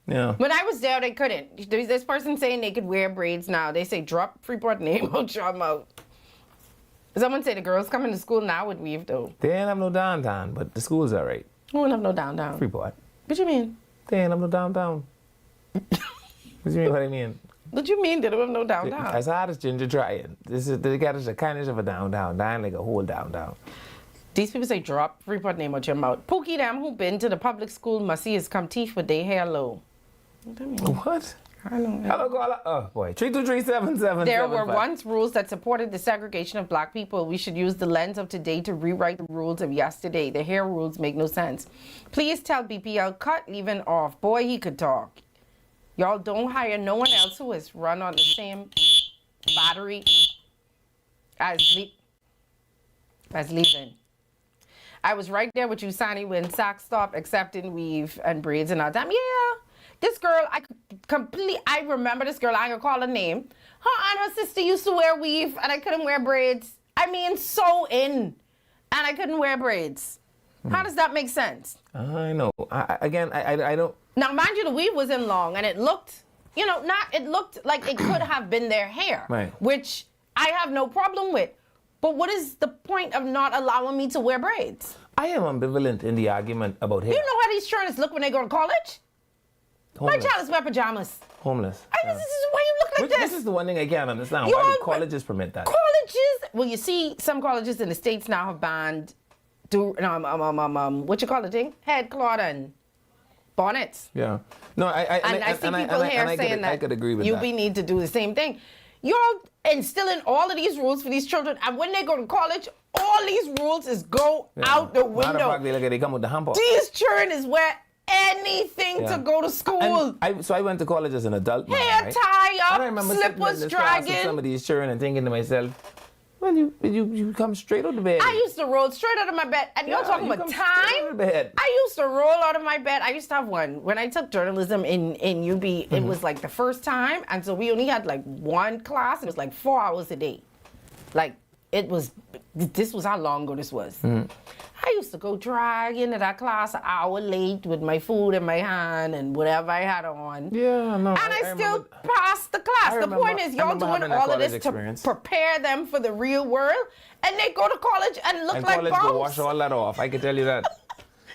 Yeah.
When I was there, they couldn't. There's this person saying they could wear braids now. They say drop Freeport name out your mouth. Someone say the girls coming to school now with weave though.
They ain't have no downtown, but the school's all right.
Who don't have no downtown?
Freeport.
What you mean?
They ain't have no downtown. What you mean? What I mean?
What you mean they don't have no downtown?
As hard as Ginger trying. They got us a kind of a downtown, dying like a whole downtown.
These people say drop Freeport name out your mouth. Pookie them who been to the public school must see his come teeth with their hair low. What do you mean?
What?
I don't know.
Hello, caller. Oh boy, 323-7775.
There were once rules that supported the segregation of black people. We should use the lens of today to rewrite the rules of yesterday. The hair rules make no sense. Please tell BPL cut leaving off. Boy, he could talk. Y'all don't hire no one else who is run on the same battery as leaving. I was right there with you, Sonny, when Saks stopped accepting weave and braids and all that. Yeah. This girl, I remember this girl, I ain't gonna call her name. Her and her sister used to wear weave and I couldn't wear braids. I mean, so in. And I couldn't wear braids. How does that make sense?
I know. I don't.
Now, mind you, the weave wasn't long and it looked, it looked like it could have been their hair.
Right.
Which I have no problem with. But what is the point of not allowing me to wear braids?
I am ambivalent in the argument about hair.
You know how these children look when they go to college?
Homeless.
My child is wear pajamas.
Homeless.
This is why you look like this.
This is the one thing I can't understand. Why do colleges permit that?
Colleges? Well, you see, some colleges in the States now have banned, what you call the thing? Head cloth and bonnets.
Yeah. No,
I see people here saying that
I could agree with
you
that.
need to do the same thing. You're instilling all of these rules for these children, and when they go to college, all these rules is go out the window.
Matter of fact, they come with the hamper.
These children is wear anything to go to school.
So I went to college as an adult.
Hair tie up,
and I remember
slippers
sitting in class with
dragging.
some of these children and thinking to myself, well, you come straight out of bed.
I used to roll straight out of my bed. And you're talking about time?
Out of bed.
I used to roll out of my bed. I used to have one. When I took journalism in UB, it was like the first time. And so we only had like one class. It was like 4 hours a day. Like, this was how long ago this was. I used to go drag into that class an hour late with my food in my hand and whatever I had on.
Yeah, no.
And I still passed the class. The point is, y'all doing all of this
experience.
to prepare them for the real world, and they go to college and look like
college
bums.
go wash all that off. I can tell you that.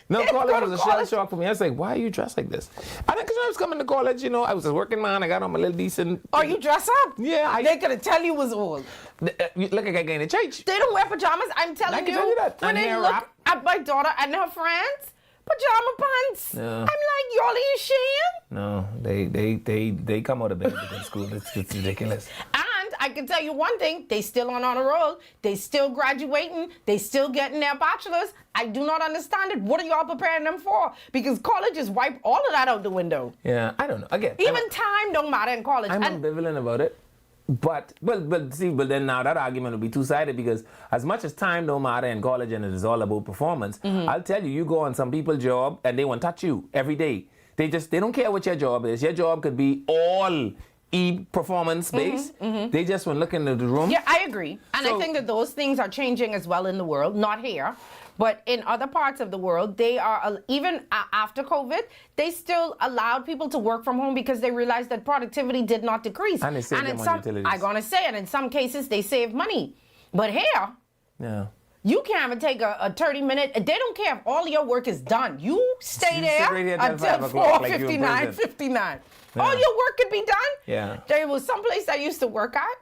No, college was a shell shock for me. I was like, why are you dressed like this? I think because I was coming to college, I was a working man. I got on my little decent.
Oh, you dress up?
Yeah.
They could tell you was old.
You look like I got in church.
They don't wear pajamas. I'm telling
I can tell you that.
When
And
they
hair
look
wrap.
at my daughter and her friends, pajama pants.
Yeah.
I'm like, y'all ain't ashamed?
No, they come out of bed to go to school. It's ridiculous.
And I can tell you one thing, they still on honor roll. They still graduating. They still getting their bachelors. I do not understand it. What are y'all preparing them for? Because colleges wipe all of that out the window.
Yeah, I don't know. Again,
Even time don't matter in college.
I'm ambivalent about it. But then now that argument will be two-sided because as much as time don't matter in college and it is all about performance, I'll tell you go on some people's job and they won't touch you every day. They don't care what your job is. Your job could be all performance based. They just want to look into the room.
Yeah, I agree. And I think that those things are changing as well in the world, not here. But in other parts of the world, they are, even after COVID, they still allowed people to work from home because they realized that productivity did not decrease.
And they saved them on utilities.
I'm going to say it, in some cases, they save money. But here,
Yeah.
you can't even take a 30-minute, they don't care if all your work is done. You stay
You
there
sit right here till
until
5 o'clock like you in
4:59,
prison.
59.
Yeah.
All your work could be done.
Yeah.
There was some place I used to work at.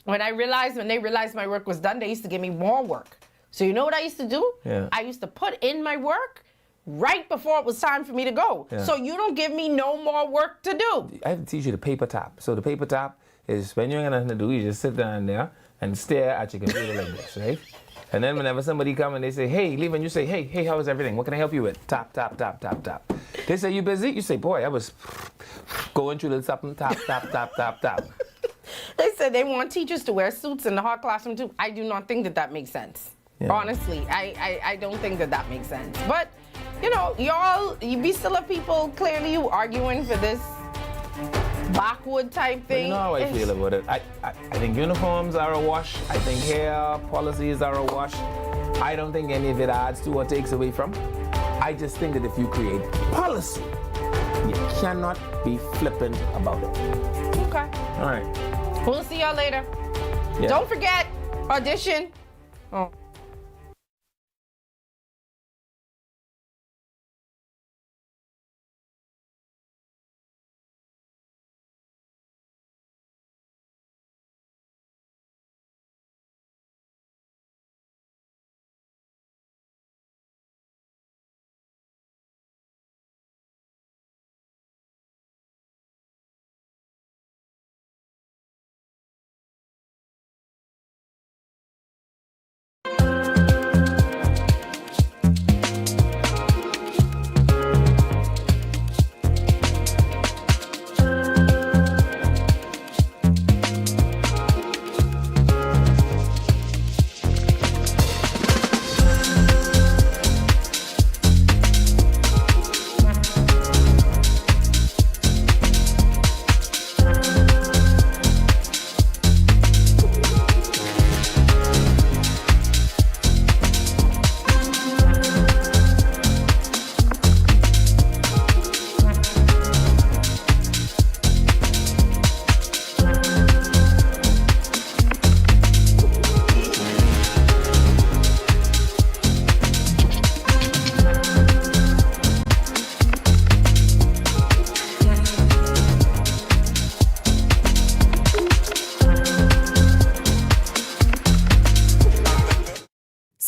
When they realized my work was done, they used to give me more work. So you know what I used to do?
Yeah.
I used to put in my work right before it was time for me to go.
Yeah.
So you don't give me no more work to do.
I have to teach you the paper tap. So the paper tap is when you ain't got nothing to do, you just sit down there and stare at your computer like this, right? And then whenever somebody come and they say, hey, leave, and you say, hey, how is everything? What can I help you with? Tap, tap, tap, tap, tap. They say, you busy? You say, boy, I was going through the something, tap, tap, tap, tap, tap.
They said they want teachers to wear suits in the hard classroom too. I do not think that makes sense.
Yeah.
Honestly, I don't think that makes sense. But, you be still have people clearly you arguing for this backward type
But
thing.
you know how I feel about it. I think uniforms are a wash. I think hair policies are a wash. I don't think any of it adds to or takes away from. I just think that if you create policy, you cannot be flippant about it.
Okay.
All right.
We'll see y'all later.
Yeah.
Don't forget, audition. Oh.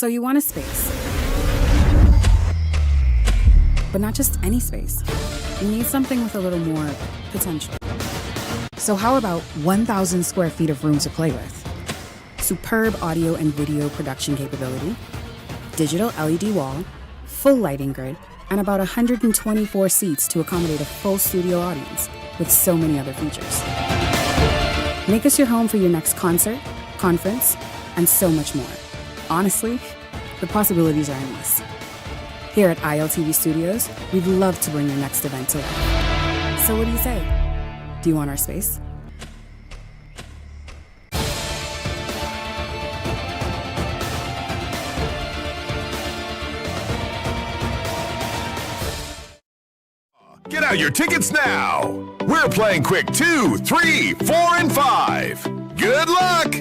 So you want a space. But not just any space. You need something with a little more potential. So how about 1,000 square feet of room to play with? Superb audio and video production capability, digital LED wall, full lighting grid, and about 124 seats to accommodate a full studio audience with so many other features. Make us your home for your next concert, conference, and so much more. Honestly, the possibilities are endless. Here at ILTV Studios, we'd love to bring your next event to life. So what do you say? Do you want our space?
Get out your tickets now. We're playing quick 2, 3, 4, and 5. Good luck.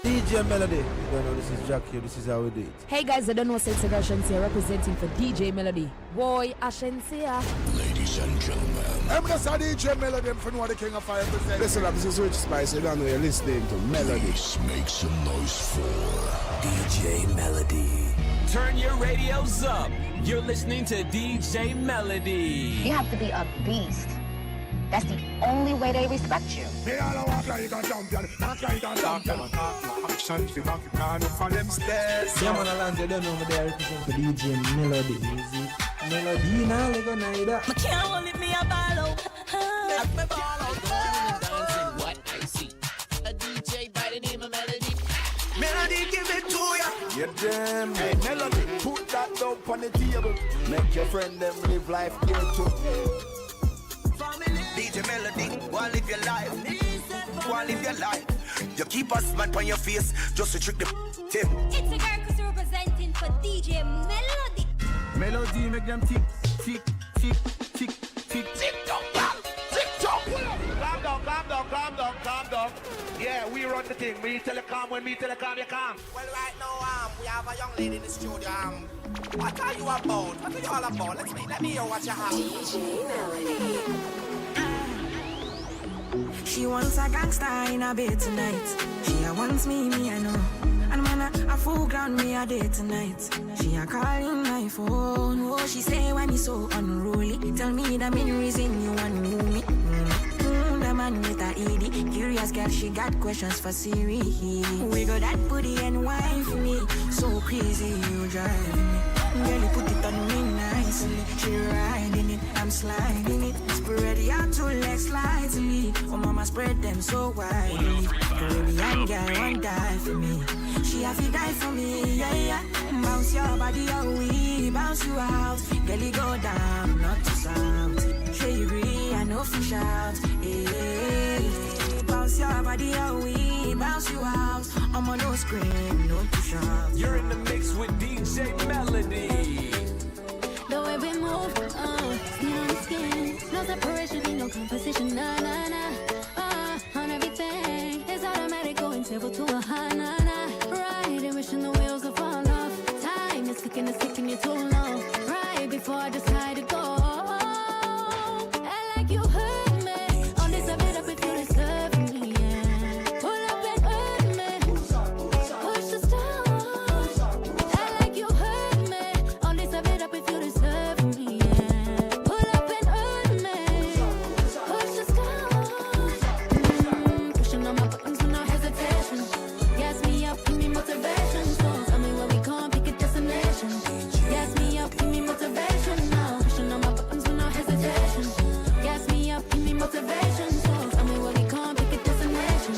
DJ Melody. You don't know this is Jack here. This is how we do it.
Hey guys, I don't know Sexy Ashansia representing for DJ Melody. Boy, Ashansia.
Ladies and gentlemen. I'm just a DJ Melody. I'm from the King of Fire. Listen up, this is Rich Spice. You don't know you're listening to Melody.
Please make some noise for DJ Melody.
Turn your radios up. You're listening to DJ Melody.
You have to be a beast. That's the only way they respect you.
Yeah, man, Alan, you don't know me there represent the DJ Melody. Is it Melody now? They go neither.
I can't hold it, me a ball out.
Let me ball out. Dancing what I see. A DJ by the name of Melody.
Melody, give it to ya. Yeah, damn. Hey, Melody, put that down on the table. Make your friend them live life here too.
DJ Melody, go and live your life. Go and live your life. You keep a smile on your face just to trick the tip.
It's a girl who's representing for DJ Melody.
Melody, make them tick, tick, tick, tick, tick.
Tick tock, tick tock.
Calm down, calm down, calm down, calm down. Yeah, we run the thing. Me telecom, when me telecom, you calm.
Well, right now, we have a young lady in the studio. What are you about? What are you all about? Let me hear what you have. DJ Melody.
She wants a gangster in her bed tonight. She wants me, I know. And man, a full ground me a day tonight. She a calling my phone. Oh, she say why me so unruly. Tell me the main reason you want me. The man with a ED. Curious girl, she got questions for Siri. We got that booty and wine for me. So crazy, you driving me. Girl, you put it on me nicely. She riding it, I'm sliding it. Spread your two legs slightly. Oh, mama, spread them so widely. Caribbean girl won't die for me. She have to die for me, yeah, yeah. Bounce your body out, we bounce you out. Girl, you go down, not to south. Sure you agree, I know fish out. Hey, bounce your body out, we bounce you out. I'm on no scream, no push out.
You're in the mix with DJ Melody.
The way we move, skin on skin. No separation, no composition, nah, nah, nah. On everything, it's automatic, going table to a high, nah, nah. Right, and wishing the wheels will fall off. Time is ticking, it's taking you too long. Right before I decide to go. I like you hurt me. On this, I beat up if you deserve me, yeah. Pull up and hurt me. Push the stars. I like you hurt me. On this, I beat up if you deserve me, yeah. Pull up and hurt me. Push the stars. Pushing on my buttons with no hesitation. Gas me up, give me motivation. So tell me where we come, pick a destination. Gas me up, give me motivation now. Pushing on my buttons with no hesitation. Gas me up, give me motivation. So tell me where we come, pick a destination.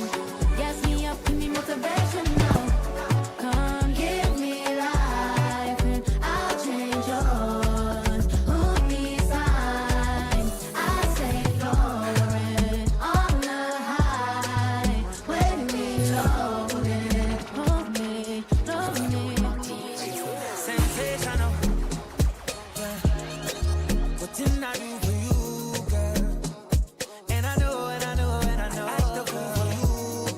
Gas me up, give me motivation now. Come give me life and I'll change yours. Hold me signs, I stay floating on the high. When we loaded, hold me, love me.
Sensational. What didn't I do for you, girl? And I know, and I know, and I know. I still go for you.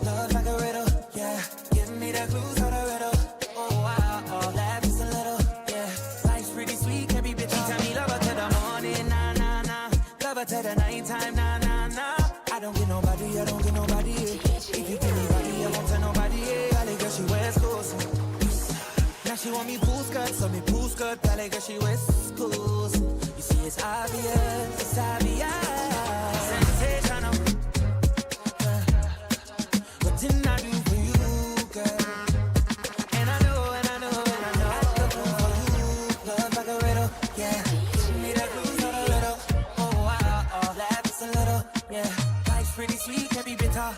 Love like a riddle, yeah. Give me the clues for the riddle. Oh, wow, oh, laugh just a little, yeah. Life's pretty sweet, can't be bitchy. Tell me love her to the morning, nah, nah, nah. Love her to the nighttime, nah, nah, nah. I don't get nobody, I don't get nobody. So me pull skirt, ballet, girl, she West Coast. You see, it's obvious, it's obvious. Sensational. What didn't I do for you, girl? And I know, and I know, and I know. I love for you, love like a riddle, yeah. Give me that cruise on a little. Oh, wow, oh, that's a little, yeah. Life's pretty sweet, can be bitter.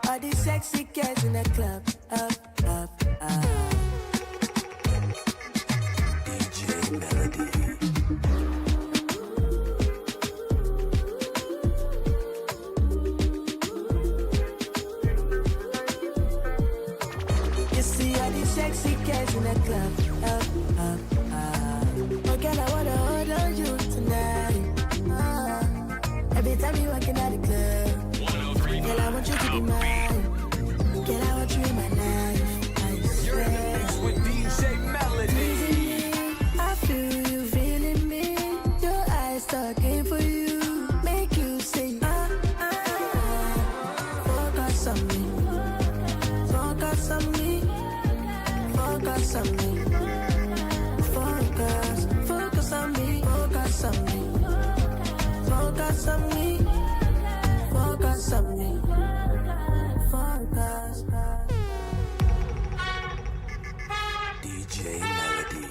All these sexy girls in the club, up, up, up.
DJ Melody.
You see all these sexy girls in the club, up, up, up. Oh, girl, I wanna hold on you tonight. Every time you walking out the club, girl, I want you to be mine. Girl, I want you in my life. I swear.
With DJ Melody.
I feel you feeling me. Your eyes talking for you. Make you sing. Focus on me. Focus on me. Focus on me. Focus. Focus on me. Focus on me. Focus on me. Focus on me. Focus.
DJ Melody.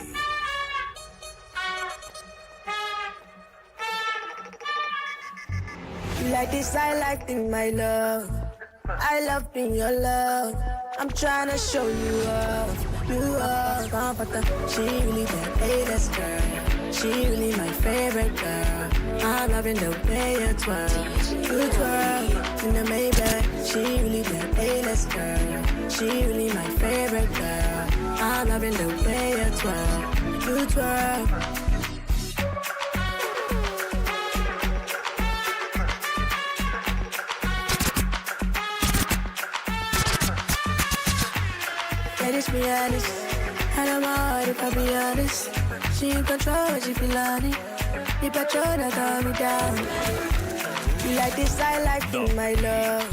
You like this, I like in my love. I love in your love. I'm tryna show you off. You are comforter. She really that A-less girl. She really my favorite girl. I'm loving the way you twirl. You twirl in the Maybach. She really that A-less girl. She really my favorite girl. I'm loving the way you twirl. You twirl. Let us be honest. I don't mind if I be honest. She in control, she feel on it. The patrol that got me down. You like this, I like in my love.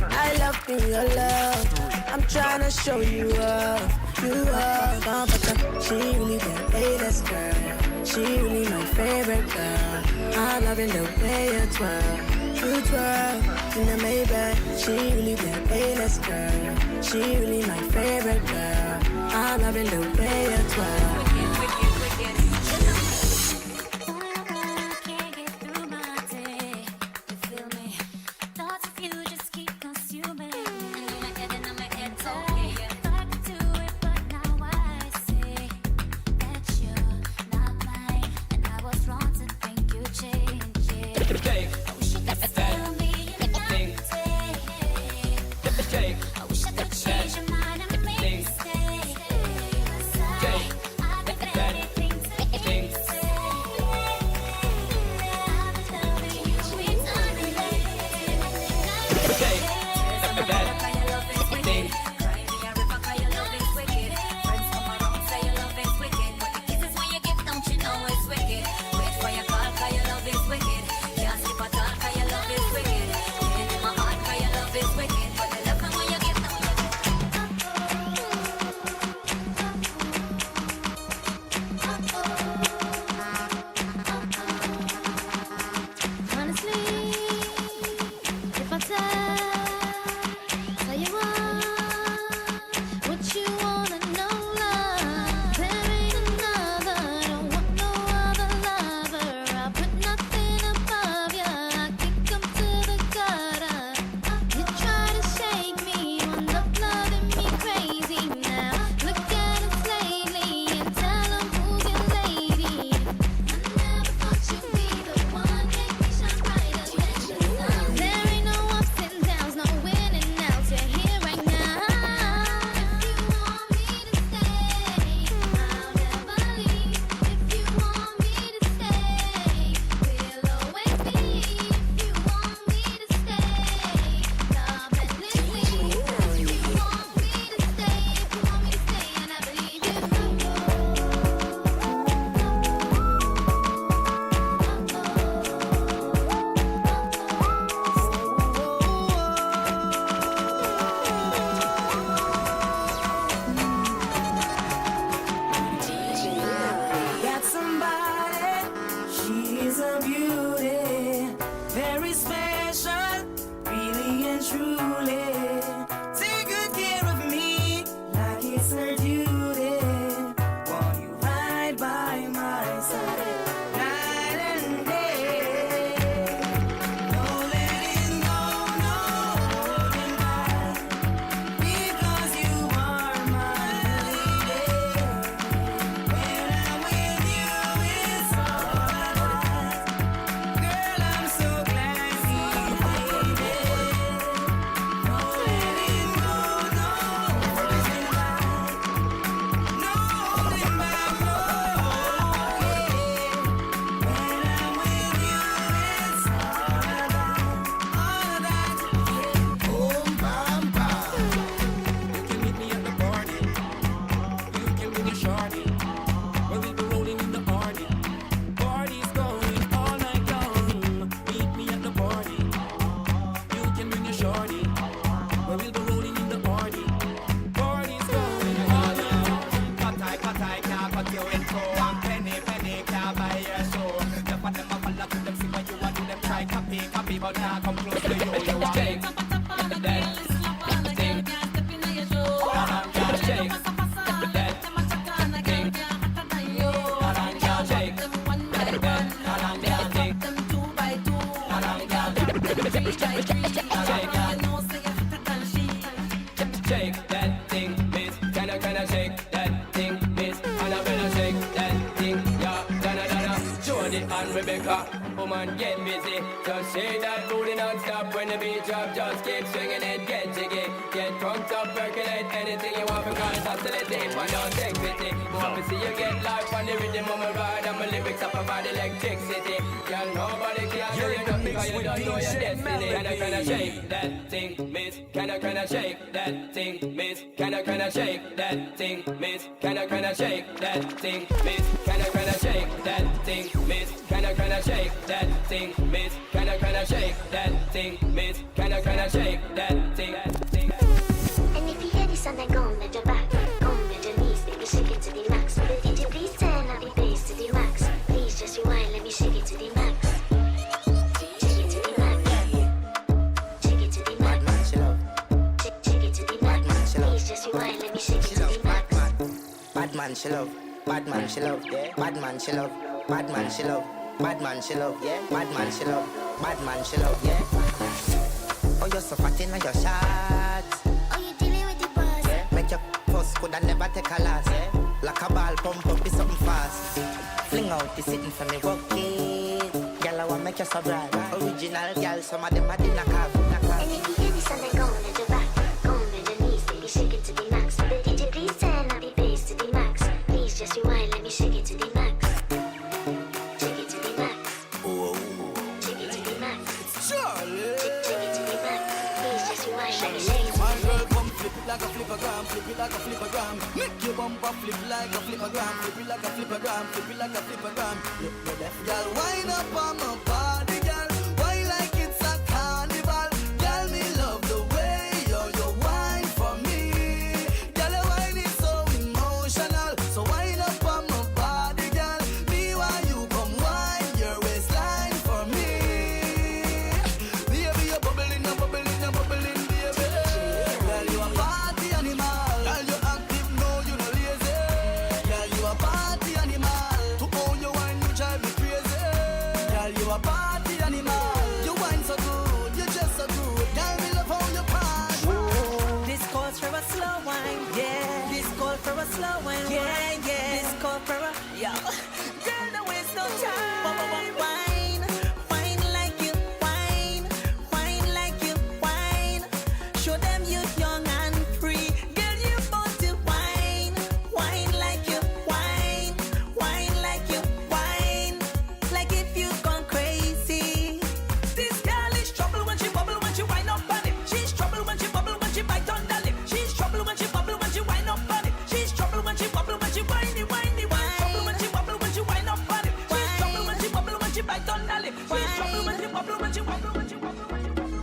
I love in your love. I'm tryna show you off. You are comfortable. She really that A-less girl. She really my favorite girl. I'm loving the way you twirl. You twirl in the Maybach. She really that A-less girl. She really my favorite girl. I'm loving the way you twirl.
Shake that thing, miss. Can I shake that thing, miss? Annabella, shake that thing, yeah. Donna, Jody and Rebecca, woman get busy. Just shake that booty non-stop when the beat drop. Just keep swinging it, get jiggy. Get drunk up, percolate anything you want because oscillate it. But don't take pity. Want to see you get life on the rhythm of my ride. And my lyrics up about electricity. Girl, nobody can do you nothing because you don't know your destiny. Can I shake that thing, miss? Can I shake that thing, miss? Can I shake that thing, miss? Can I shake that thing, miss? Can I shake that thing, miss? Can I shake that thing, miss? Can I shake that thing, miss? Can I shake that thing?
And if you hear this and then go on with your back, go on with your knees, baby, shake it to the max. But did you please turn up the bass to the max? Please just rewind, let me shake it to the max. Shake it to the max. Shake it to the max. Shake it to the max. Please just rewind, let me shake it to the max.
Bad man, she love. Bad man, she love. Bad man, she love. Bad man, she love. Bad man, she love. Bad man, she love. Bad man, she love. Oh, you're so fat in your shots.
Oh, you dealing with the boss?
Make your post could I never take a loss. Like a ball pump up, be something fast. Fling out the sitting for me, walk it. Girl, I want make you so bright. Original girl, some of them are in a car.
And if you hear this and then go on with your back, go on with your knees, baby, shake it to the max. But did you please turn up the bass to the max? Please just rewind, let me shake it to the max. Shake it to the max. Shake it to the max.
Charlie.
Shake it to the max. Please just rewind, let me shake it to the
My
max.
girl, come flip it like a flippergram, flip it like a flippergram. Make your bumper flip like a flippergram, flip it like a flippergram, flip it like a flippergram. Girl, wind up on my body, girl. Why like it's a carnival? Girl, me love the way you wine for me. Girl, your wine is so emotional. So wind up on my body, girl. Me while you come wine your waistline for me. Baby, you're bubbling, you're bubbling, you're bubbling, baby. Girl, you a party animal. Girl, you active, no, you no lazy. Girl, you a party animal. To own your wine, you drive me crazy. Girl, you a party animal. You wine so good, you just so good. Girl, me love how you party.
This calls for a slow wine, yeah. This calls for a slow wine, yeah, yeah. This calls for a yo. Girl, don't waste no time. Wine, wine like you wine, wine like you wine. Show them you young and free. Girl, you born to wine, wine like you wine, wine like you wine. Like if you gone crazy. This girl is trouble when she bubble when she wind up on it. She's trouble when she bubble when she bite on the lip. She's trouble when she bubble when she wind up on it. She's trouble when she bubble when she whiny whiny whine. Trouble when she bubble when she wind up on it. She's trouble when she bubble when she bite on the lip. She's trouble when she bubble when she bubble when she bubble when she bubble.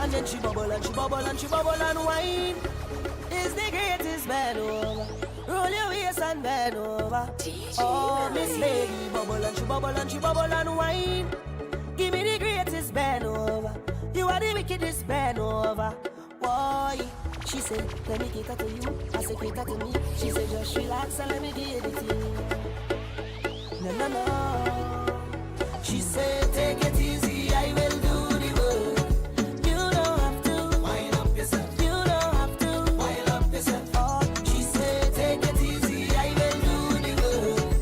And then she bubble and she bubble and she bubble and whine. Is the greatest bend over. Roll your waist and bend over. Oh, Miss Lady, bubble and she bubble and she bubble and whine. Give me the greatest bend over. You are the wickedest bend over. Why? She said, let me cater to you. I said, cater to me. She said, just relax and let me give it to you. No, no, no. She said, take it easy, I will do the work. You don't have to wind up yourself. You don't have to wind up yourself. Oh, she said, take it easy, I will do the work.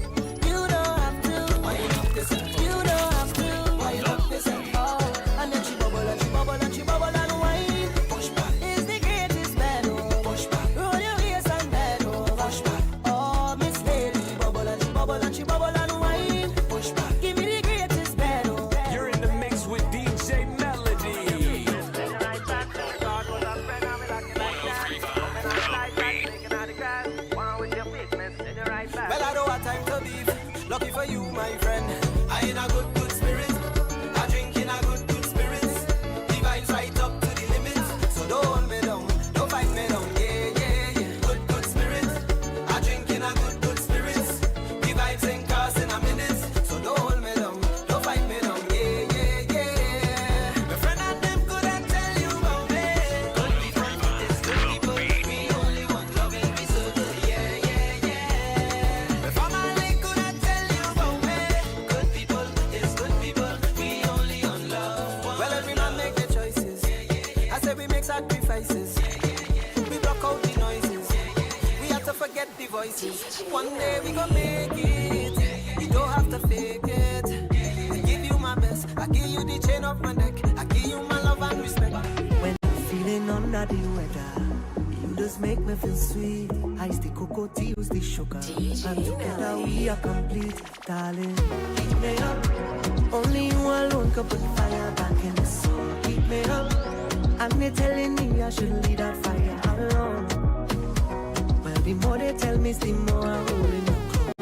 You don't have to wind up yourself. You don't have to wind up yourself. Oh, and then she bubble and she bubble and she bubble and whine. Push back is the greatest bend over. Push back. Roll your waist and bend over. Push back. Oh, Miss Lady, bubble and she bubble and she bubble and whine. Push back. Give me the greatest bend over.
You're in the mix with DJ Melody.
Well, I don't have time to beef. Lucky for you, my friend. I in a good spirit. I drink in a good spirits. The vibes right up to the limit. So don't hold me down, don't fight me down. Yeah, yeah, yeah. Good spirit. I drink in a good spirits. The vibes ain't cast in a minute. So don't hold me down, don't fight me down. Yeah, yeah, yeah. My friend and them couldn't tell you about me. Good people, it's good people. Me only one loving me so good. Yeah, yeah, yeah. My family couldn't tell you about me. Good people, it's good
way we gon' make it. You don't have to fake it. I give you my best. I give you the chain of my neck. I give you my love and respect. When I'm feeling under the weather, you just make me feel sweet. Ice the cocoa, tea, use the sugar. And together we are complete, darling. Keep me up. Only you alone can put fire back in the soul. Keep me up. And they telling me I should leave that fire alone. Well, the more they tell me, the more I'm holding you close.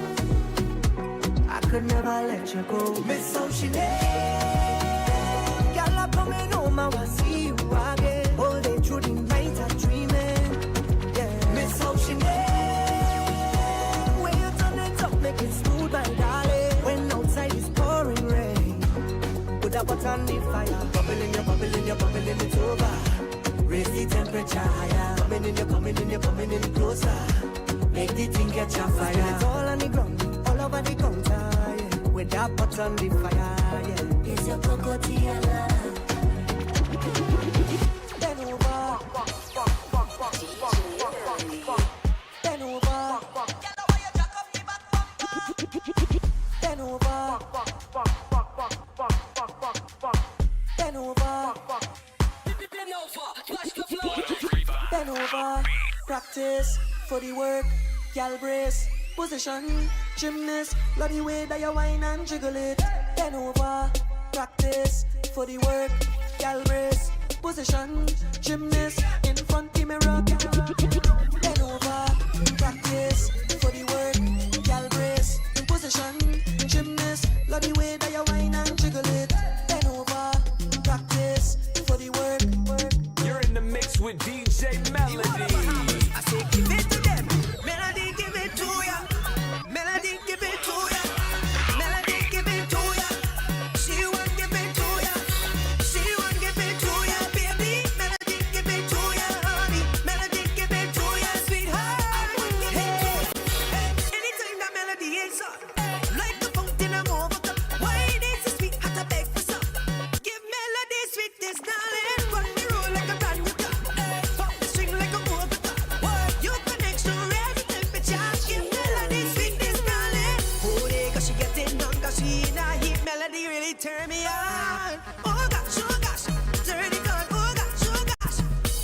I could never let you go. Miss Oceanade, girl, I'm coming home, I will see you again. All day through the night, I'm dreaming. Yeah, Miss Oceanade, when you turn it up, make it smooth, my darling. When outside is pouring rain, put a pot on the fire. Bubbling, you're bubbling, you're bubbling, it's over. Raise the temperature higher. Coming in, you're coming in, you're coming in closer. Make the thing catch a fire. It's all on the ground, all over the counter, yeah. With that pot on the fire, yeah. It's your cocotiella. Bend over. Bend over. Bend over. Bend over. Bend over. Practice for the work. Gal brace. Position. Gymnast. Love the way that you whine and jiggle it. Bend over. Practice for the work. Gal brace. Position. Gymnast. In front the mirror. Bend over. Practice for the work. Gal brace. Position. Gymnast. Love the way that you whine and jiggle it. Bend over. Practice for the work.
You're in the mix with DJ Melody.
I say give it to them. Melody give it to ya. Melody give it to ya. Melody give it to ya. She won't give it to ya. She won't give it to ya, baby. Melody give it to ya, honey. Melody give it to ya, sweetheart. Hey, anytime that melody is up, like the fountain of overcome. Why it is so sweet, had to beg for some. Give melody sweetness, darling. Run the road like a brand new car. Pop the string like a overcome. You connect so raise the temperature. Give melody sweetness, darling. Oh, they cause she getting done, cause she in a heat. Melody really turn me on. Oh gosh, turn it on. Oh gosh,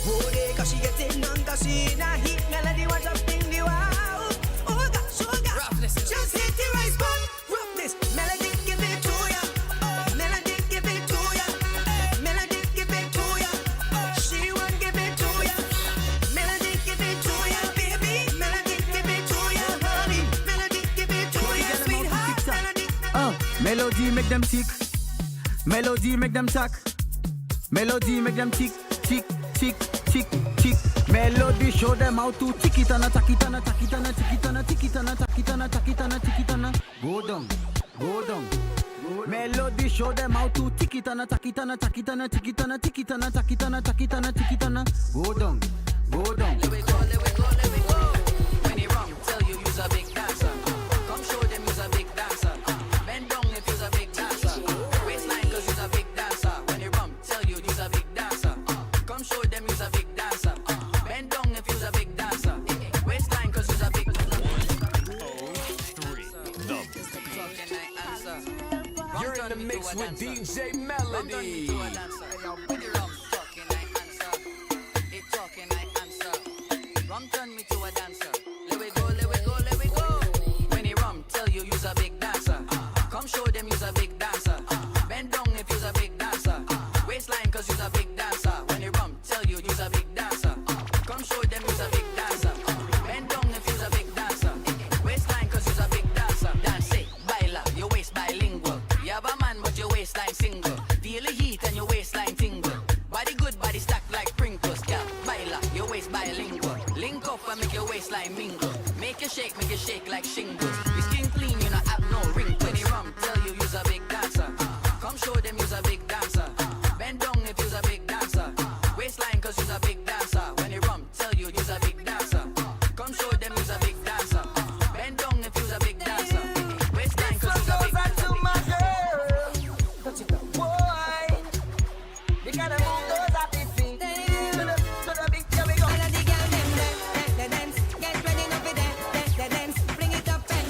oh they cause she getting done, cause she in a heat. Melody was up in the wow. Oh gosh,
Roughness.
just hit the right spot. Roughness, melody give it to ya. Melody give it to ya. Melody give it to ya. She won't give it to ya. Melody give it to ya, baby. Melody give it to ya, honey. Melody give it to ya, sweetheart. Melody.
Melody make them tick. Melody make them tack. Melody make them tick, tick, tick, tick, tick. Melody show them how to tick it and attack it and attack it and tick it and tick it and attack it and attack it and tick it and go down, go down. Melody show them how to tick it and attack it and attack it and tick it and tick it and attack it and attack it and tick it and go down, go down.
Let we go, let we go, let we go. When you wrong, tell you you's a big dancer. Come show them you's a big dancer. Bend down if you's a big dancer. Waistline cause you's a big dancer. When you wrong, tell you you's a big dancer. Come show them you's a big dancer. Bend down if you's a big dancer. Waistline cause you's a big dancer.
You're in the mix with DJ Melody.
Rum turn me to a dancer. Let we go, let we go, let we go. When he rum, tell you you's a big dancer. Come show them you's a big dancer. Bend down if you's a big dancer. Waistline cause you's a big dancer. When he rum, tell you you's a big dancer. Come show them you's a big dancer. Bend down if you's a big dancer. Waistline cause you's a big dancer. Dance it, baila, your waist bilingual. You have a man but your waistline single. Feel the heat and your waistline tingle. Body good, body stacked like sprinkles. Girl, baila, your waist bilingual. Link up and make your waistline mingle. Make you shake like shingles. Your skin clean, you not have no wrinkles. When he rum, tell you you's a big dancer. Come show them you's a big dancer. Bend down if you's a big dancer. Waistline cause you's a big dancer. When he rum, tell you you's a big dancer. Come show them you's a big dancer. Bend down if you's a big dancer. Waistline cause you's a big dancer.
You gotta move those happy feet to the big here we go. Melody girl, them dance, get ready now for dance, bring it up and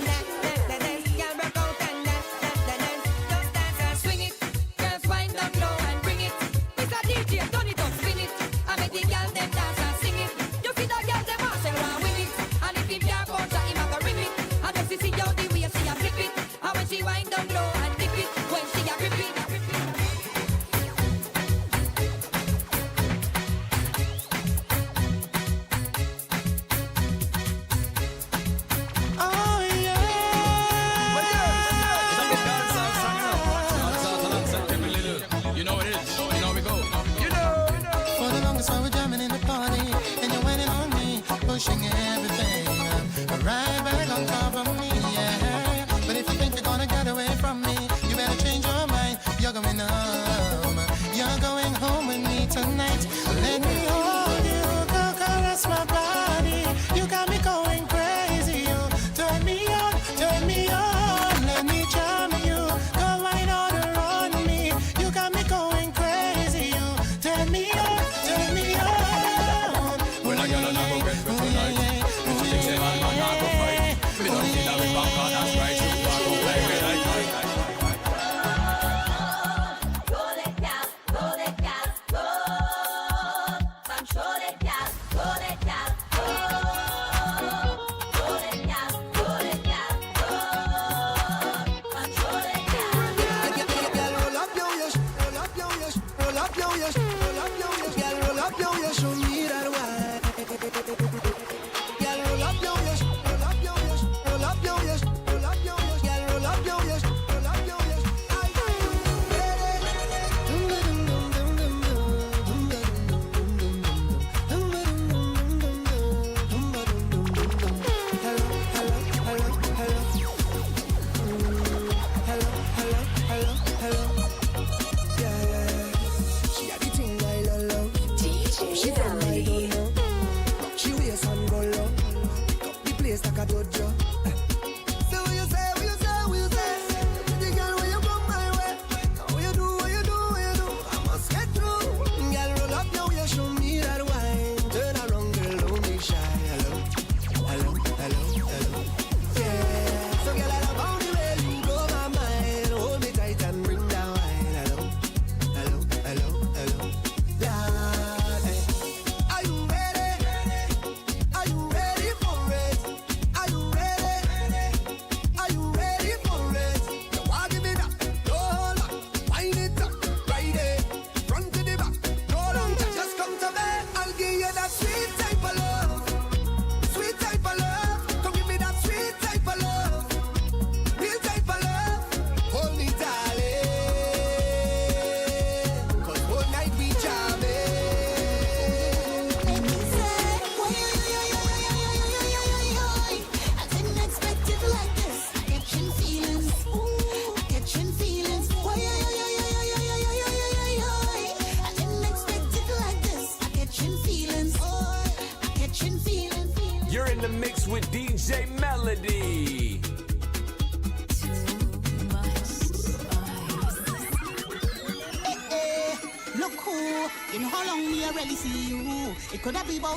Girl, roll up your waist, roll up your waist, roll up your waist, roll up your waist. Girl, roll up your waist, roll up your waist.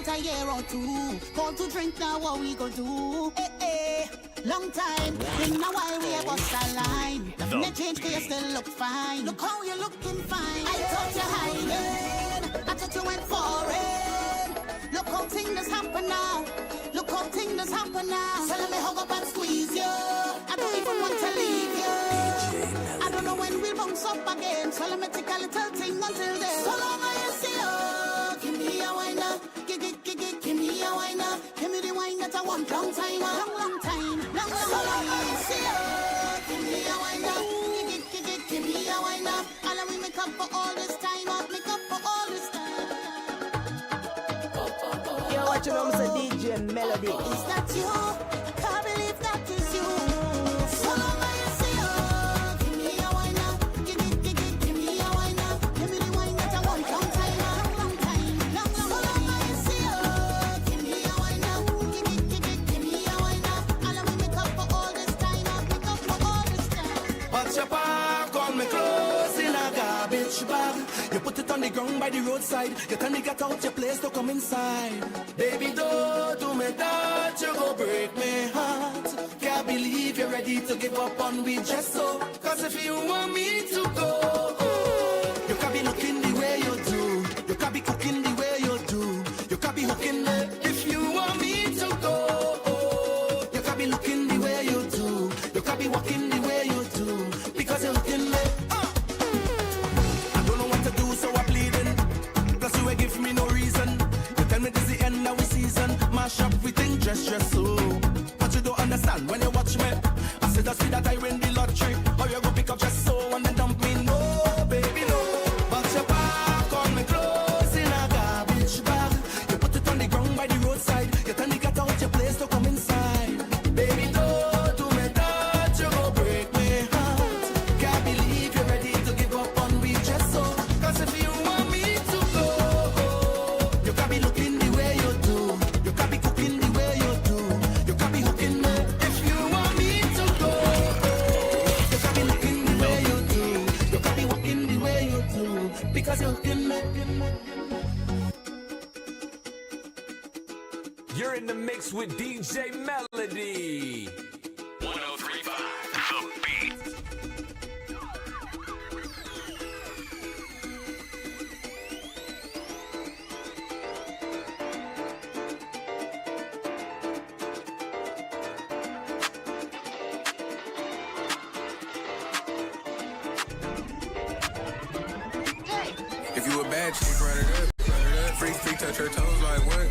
A year or two, call to drink now. What we go do? Long time. Been a while we have bust a line. Nothing to change, 'cause you still look fine. Look how you looking fine. I thought you hiding. I thought you went foreign. Look how things happen now. Look how things happen now. So let me hug up and squeeze you. I don't even want to leave you. I don't know when we'll bounce up again. So let me take a little thing until then. So long I see you. Give me a wine up. Give me a wine up. Give me the wine that I want. Long time, long time. So long I see you. Give me a wine up. Give me a wine up. And let me make up for all this time. Make up for all this time.
Yo, what you know, Mr. DJ Melody?
Is that you? I can't believe that is you. So long I see you. Give me a wine up. Give me a wine up. Give me the wine that I want. Long time, long time. So long I see you. Give me a wine up. Give me a wine up. And let me make up for all this time. Make up for all this time.
Watch your back on me clothes in a garbage bag. You put it on the ground by the roadside. You can't get out your place to come inside. Baby, don't do me that. You go break my heart. Can't believe you're ready to give up on me just so. 'Cause if you want me to go, you can't be looking the way you do. You can't be cooking the way you do. You can't be hooking the. If you want me to go, you can't be looking the way you do. You can't be walking the way you do. Because you're looking like I don't know what to do, so I'm bleeding. Plus you give me no reason. You tell me this is the end of the season. Mash up everything, just so. But you don't understand when you watch me. I said that's me that I win the lottery. Or you go pick up just so and then dump me. No, baby, no. But your back on me clothes in a garbage bag. You put it on the ground by the roadside. You tell me get out your place to come inside. Baby, don't do me that. You go break my heart. Can't believe you're ready to give up on me just so. 'Cause if you want me to go, you can't be looking the way you do. You can't be cooking the way you do. You can't be hooking me. If you want me to go, you can't be looking the way you do. You can't be walking the way you do. Because you're hooking me.
You're in the mix with DJ Melody.
1035 The Beat.
If you a bad chick, run it up. Freak, touch her toes like what?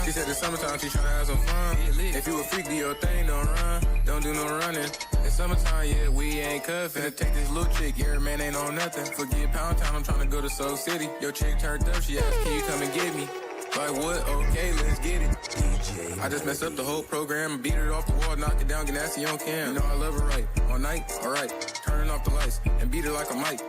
She said it's summertime, she tryna have some fun. If you a freak, do your thing, don't run. Don't do no running. It's summertime, yeah, we ain't cuffin'. Finna take this little chick, yeah, man ain't on nothing. Forget Pound Town, I'm tryna go to Soul City. Your chick turned up, she asked, can you come and get me? Like what? Okay, let's get it. DJ. I just messed up the whole program, beat her off the wall, knock it down, get nasty on cam. You know I love her right. All night, alright. Turning off the lights and beat her like a mic.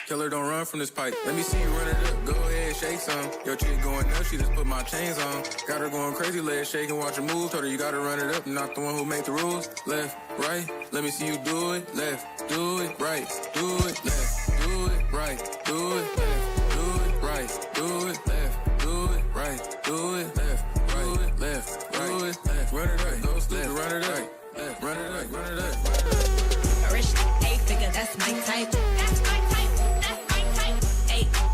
Killer don't run from this pipe. Let me see you run it up. Go ahead, shake some. Your chick going nuts, she just put my chains on. Got her going crazy, legs shaking, watch her move. Told her you gotta run it up, not the one who make the rules. Left, right, let me see you do it. Left, do it, right, do it, left, do it, right, do it, left, do it, right, do it, left, do it, right, do it, left, do it, left, right, do it, left, run it right, go stupid, run it right, left, run it right, run it right.
Rich, 8-figure, that's my type. That's my type.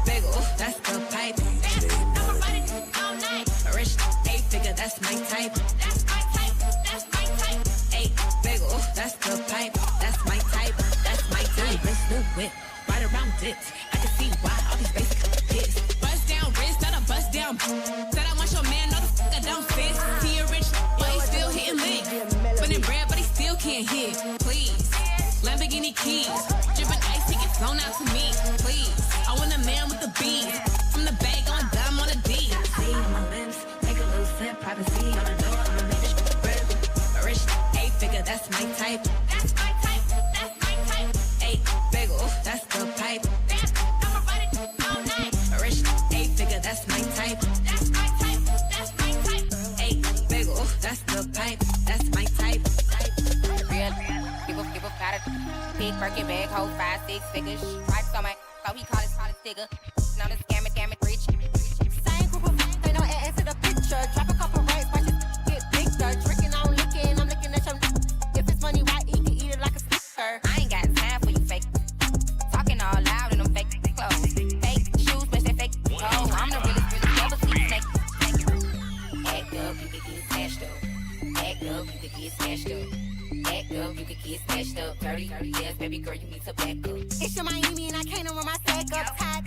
Big, ooh, that's the pipe. I'ma run it all night. Rich, 8-figure, that's my type. That's my type. That's my type. 8, big, ooh, that's the pipe. That's my type. That's my type. Wrist, the whip, right around dicks. I can see why all these basic hits. Bust down wrist, not a bust down. Said I want your man, no the fuck I don't fit. He a rich, but he still hitting lick. Winning bread, but he still can't hit. Please, Lamborghini keys, dripping ice tickets flown out to me. Please. I want a man with the beat. From the bag on dime on a D. See my lips, take a little sip, privacy on the door. I'ma make this rip. Rich, 8-figure, that's my type. That's my type. That's my type. 8, big, ooh, that's the pipe. I'ma run it all night. Rich, 8-figure, that's my type. That's my type. That's my type. 8, big, ooh, that's the pipe. That's my type. Real, give a got a big Birkin bag, hold 5, 6 figures. Stripes on my. So he call it digger. Known as scam it, rich. Same group of friends, they don't add to the picture. Drop a couple rights, watch it get bigger. Tricking, I'm looking at your. If it's money right, he can eat it like a sticker. I ain't got time for you fake. Talking all loud in them fake clothes. Fake shoes, but they fake. Oh, I'm the realest, never see snake. Act up, you can get smashed up. Act up, you can get smashed up. Act up, you can get smashed up. 30 years, baby girl, you need to back up. It's your Miami and I can't run my sack up. Tied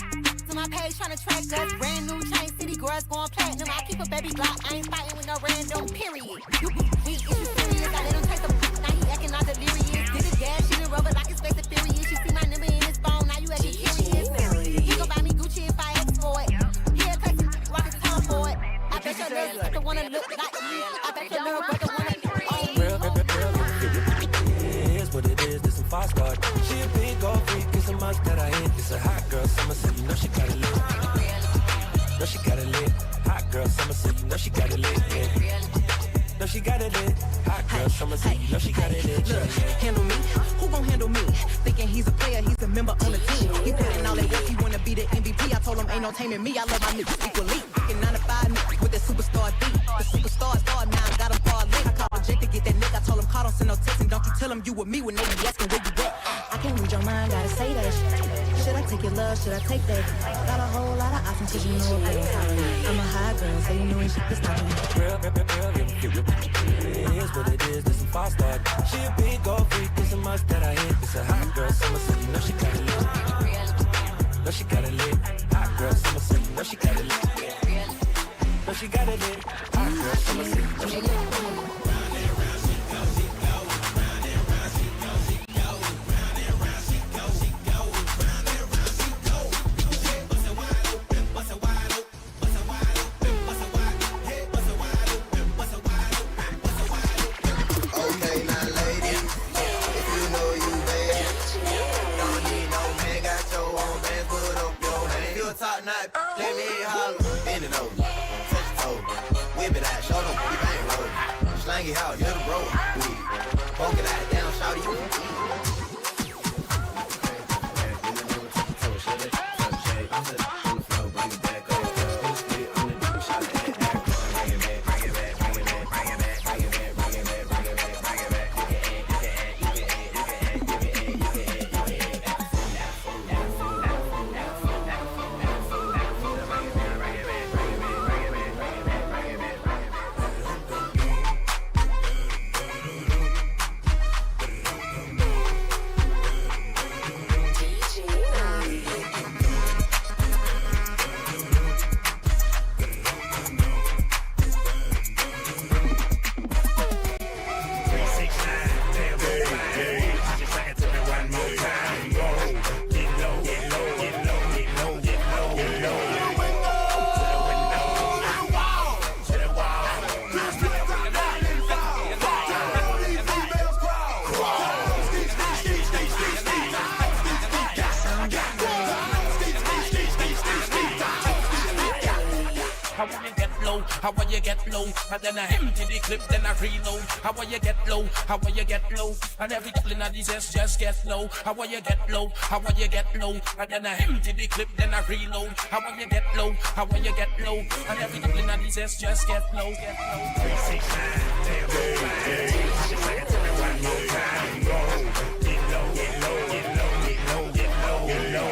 to my page trying to track us. Brand new chain city girls going platinum. I keep a baby Glock, I ain't fighting with no random, period. You weak, is you serious? I let him taste the now he acting all delirious. Did his gas, she done rubber like his face is furious. You see my number in his phone, now you acting curious. He gon' buy me Gucci if I ask for it. Yeah, cause he rock his tongue for it. I bet your little sister wanna look like you. I bet your little brother wanna
what it is, this some fast card. She a big old freak, it's a must that I hit. It's a hot girl summer, so you know she got it lit. Know she got it lit. Hot girl summer, so you know she got it lit. Yeah. Know she got it lit. Hot girl summer, so you know she got it lit.
Look, handle me? Who gon' handle me? Thinking he's a player, he's a member on the team. He put in all that work, he wanna be the MVP. I told him ain't no taming me. I love my niggas equally. Fucking 9 to 5 niggas with that superstar beat. The superstar star now got him far link. I called Jake to get that nigga. I told him call, don't send no text and don't you tell him you with me when they be asking where you at.
I can't read your mind, gotta say that shit. Should I take your love, should I take that? Got a whole lot of options, cause you know what I'm a high girl, so you know when shit is stopping.
It is what it is, this some fast start. She a big old freak, it's a must that I hit. It's a hot girl summer, so you know she got it lit. Know she got it lit. Hot girl summer, so you know she got it lit. Know she got it lit. Hot girl summer, so you know she got it lit.
Top night, let me holler, bend it over, touch your toe, whip it out, show them you ain't rolling, slang it out, little bro, poke it out, down, shout it, you
low? How will you get low? And then I empty the clip, then I reload. How will you get low? How will you get low? And every couple of these just get low. How will you get low? How will you get low? And then I empty the clip, then I reload. How will you get low? How will you get low? And every couple of these just get low. 369, damn, tell me one more time. Go, get low, get low, get low, get low, get low, get low.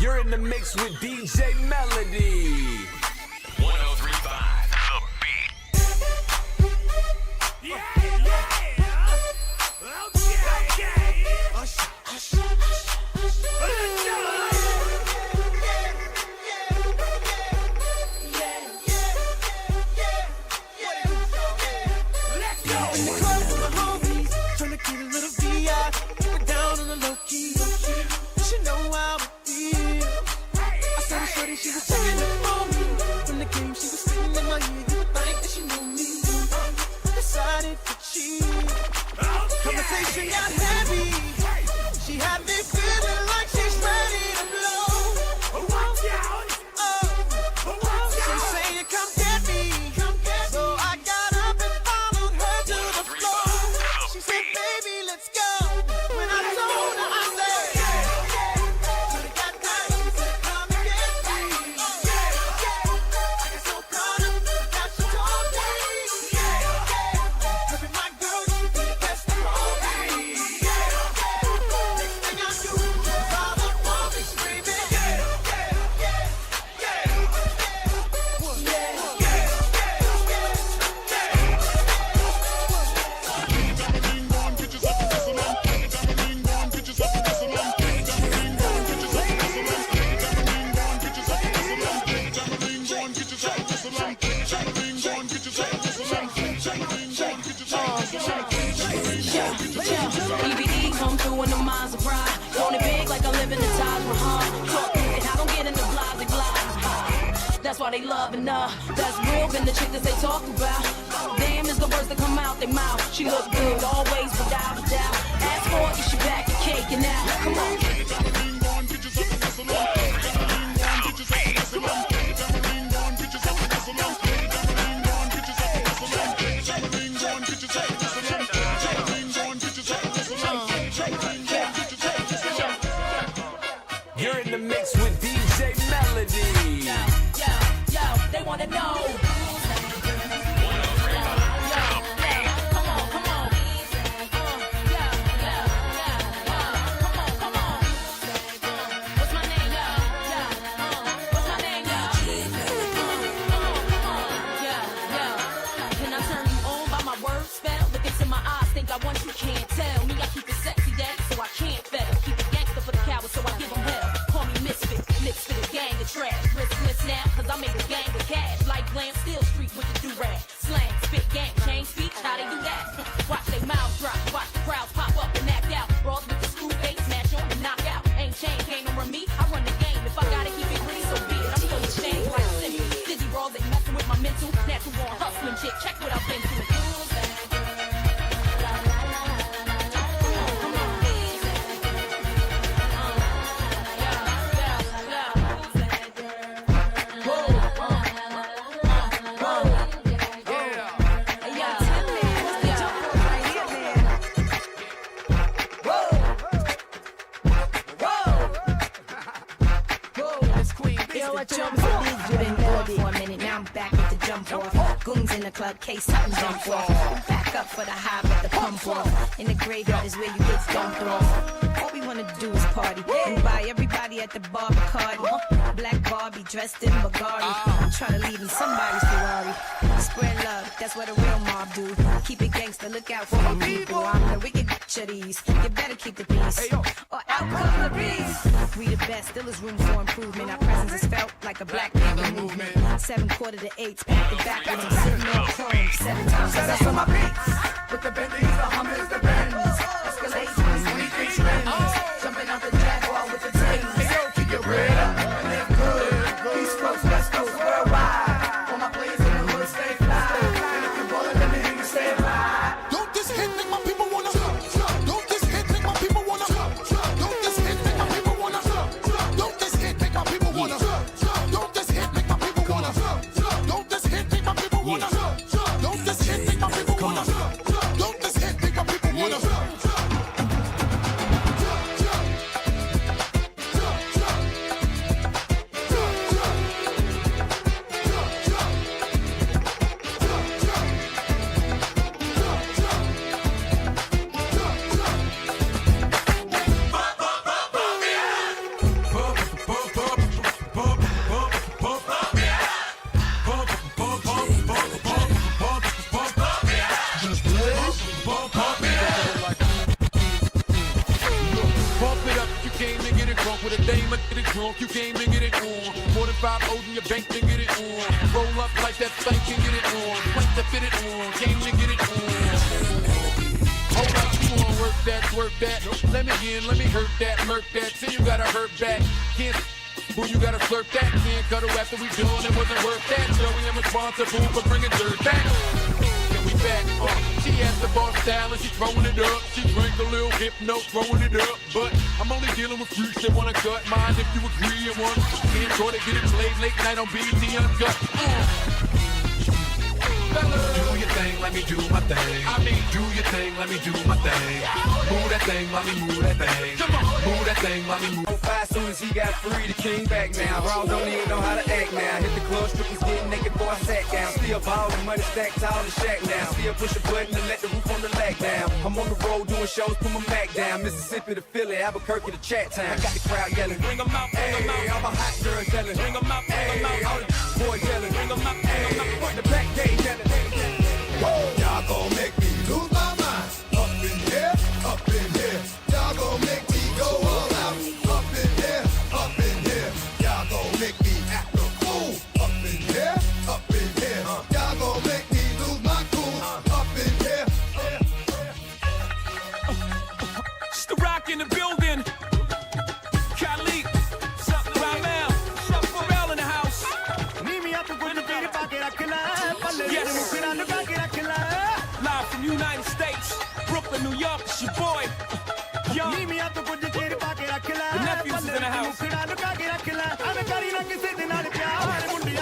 You're in the mix with DJ Melody.
1035, The Beat.
Yeah, yeah. Okay. Hush, hush, hush.
Tryna get a little VI, keep it down on the low key. She know how it feel. I saw the shorty, she was checking up on me. From the game, she was sitting in my ear. You would think that she knew me. Decided to cheat. Conversation got heavy. She had me feeling like she's ready to blow. Watch out! She saying, "Come get me." So I got up and followed her to the floor. She said, "Baby, let's go." When I told her, I said, "When it got nice, you said, come and get me." I got so caught up that she told me, "Baby, my girl, you be the best of all me." Next thing I knew, all the woman screaming,
EBE come through in the minds of pride. Throwing it big like I live in the Taj Mahal. And I don't get into blase blah. That's why they loving her. That's real, been the chick that they talk about. Damn is the words that come out their mouth. She look good always, without a doubt. Ask for it, is she back and caking out? Come on.
You're in the mix with DJ Melody.
Yo, they wanna know. I want you can't tell me I keep it sexy, daddy, so I can't fail. Keep it gangster for the cowards, so I give them hell. Call me misfit, mixed with a gang of trash. Riskless now, cause I made a gang of cash. Like Glam Steel Street with the do-rag. Slang, spit, gang, change speech, how they do that? Watch they mouths drop, watch the crowds pop up and act out. Brawls with the screw face, smash on and knock out. Ain't chain, game over me, I run the game. If I gotta keep it green, so be it. I'm full of change like Simmy. Dizzy Brawls ain't messing with my mental. Natural born hustling chick, check what I've been through.
Goons in the club, case something jump off. Back up for the high, but the pump off. In the graveyard is where you get dumped off. All we wanna do is party and buy everybody at the bar Bacardi. Black Barbie dressed in Bulgari. I'm trying to leave in somebody's Ferrari. Spread love, that's what a real mob do. Keep it gangster, look out for my people. I'm the wicked bitch of these. You better keep the peace, or out come the beast. We the best, still is room for improvement. Our presence is felt like a black people movement. 7 quarter to 8, back to back with them sitting on chrome 7 times.
Set us on my beats with the Bentleys, the Hummers, the Benz. Escalations, sweeping trends. Jumping out the Jaguar with the tins. Keep your bread up and live good. East Coast, West Coast, world.
wanna
with a dame and get it drunk, you came and get it on. More than 5 O's in your bank to get it on. Roll up like that thing can get it on. Plank to fit it on, came to get it on. Hold up, you wanna work that, work that. Let me in, let me hurt that, murk that. Say you gotta hurt back. Can't boo, you gotta slurp that. Can't cuddle after we done, it wasn't worth that. Joey, I'm responsible for bringing dirt back. We back, she has the bar style and she throwing it up. She drink a little hypno, throwing it up. But I'm only dealing with freaks that wanna cut mine if you agree and one. Can't try to get it played late night on BT Uncut. Do your thing, let me do my thing. I mean, do your thing, let me do my thing. Move that thing, let me move that thing. Come on, move that thing, let me move.
As soon as he got free, the king back now. Raw don't even know how to act now. Hit the club, strippers getting naked before I sat down. Still ballin', money stacked tall in the shack now. Still push a button and let the roof on the lag down. I'm on the road doing shows, put my Mac down. Mississippi to Philly, Albuquerque to Chat Town. I got the crowd yelling, bring 'em out, bring 'em out. All my hot girls yelling, bring 'em out, bring 'em out. All the boys yelling, bring 'em out, bring 'em out. Front the back gate yelling.
Y'all gon' make me lose my mind. Up in here, up in here. Y'all gon' make me go all out. Up in here, up in here. Y'all gon' make me act a fool. Up in here, up in here. Y'all gon' make me lose my cool. Up in here.
It's the rock in the building. Khalid, something about Mel. Pharrell in the house. Yes. Live from United States, Brooklyn, New York, it's your boy, Young. The nephews is in the house.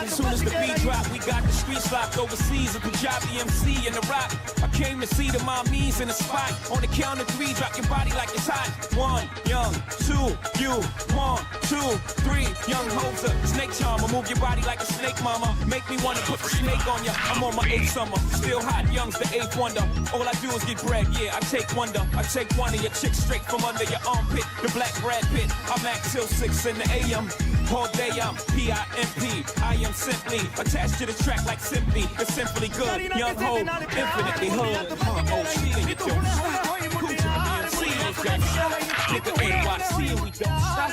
As soon as the beat drop, we got the streets locked overseas. A Punjabi MC in the rock. I came to see the mommies in the spot. On the count of 3, drop your body like it's hot. 1, Young, 2, you. 1, 2, 3, Young Hoser. Snake charmer, move your body like a snake, mama. Make me wanna put the snake on ya. I'm on my 8th summer, still hot. Young's the 8th wonder. All I do is get bread, yeah. I take wonder. I take one of your chicks straight from under your armpit. The black Brad Pitt. I'm at till 6 in the AM. All day I'm P-I-M-P. I am simply attached to the track like simply. It's simply good. Young Ho, infinitely hood. R-O-C and you don't stop. Kucha BMC ain't got shot. Nigga NYC and we don't stop.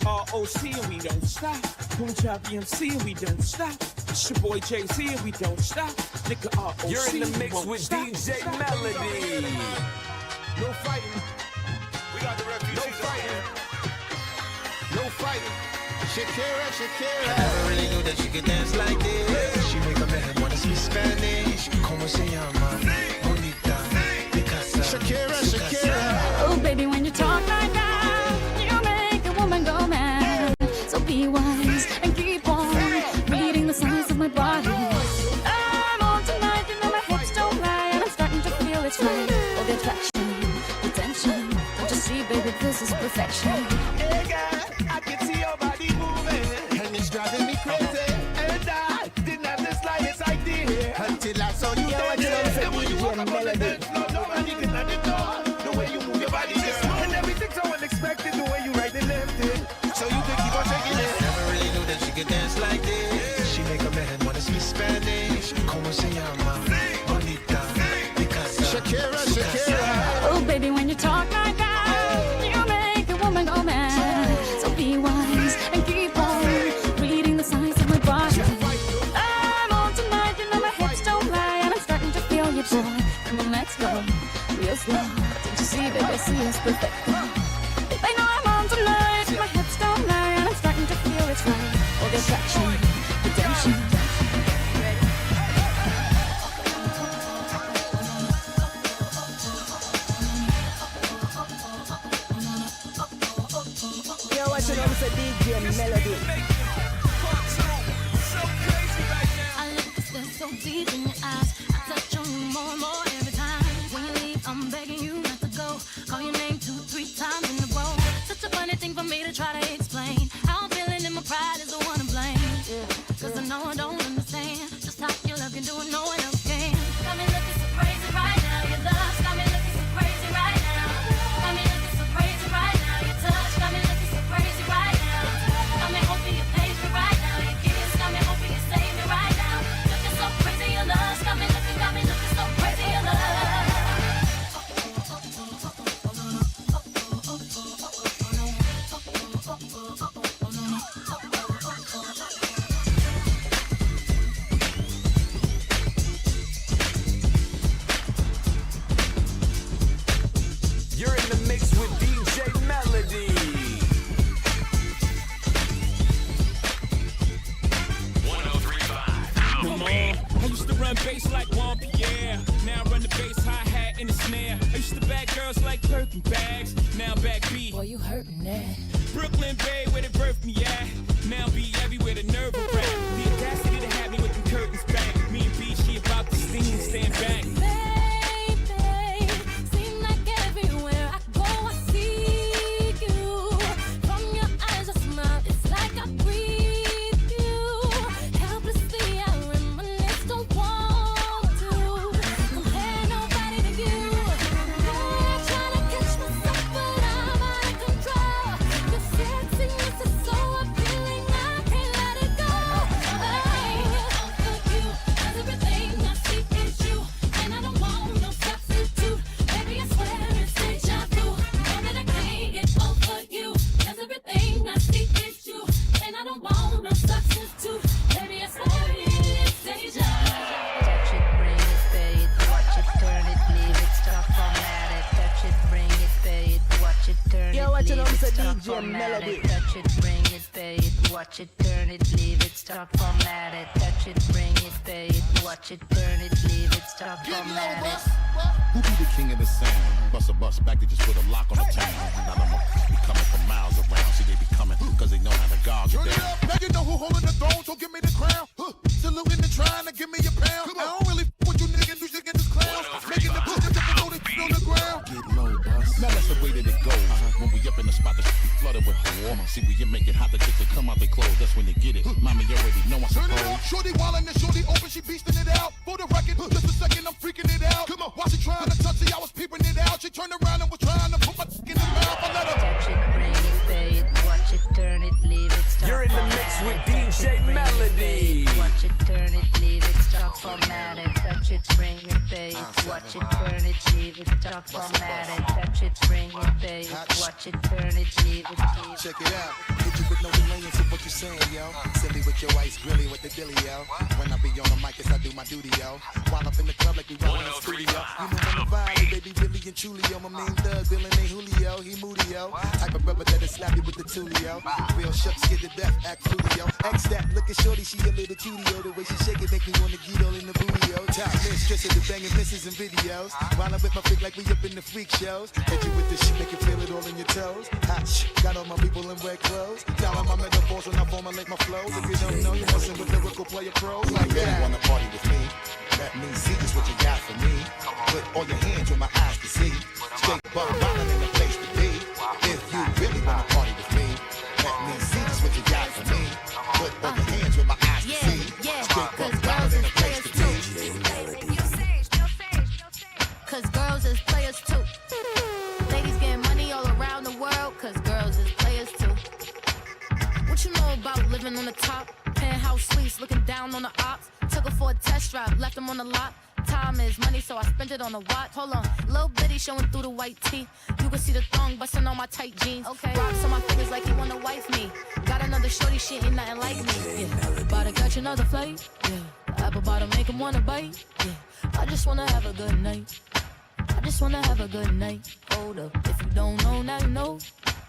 R-O-C and we don't stop. Kucha BMC and we don't stop. It's your boy Jay-Z and we don't stop. Nigga R-O-C.
You're in the mix with DJ Melody.
No fighting.
We got the refugees.
No fighting. No fighting.
Shakira, Shakira.
I never really knew that she could dance like this. She make a man wanna speak Spanish. Como se llama? Bonita. Picasa.
Shakira, Shakira.
Oh, baby, when you talk like that, you make a woman go mad. So be wise and keep on reading the signs of my body. I'm on tonight, you know my hips don't lie, and I'm starting to feel it's right. All the attraction, the tension. Don't you see, baby, this is perfection.
Hey, girl, I can see your body moving, and it's driving me crazy. And I didn't have the slightest idea until I saw you dancing. And when you walk up on the dance floor, nobody can understand the way you move your body, girl. And everything's so unexpected, the way you right and left it. So you can keep on shaking it.
Never really knew that she could dance like this. She make a man wanna speak Spanish. Como se llama? Bonita. Picasa.
Shakira, Shakira.
Oh, baby, when you talk like that, you make a woman go mad. So be wise and keep on reading the signs of my body. I'm on tonight, you know my hips don't lie, and I'm starting to feel you, boy. Come on, let's go, real slow. Don't you see, baby, see it's perfect. They know I'm on tonight, my hips don't lie, and I'm starting to feel it's right. All the attraction, the tension.
You're watching on the DJ Melody.
I look at this so deep in your eyes. I touch on you more and more every time. When you leave, I'm begging you not to go. Call your name 2-3 times in a row. Such a funny thing for me to try to explain. How I'm feeling and my pride is the one to blame. Cause I know I don't understand just how your love can do it, no one else can. Got me looking so crazy right now. Your love got me looking so crazy right now. Got me looking so crazy right now. Your touch got me looking so crazy right now. Got me hoping you page me right now. Your kiss got me hoping you save me right now. Looking so crazy, your love got me looking so crazy, your love.
You're in the mix with DJ Melody.
103.5. Come on. I used to run bass like Juan Pierre. Now I run the bass, hi-hat, and the snare. I used to bag girls like Birkin bags. Now back B. Boy, you hurtin' that. Brooklyn Bay, where they birthed me at. Now be everywhere, the nerve of rap. The audacity to have me with the curtains back. Me and B, she about to steam, stand back.
Touch it, bring it, pay it, watch it, turn it, leave it, stop, format it. Touch it, bring it, pay it, watch it, turn it, leave it, stop, format it.
Who be the king of the sound? Bust a bus back, they just put a lock on the town. Now them be coming from miles around. See, they be coming, cause they know how to gouge it down.
Now you know who holding the throne, so give me the crown. Saluting and trying to give me a pound. I don't really f with you niggas, you niggas is clowns. Making the push, on the ground.
Get low, boss. Now that's the way that it goes. When we up in the spot, the shit be flooded with war. See, we make it hot, the chicks that come out they clothes. That's when they get it. Mommy, you already know I
Turn it
suppose.
on, shorty wildin' and shorty open, she beastin' it out. For the record, just a second, I'm freaking it out. Come on, while she trying to touch it, I was peeping it out. She turned around and was trying to put my dick in the mouth. I let her
touch it, bring it, pay it, watch it, turn it, leave it, stop.
You're in the mix with DJ Melody.
Watch it, turn it, leave it, stop, format it. Touch it, bring it, pay it, watch it, turn it, leave it, stop, format it. Touch it, bring it, pay it, watch it, turn it, leave it, leave it.
Check it out, hit you with no delay into what you saying, yo. Silly with your ice, grilly with the dilly, yo. When I be on the mic, yes, I do my duty, yo. While up in the club like we roll in the studio. You know when the vibe, baby, really and truly, yo. My main thug, Dylan ain't Julio, he moody, yo. Type of rubber that'll slap you with the tulio. Real shook, scared to death, act fruity, yo. X that, look at shorty, she a little cutie, yo. The way she shake it make me wanna get all in the booty, yo. Top mistress of the banging misses and videos. While I'm with my freak like we up in the freak shows. Hit you with this shit, make you feel it all in your toes. Hot shit, got all my people in red clothes. Down on my metaphors when I formulate my flows. If you don't know, you messing with lyrical player pros like
You really
that.
wanna party with me? Let me see just what you got for me. Put all your hands where my eyes can see. Straight buck bottom in the place to be. If you really wanna party with me, let me see just what you got for me. Put all your hands where my eyes can see. Straight buck bottom in the place to be.
Cause girls is players too. Ladies getting money all around the world, cause girls is players too. What you know about living on the top? Penthouse suites, looking down on the ops. Took her for a test drive, left them on the lot. Time is money, so I spent it on a watch. Hold on, little bitty showing through the white tee. You can see the thong busting on my tight jeans. Okay, rocks on my fingers like he wanna wife me. Got another shorty, she ain't nothing like me. Yeah, about to catch another flight. Yeah, the apple bottom make him wanna bite. Yeah, I just wanna have a good night. I just wanna have a good night. Hold up, if you don't know, now you know.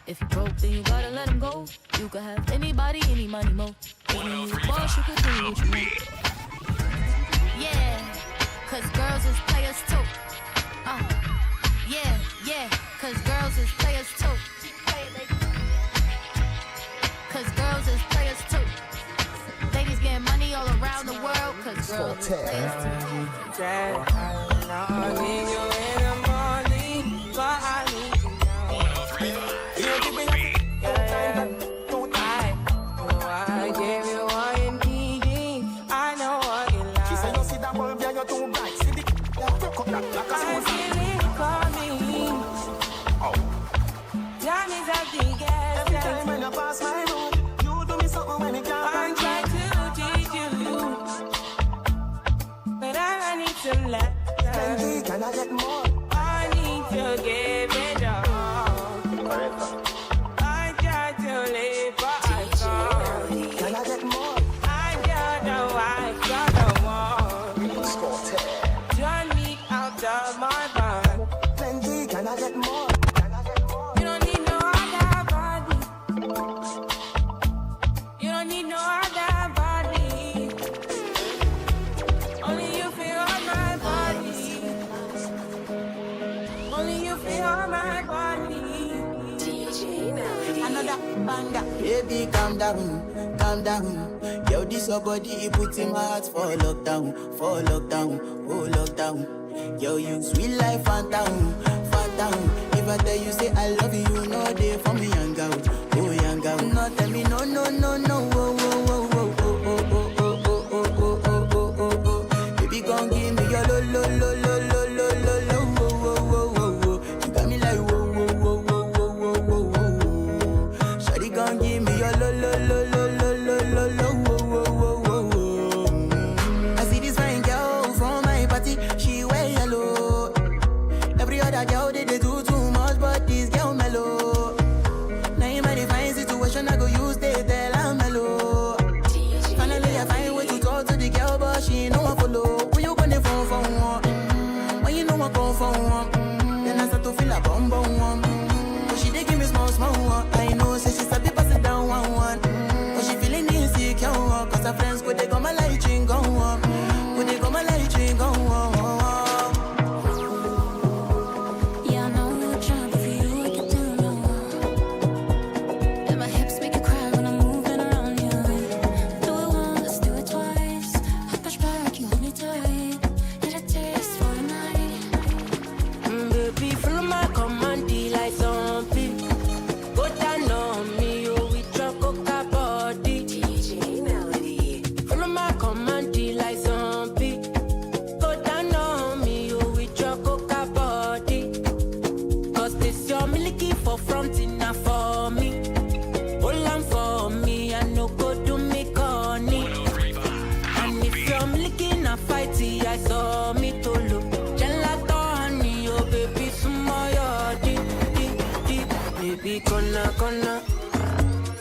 If you broke, then you gotta let him go. You could have anybody, any money, mo. When you a boss, you could do what you want. Yeah, cause girls is players too. Yeah, cause girls is players too. Cause girls is players too. Ladies getting money all around the world, cause
girl.
Yeah, I need you in the morning, but I need you now. 103.3. I gave you what you needed. I know what you like.
She said you see that bulb, yeah, you're too bright. See the fuck up that like a smooth.
I feel it coming. Time is up the gas.
Every time when you pass my road, you do me something when you can't.
I try to teach you, but I need to let.
Baby, can I get more?
I need to give it all.
Forever.
I try to live, but I can't.
Can I get more?
I don't know why I got the one. Turn me out of my mind.
Plenty, can I get more?
You don't need no other body. You don't need no other body. Only you feel on my body. Only you feel on my body. DJ Melody.
Another banger.
Baby, calm down, calm down. Yo, this your body, it puts in my heart for lockdown, oh lockdown. Yo, you sweet life, phantom, phantom. If I tell you say I love you, you know they for me young girl, oh young girl. No tell me no, no, no, no, oh, oh, oh, oh, oh, oh, oh, oh, oh, oh, oh, oh, oh, oh. Baby, gon' give me your lo, lo, lo, lo, lo, lo, lo, lo, oh, oh, oh, oh, oh. You got me like whoa, whoa, whoa, whoa, whoa, whoa, whoa, whoa. Shawty gon' give me your lo, lo, lo, lo, lo, lo, lo, lo, whoa, whoa, whoa, whoa, whoa. I see this fine girl from my party, she wear yellow. Every other girl they do too much, but this girl mellow. Now in my divine situation, I go use they tell I'm mellow. Finally I find way to talk to the girl, but she ain't no one follow. When you gonna phone for one? When you know I go for one? Then I start to feel a bum bum one. But she dey give me small small one. I know say she sabi pass it down one one. But she feeling insecure, cause her friends go they go my light ring go on. Go they go my light ring go on.
Yeah, I know you're trying, but for you I get down low. And my hips make you cry when I'm moving around you. Do it once, do it twice. I push back, you hold me tight. Get a taste for the night.
Baby, follow my command, like zombie. Go down on me, oh, with your coca body. DJ Melody. Follow my command, like zombie. Go down on me, oh, with your coca body. Cause this your milky for front enough for me. Hold on for me, I no go do me corny. And if you're milky na fighty, I saw me to look. Gelato honey, oh baby, sumoyo di. Baby, gonna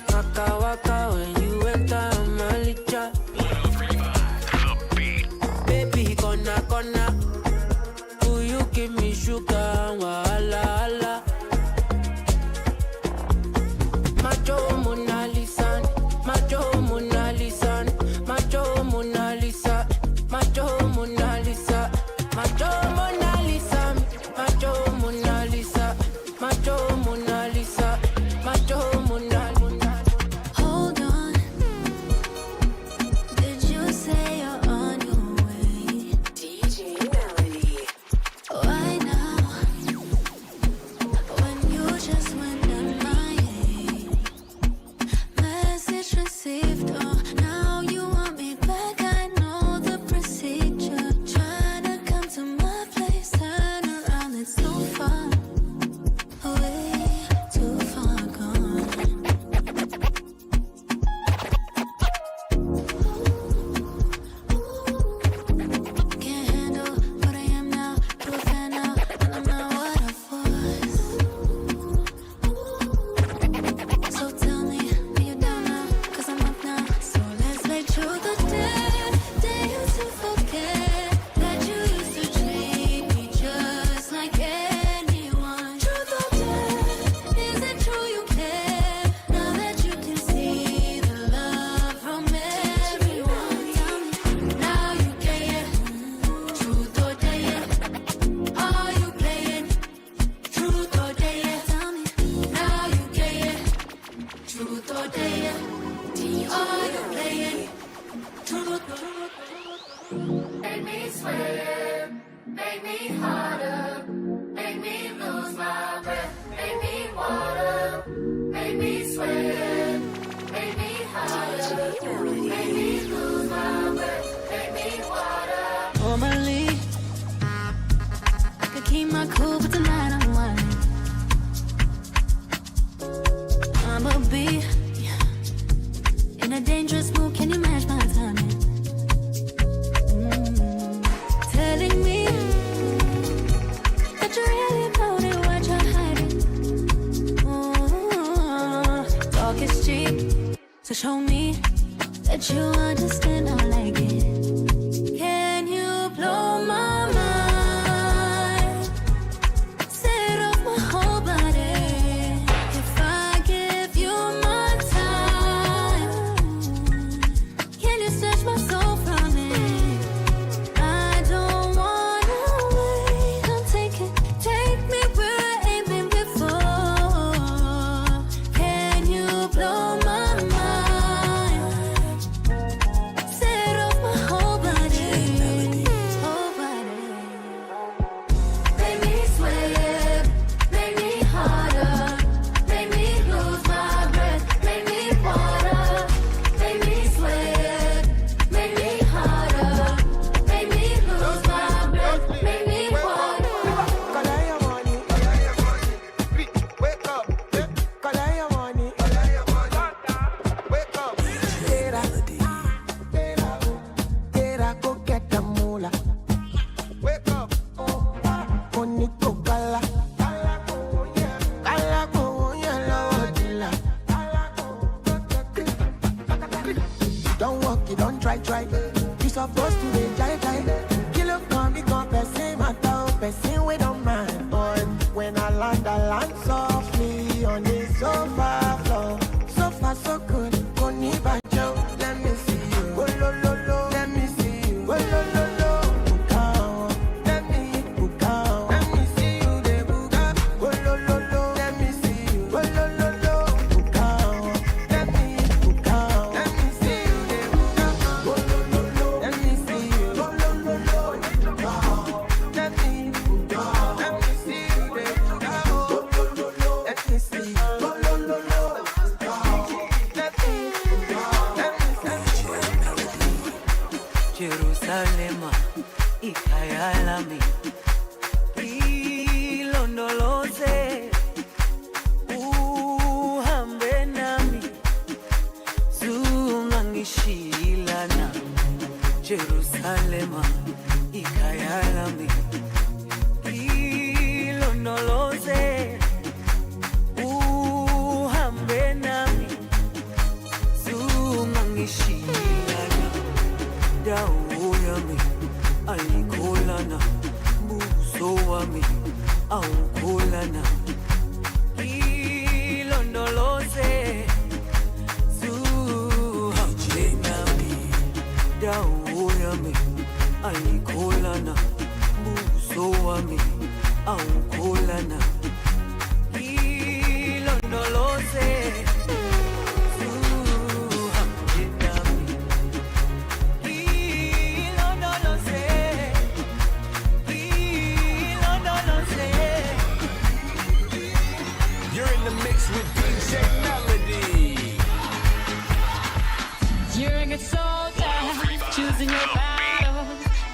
waka waka when you enter my licha. Baby, gonna will you give me sugar, wahala, hala. Macho Mona Lisa, Macho Mona Lisa, Macho Mona Lisa, Macho Mona Lisa, Macho Mona Lisa, Macho Mona Lisa, Macho Mona Lisa, Macho Mona Lisa.
Hold on. Did you say you're on your way?
DJ Melody.
Why now? Bet you understand I like it. Can you blow my mind? Set off my whole body. If I give you my time, can you snatch my soul from it? I don't wanna wait. Come take me where I ain't been before. Can you blow my mind? Set off my whole body, whole body. Make me sweat, make me harder, make me lose my breath, make me water, make me sweat, make me harder, make me lose my breath, make me water.
Collect your money. Wake up. Collect your money. Wake up. Get up, go get the moolah. Wake up. Bonito gala. Gala go yellow dilla. Don't walk, you don't try. You supposed to be jai. Kill up, come, become person, matter, person we don't mind. But when I land softly on the sofa floor. So far, so good. Koni bajo, let me see you. Oh, lo, let me see you. Oh, lo, bukao. Let me see you, de buka. Oh, lo, let me see you. Oh, lo, bukao. Let me see you, de buka. Oh, lo, let me see you. Oh, lo, let me see you. Oh, lo, bukao. Let me see you, de buka. Let me see you. Oh,
Jerusalema, ikhaya lami, ilondoloze, uhambe nami, zungangishilana. Jerusalema, ikhaya lami, ilondoloze, uhambe nami, zungangishilana. Dawo yami ayikholana, buso wami awukholana. Ilondoloze, zuhambe nami. Dawo yami ayikholana, buso wami awukholana. Ilondoloze,
You're in the mix with DJ Melody.
You're a good soldier, choosing your battle.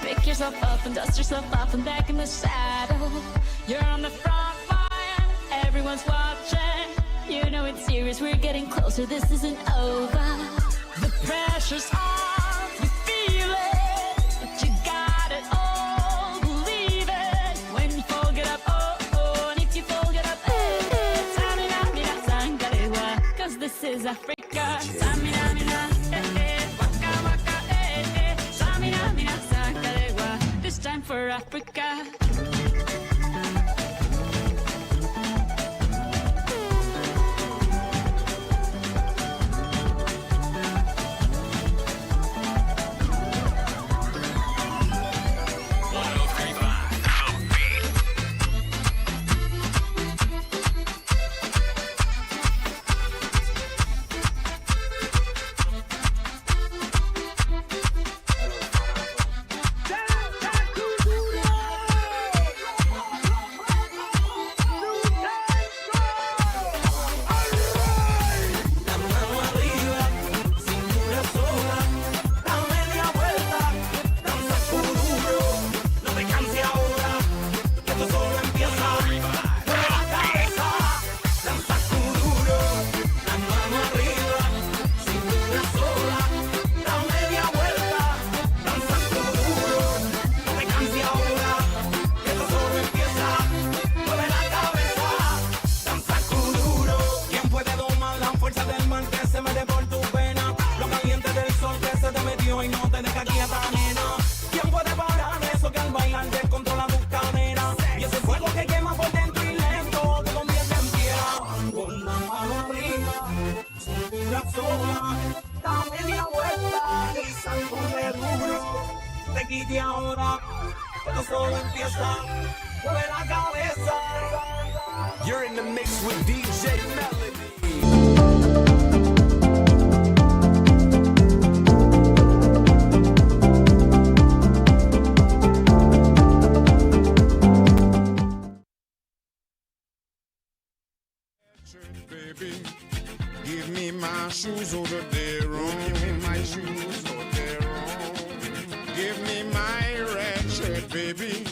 Pick yourself up and dust yourself off and back in the saddle. You're on the front line, everyone's watching. You know it's serious, we're getting closer, this isn't over. The pressure's on, you feel it, but you got it all, believe it. When you fall, get up, oh, and if you fall, get up, Samina, mina, sangalewa, 'cause this is Africa. Samina, mina, waka, waka, Samina, mina, sangalewa, this time for Africa.
sitio ahora. Yo solo empieza de la cabeza.
You're in the mix with DJ Melody.
Baby, give me my shoes over there on. Give me my shoes over there on. Give me my red shirt, baby.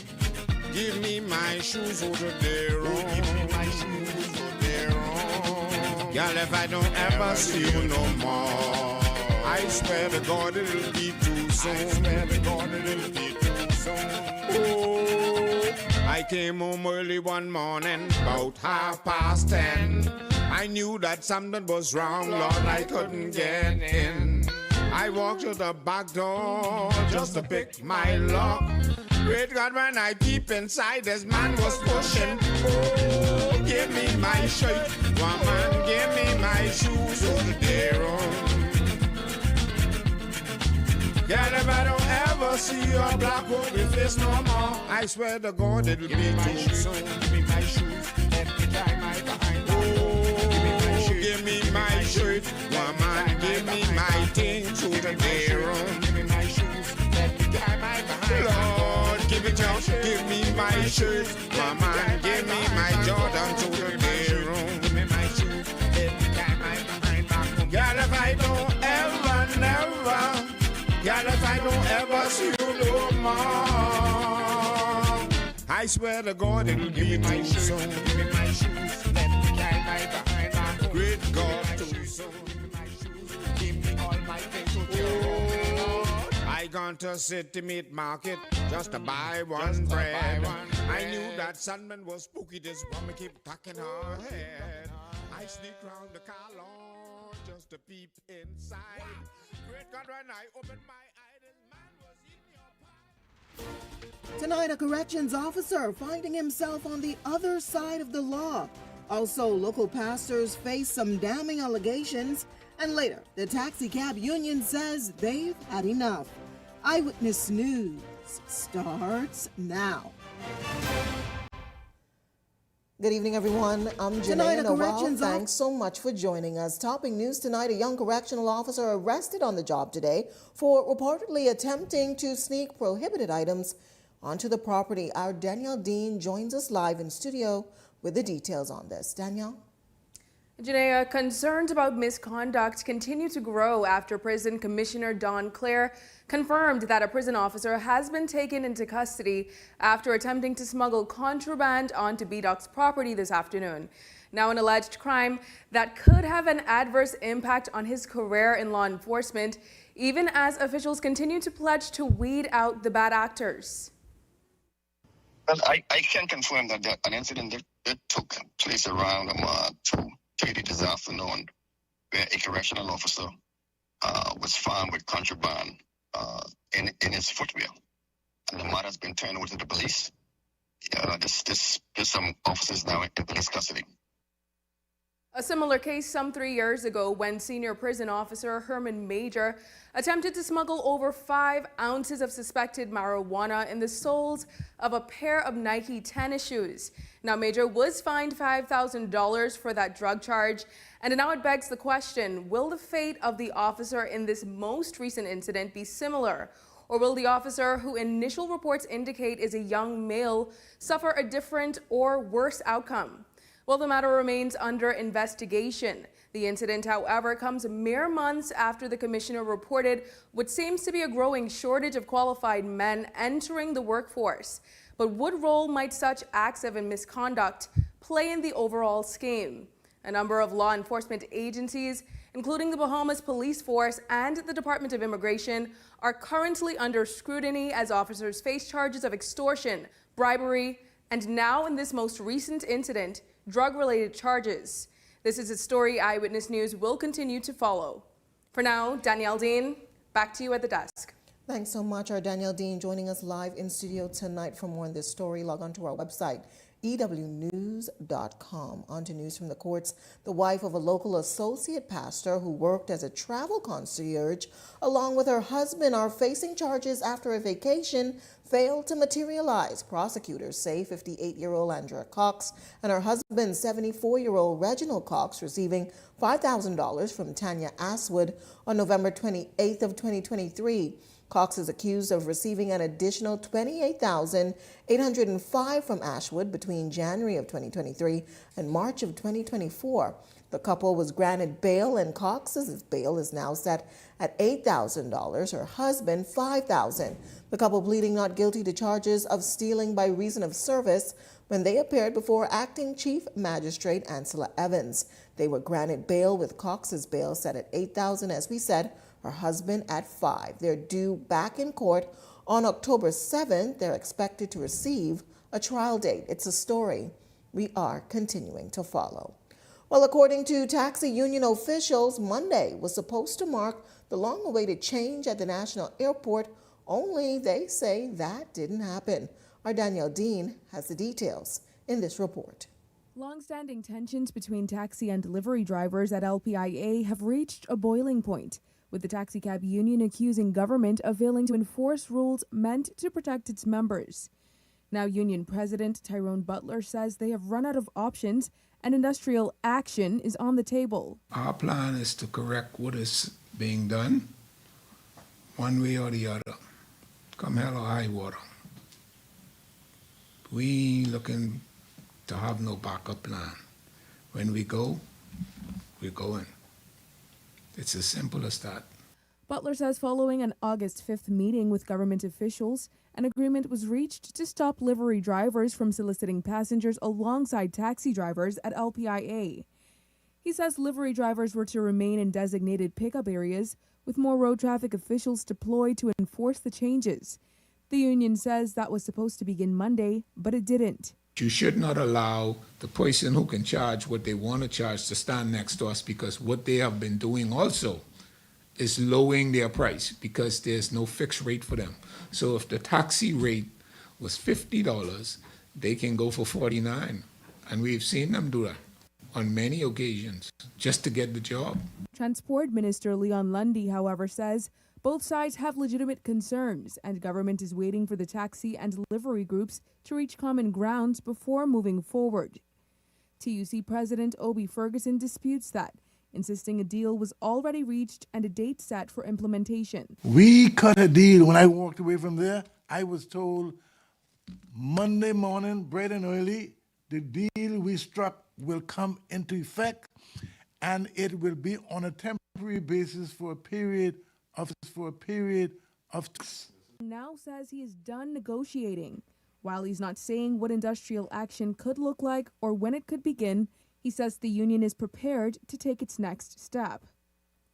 Give me my shoes over there on. Give me my shoes over there on. Girl, if I don't ever see you no more, I swear to God it'll be too soon. I swear to God it'll be too soon. Oh, I came home early one morning, about 10:30. I knew that something was wrong, Lord, I couldn't get in. I walked to the back door just to pick my lock. Great God, when I peep inside, this man was pushing. Oh, give me my shirt, woman, give me my shoes, over there on. Girl, if I don't ever see your black woman face no more, I swear to God it'll be too soon. Give me my shoes, let me try my behind. Give me my shirt, woman, give me my things to the bedroom. Give me my shoes, let me tie my behind. Lord, give it up, give me my shirt, woman, give me my Jordan to the bedroom. Give me my shoes, let me tie my behind back. Girl, if I don't ever, never, girl, if I don't ever see you no more, I swear to God it'll be my shoes. Give me my shoes, let me tie my behind. Great God, too soon. Give me all my things to I gone to City Meat Market just to buy one bread. I knew that Sandman was spooky. This woman keep tucking her head. I sneak round the car lawn just to peep inside. Great God, when I opened my eye, this man was in your pie.
Tonight, a corrections officer finding himself on the other side of the law. Also, local pastors face some damning allegations. And later, the taxi cab union says they've had enough. Eyewitness News starts now.
Good evening, everyone. I'm Janae Noel. Thanks so much for joining us. Topping news tonight, a young correctional officer arrested on the job today for reportedly attempting to sneak prohibited items onto the property. Our Danielle Dean joins us live in studio with the details on this. Danielle?
Janaea, concerns about misconduct continue to grow after Prison Commissioner Don Clare confirmed that a prison officer has been taken into custody after attempting to smuggle contraband onto BDOC's property this afternoon. Now an alleged crime that could have an adverse impact on his career in law enforcement, even as officials continue to pledge to weed out the bad actors.
Well, I can confirm that an incident that took place around 2:30 this afternoon, where a correctional officer was found with contraband in his footwear, and the matter has been turned over to the police. There's some officers now in police custody.
A similar case some 3 years ago when senior prison officer Herman Major attempted to smuggle over 5 ounces of suspected marijuana in the soles of a pair of Nike tennis shoes. Now Major was fined $5,000 for that drug charge, and now it begs the question, will the fate of the officer in this most recent incident be similar? Or will the officer, who initial reports indicate is a young male, suffer a different or worse outcome? Well, the matter remains under investigation. The incident, however, comes mere months after the commissioner reported what seems to be a growing shortage of qualified men entering the workforce. But what role might such acts of misconduct play in the overall scheme? A number of law enforcement agencies, including the Bahamas Police Force and the Department of Immigration, are currently under scrutiny as officers face charges of extortion, bribery, and now in this most recent incident, drug-related charges. This is a story Eyewitness News will continue to follow. For now, Danielle Dean, back to you at the desk.
Thanks so much. Our Danielle Dean joining us live in studio tonight. For more on this story, log on to our website, ewnews.com. On to news from the courts. The wife of a local associate pastor who worked as a travel concierge along with her husband are facing charges after a vacation failed to materialize. Prosecutors say 58-year-old Andrea Cox and her husband, 74-year-old Reginald Cox, receiving $5,000 from Tanya Aswood on November 28th of 2023. Cox is accused of receiving an additional $28,805 from Ashwood between January of 2023 and March of 2024. The couple was granted bail, and Cox's bail is now set at $8,000, her husband $5,000. The couple pleading not guilty to charges of stealing by reason of service when they appeared before Acting Chief Magistrate Ansela Evans. They were granted bail, with Cox's bail set at $8,000, as we said, her husband at $5,000. They're due back in court on October 7th. They're expected to receive a trial date. It's a story we are continuing to follow. Well, according to taxi union officials, Monday was supposed to mark the long-awaited change at the National Airport, only they say that didn't happen. Our Danielle Dean has the details in this report.
Long-standing tensions between taxi and delivery drivers at LPIA have reached a boiling point, with the taxicab union accusing government of failing to enforce rules meant to protect its members. Now, union president Tyrone Butler says they have run out of options and industrial action is on the table.
Our plan is to correct what is being done, one way or the other, come hell or high water. We looking to have no backup plan. When we go, we're going. It's as simple as that.
Butler says following an August 5th meeting with government officials, an agreement was reached to stop livery drivers from soliciting passengers alongside taxi drivers at LPIA. He says livery drivers were to remain in designated pickup areas, with more road traffic officials deployed to enforce the changes. The union says that was supposed to begin Monday, but it didn't.
You should not allow the person who can charge what they want to charge to stand next to us, because what they have been doing also is lowering their price because there's no fixed rate for them. So if the taxi rate was $50, they can go for $49. And we've seen them do that on many occasions just to get the job.
Transport Minister Leon Lundy, however, says both sides have legitimate concerns and government is waiting for the taxi and delivery groups to reach common ground before moving forward. TUC President Obi Ferguson disputes that, insisting a deal was already reached and a date set for implementation.
We cut a deal. When I walked away from there, I was told Monday morning, bright and early, the deal we struck will come into effect, and it will be on a temporary basis for a period of
Now says he is done negotiating. While he's not saying what industrial action could look like or when it could begin, he says the union is prepared to take its next step.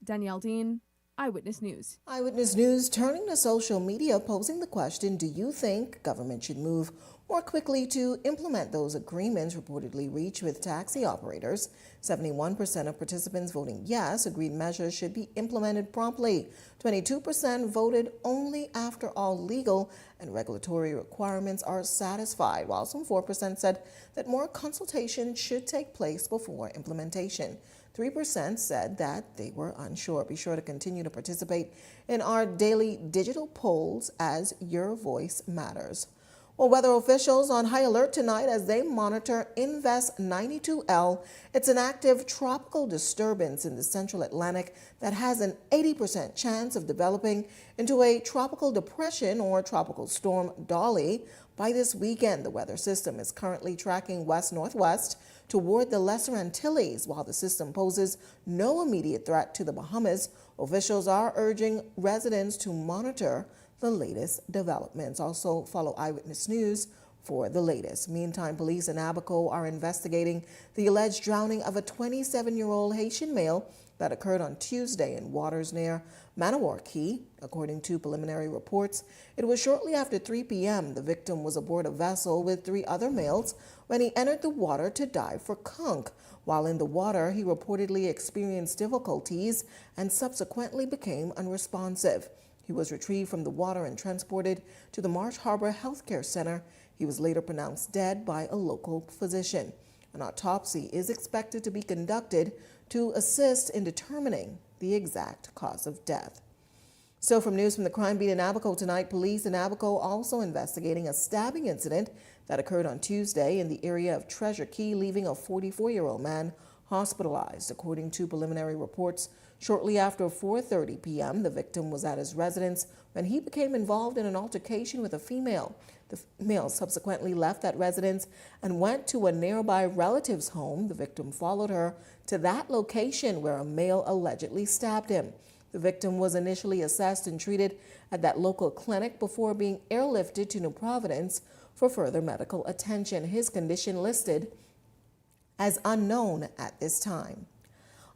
Danielle Dean, Eyewitness News.
Eyewitness News turning to social media, posing the question, do you think government should move more quickly to implement those agreements reportedly reached with taxi operators? 71% of participants voting yes agreed measures should be implemented promptly. 22% voted only after all legal and regulatory requirements are satisfied, while some 4% said that more consultation should take place before implementation. 3% said that they were unsure. Be sure to continue to participate in our daily digital polls as your voice matters. Well, weather officials on high alert tonight as they monitor Invest 92L. It's an active tropical disturbance in the central Atlantic that has an 80% chance of developing into a tropical depression or tropical storm Dolly by this weekend. The weather system is currently tracking west-northwest toward the Lesser Antilles. While the system poses no immediate threat to the Bahamas, officials are urging residents to monitor the latest developments. Also, follow Eyewitness News for the latest. Meantime, police in Abaco are investigating the alleged drowning of a 27-year-old Haitian male that occurred on Tuesday in waters near Manowar Key. According to preliminary reports, it was shortly after 3 p.m. The victim was aboard a vessel with 3 other males when he entered the water to dive for conch. While in the water, he reportedly experienced difficulties and subsequently became unresponsive. He He was retrieved from the water and transported to the Marsh Harbor Healthcare Center. He was later pronounced dead by a local physician. An autopsy is expected to be conducted to assist in determining the exact cause of death. So from news from the crime beat in Abaco tonight, police in Abaco also investigating a stabbing incident that occurred on Tuesday in the area of Treasure Key, leaving a 44-year-old man hospitalized. According to preliminary reports, shortly after 4:30 p.m., the victim was at his residence when he became involved in an altercation with a female. The female subsequently left that residence and went to a nearby relative's home. The victim followed her to that location where a male allegedly stabbed him. The victim was initially assessed and treated at that local clinic before being airlifted to New Providence for further medical attention. His condition listed as unknown at this time.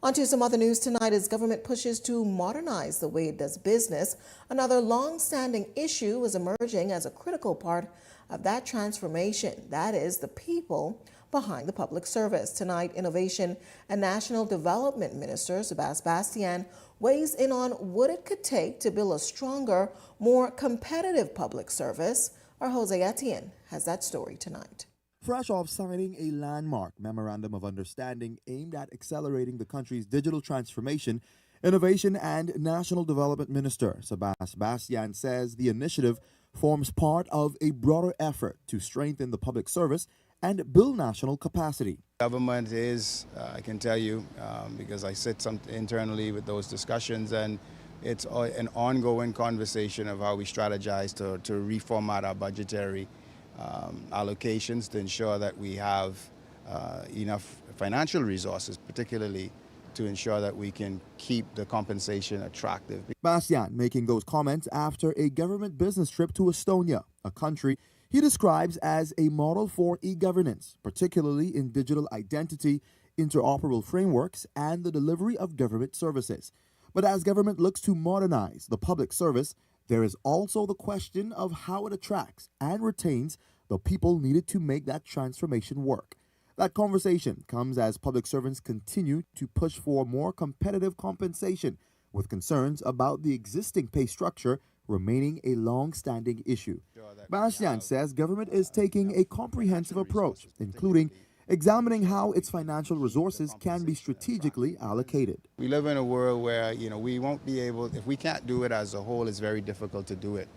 On to some other news tonight as government pushes to modernize the way it does business. Another long-standing issue is emerging as a critical part of that transformation. That is the people behind the public service. Tonight, Innovation and National Development Minister Sebastian weighs in on what it could take to build a stronger, more competitive public service. Our Jose Etienne has that story tonight.
Fresh off signing a landmark memorandum of understanding aimed at accelerating the country's digital transformation, Innovation and National Development Minister Sebastian says the initiative forms part of a broader effort to strengthen the public service and build national capacity.
Government is, I can tell you, because I sit internally with those discussions, and it's an ongoing conversation of how we strategize to reformat our budgetary allocations to ensure that we have enough financial resources, particularly to ensure that we can keep the compensation attractive.
Sebastian making those comments after a government business trip to Estonia, a country he describes as a model for e-governance, particularly in digital identity, interoperable frameworks, and the delivery of government services. But as government looks to modernize the public service, there is also the question of how it attracts and retains the people needed to make that transformation work. That conversation comes as public servants continue to push for more competitive compensation, with concerns about the existing pay structure remaining a long-standing issue. Sebastian says government is taking a comprehensive approach, including examining how its financial resources can be strategically allocated.
We live in a world where, we won't be able, if we can't do it as a whole, it's very difficult to do it.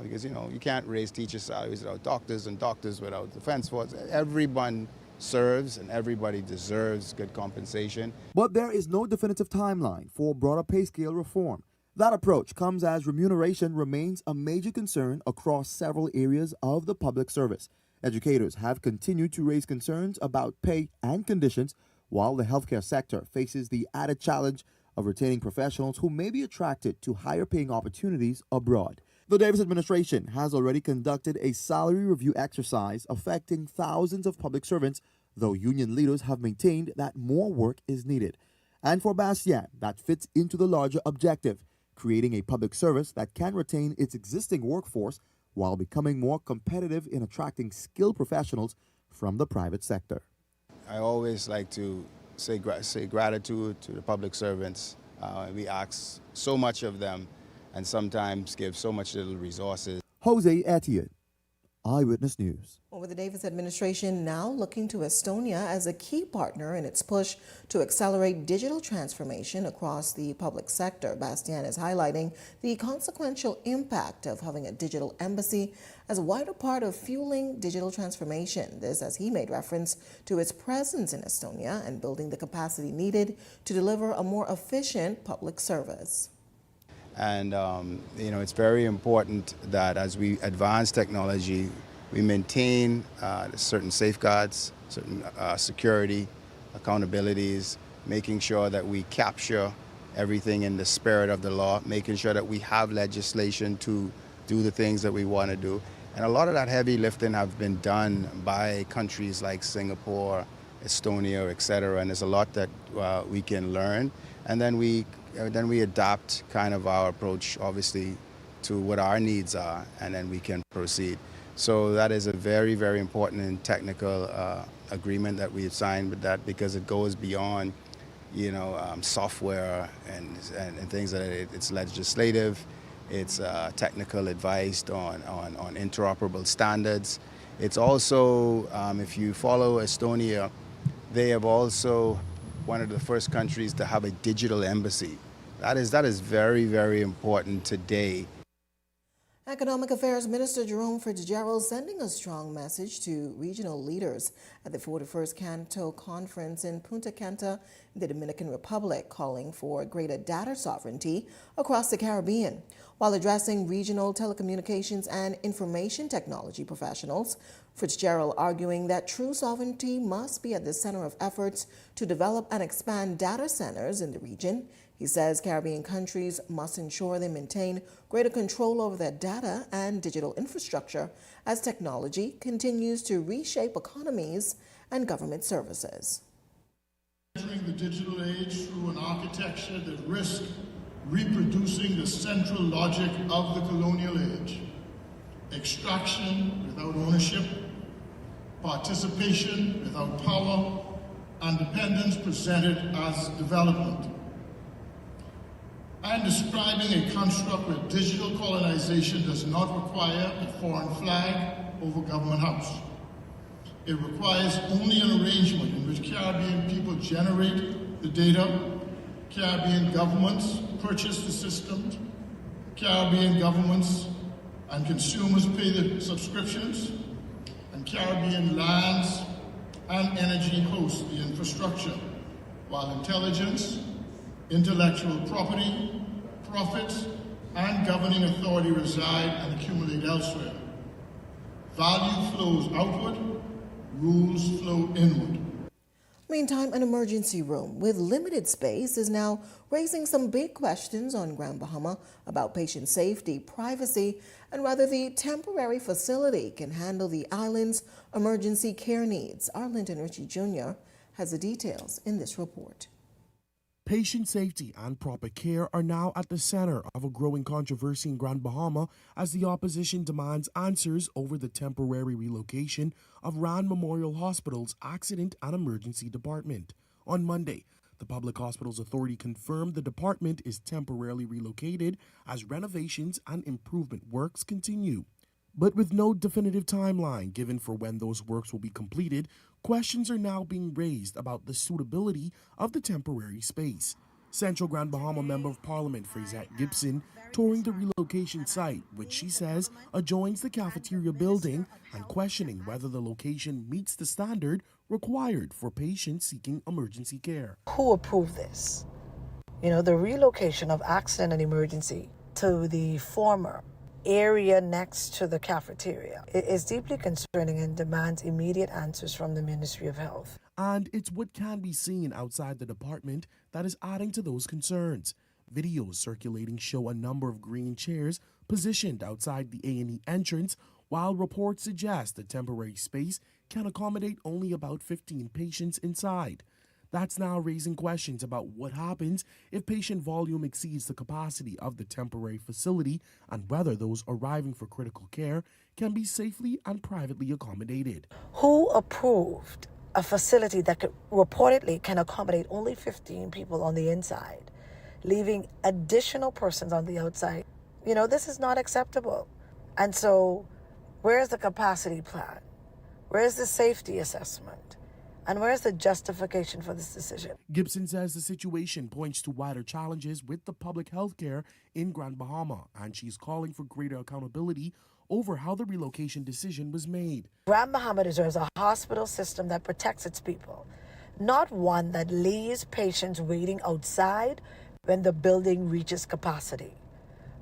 Because, you can't raise teacher salaries without doctors and doctors without defense force. Everyone serves and everybody deserves good compensation.
But there is no definitive timeline for broader pay scale reform. That approach comes as remuneration remains a major concern across several areas of the public service. Educators have continued to raise concerns about pay and conditions, while the healthcare sector faces the added challenge of retaining professionals who may be attracted to higher paying opportunities abroad. The Davis administration has already conducted a salary review exercise affecting thousands of public servants, though union leaders have maintained that more work is needed. And for Bastian, that fits into the larger objective, creating a public service that can retain its existing workforce while becoming more competitive in attracting skilled professionals from the private sector.
I always like to say gratitude to the public servants. We ask so much of them and sometimes give so much little resources.
Jose Etienne, Eyewitness News.
Well, with the Davis administration now looking to Estonia as a key partner in its push to accelerate digital transformation across the public sector, Bastian is highlighting the consequential impact of having a digital embassy as a wider part of fueling digital transformation. This as he made reference to its presence in Estonia and building the capacity needed to deliver a more efficient public service.
And, it's very important that as we advance technology, we maintain certain safeguards, certain security, accountabilities, making sure that we capture everything in the spirit of the law, making sure that we have legislation to do the things that we want to do. And a lot of that heavy lifting have been done by countries like Singapore, Estonia, etc. And there's a lot that we can learn. And then we adapt kind of our approach, obviously, to what our needs are, and then we can proceed. So that is a very, very important and technical agreement that we've signed with that, because it goes beyond, software and things that it's legislative, It's technical advice on interoperable standards. It's also, if you follow Estonia, they have also one of the first countries to have a digital embassy. That is very, very important today.
Economic Affairs Minister Jerome Fitzgerald sending a strong message to regional leaders at the 41st Canto Conference in Punta Cana, the Dominican Republic, calling for greater data sovereignty across the Caribbean. While addressing regional telecommunications and information technology professionals, Fitzgerald arguing that true sovereignty must be at the center of efforts to develop and expand data centers in the region. He says Caribbean countries must ensure they maintain greater control over their data and digital infrastructure as technology continues to reshape economies and government services.
Entering the digital age through an architecture that risks reproducing the central logic of the colonial age: extraction without ownership, participation without power, and dependence presented as development. I am describing a construct where digital colonization does not require a foreign flag over Government House. It requires only an arrangement in which Caribbean people generate the data, Caribbean governments purchase the systems, Caribbean governments and consumers pay the subscriptions, and Caribbean lands and energy host the infrastructure, while intelligence, intellectual property, profits, and governing authority reside and accumulate elsewhere. Value flows outward, rules flow inward.
Meantime, an emergency room with limited space is now raising some big questions on Grand Bahama about patient safety, privacy, and whether the temporary facility can handle the island's emergency care needs. Arlington Ritchie Jr. has the details in this report.
Patient safety and proper care are now at the center of a growing controversy in Grand Bahama as the opposition demands answers over the temporary relocation of Rand Memorial Hospital's Accident and Emergency Department. On Monday, the Public Hospitals Authority confirmed the department is temporarily relocated as renovations and improvement works continue. But with no definitive timeline given for when those works will be completed, questions are now being raised about the suitability of the temporary space. Central Grand Bahama Member of Parliament Frazette Gibson touring the relocation site, which she says adjoins the cafeteria building, and questioning whether the location meets the standard required for patients seeking emergency care.
Who approved this? The relocation of accident and emergency to the former area next to the cafeteria. It is deeply concerning and demands immediate answers from the Ministry of Health.
And it's what can be seen outside the department that is adding to those concerns. Videos circulating show a number of green chairs positioned outside the A&E entrance, while reports suggest the temporary space can accommodate only about 15 patients inside. That's now raising questions about what happens if patient volume exceeds the capacity of the temporary facility and whether those arriving for critical care can be safely and privately accommodated.
Who approved a facility that reportedly can accommodate only 15 people on the inside, leaving additional persons on the outside? This is not acceptable. And so, where's the capacity plan? Where's the safety assessment? And where's the justification for this decision?
Gibson says the situation points to wider challenges with the public health care in Grand Bahama, and she's calling for greater accountability over how the relocation decision was made.
Grand Bahama deserves a hospital system that protects its people, not one that leaves patients waiting outside when the building reaches capacity.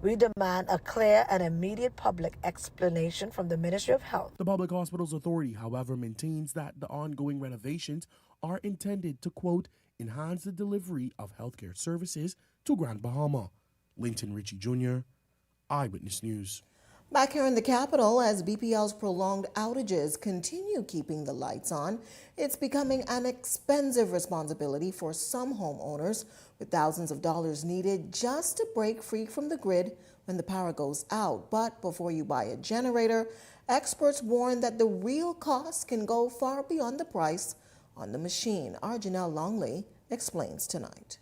We demand a clear and immediate public explanation from the Ministry of Health.
The Public Hospitals Authority, however, maintains that the ongoing renovations are intended to, quote, enhance the delivery of healthcare services to Grand Bahama. Linton Ritchie Jr., Eyewitness News.
Back here in the capital, as BPL's prolonged outages continue keeping the lights on, it's becoming an expensive responsibility for some homeowners, with thousands of dollars needed just to break free from the grid when the power goes out. But before you buy a generator, experts warn that the real cost can go far beyond the price on the machine. Our Janelle Longley explains tonight.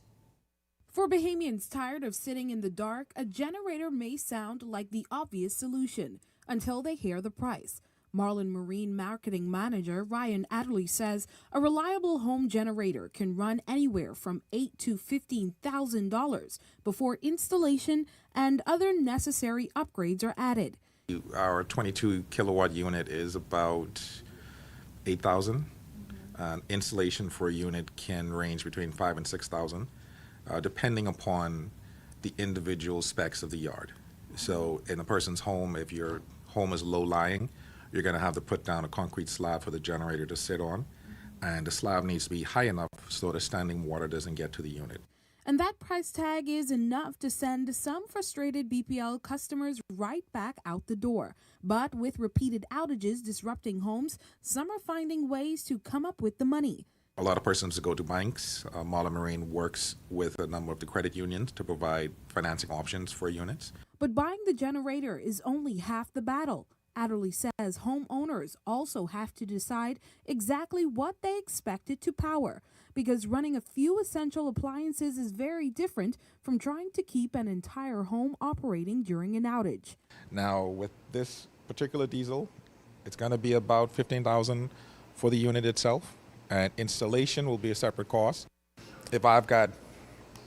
For Bahamians tired of sitting in the dark, a generator may sound like the obvious solution until they hear the price. Marlin Marine Marketing Manager Ryan Adderley says a reliable home generator can run anywhere from $8,000 to $15,000 before installation and other necessary upgrades are added.
Our 22 kilowatt unit is about $8,000. Installation for a unit can range between $5,000 and $6,000, depending upon the individual specs of the yard. So in a person's home, if your home is low-lying, you're going to have to put down a concrete slab for the generator to sit on, and the slab needs to be high enough so the standing water doesn't get to the unit.
And that price tag is enough to send some frustrated BPL customers right back out the door. But with repeated outages disrupting homes, some are finding ways to come up with the money.
A lot of persons go to banks. Marlin Marine works with a number of the credit unions to provide financing options for units.
But buying the generator is only half the battle. Adderley says homeowners also have to decide exactly what they expect it to power, because running a few essential appliances is very different from trying to keep an entire home operating during an outage.
Now, with this particular diesel, it's going to be about $15,000 for the unit itself, and installation will be a separate cost. If I've got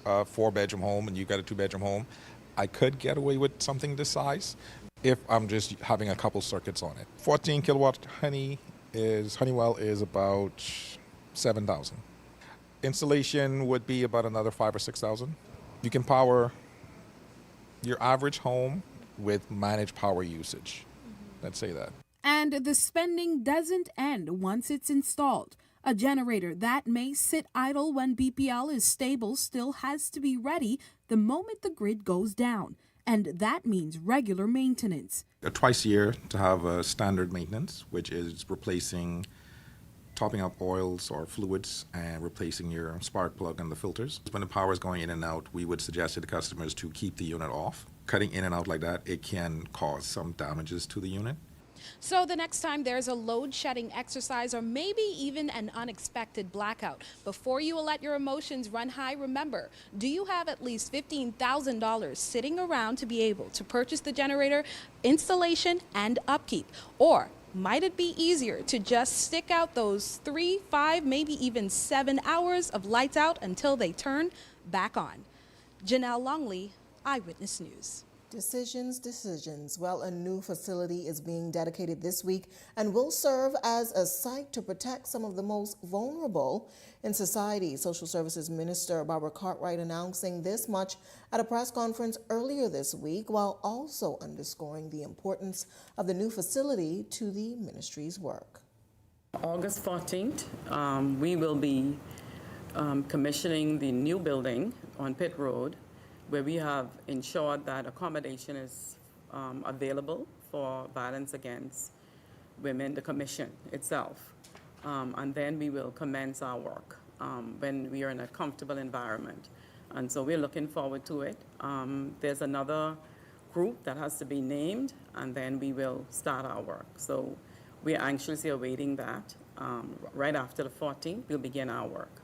a 4-bedroom home and you've got a 2-bedroom home, I could get away with something this size if I'm just having a couple circuits on it. 14 kilowatt Honeywell is about $7,000. Installation would be about another $5,000 or $6,000. You can power your average home with managed power usage. Let's say that.
And the spending doesn't end once it's installed. A generator that may sit idle when BPL is stable still has to be ready the moment the grid goes down. And that means regular maintenance.
Twice a year to have a standard maintenance, which is replacing, topping up oils or fluids and replacing your spark plug and the filters. When the power is going in and out, we would suggest to the customers to keep the unit off. Cutting in and out like that, it can cause some damages to the unit.
So the next time there's a load-shedding exercise or maybe even an unexpected blackout, before you let your emotions run high, remember, do you have at least $15,000 sitting around to be able to purchase the generator, installation, and upkeep? Or might it be easier to just stick out those 3, 5, maybe even 7 hours of lights out until they turn back on? Janelle Longley, Eyewitness News.
Decisions. Well, a new facility is being dedicated this week and will serve as a site to protect some of the most vulnerable in society. Social Services Minister Barbara Cartwright announcing this much at a press conference earlier this week, while also underscoring the importance of the new facility to the ministry's work.
August 14th, we will be commissioning the new building on Pitt Road, where we have ensured that accommodation is available for violence against women, the commission itself. And then we will commence our work when we are in a comfortable environment. And so we're looking forward to it. There's another group that has to be named, and then we will start our work. So we're anxiously awaiting that. Right after the 14th, we'll begin our work.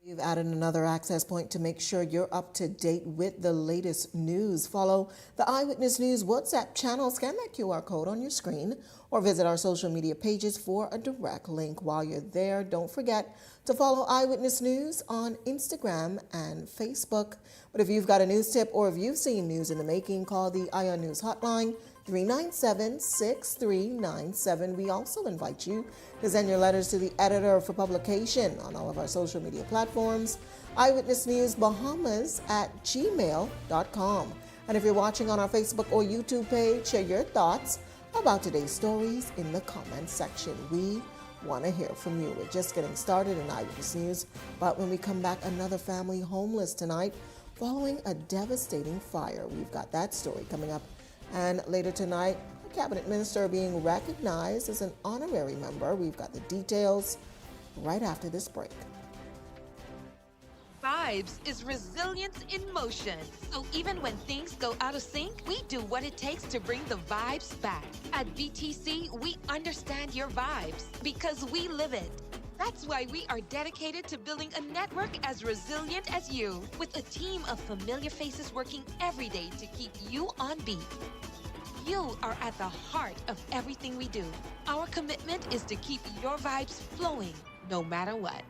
We've added another access point to make sure you're up to date with the latest news. Follow the Eyewitness News WhatsApp channel, scan that QR code on your screen, or visit our social media pages for a direct link. While you're there, don't forget to follow Eyewitness News on Instagram and Facebook. But if you've got a news tip or if you've seen news in the making, call the Ion News hotline, 397-6397. We also invite you to send your letters to the editor for publication on all of our social media platforms, Eyewitness News Bahamas @gmail.com. And if you're watching on our Facebook or YouTube page, share your thoughts about today's stories in the comments section. We want to hear from you. We're just getting started in Eyewitness News, but when we come back, another family homeless tonight following a devastating fire. We've got that story coming up. And later tonight, a cabinet minister being recognized as an honorary member. We've got the details right after this break.
Vibes is resilience in motion. So even when things go out of sync, we do what it takes to bring the vibes back. At VTC, we understand your vibes because we live it. That's why we are dedicated to building a network as resilient as you, with a team of familiar faces working every day to keep you on beat. You are at the heart of everything we do. Our commitment is to keep your vibes flowing, no matter what.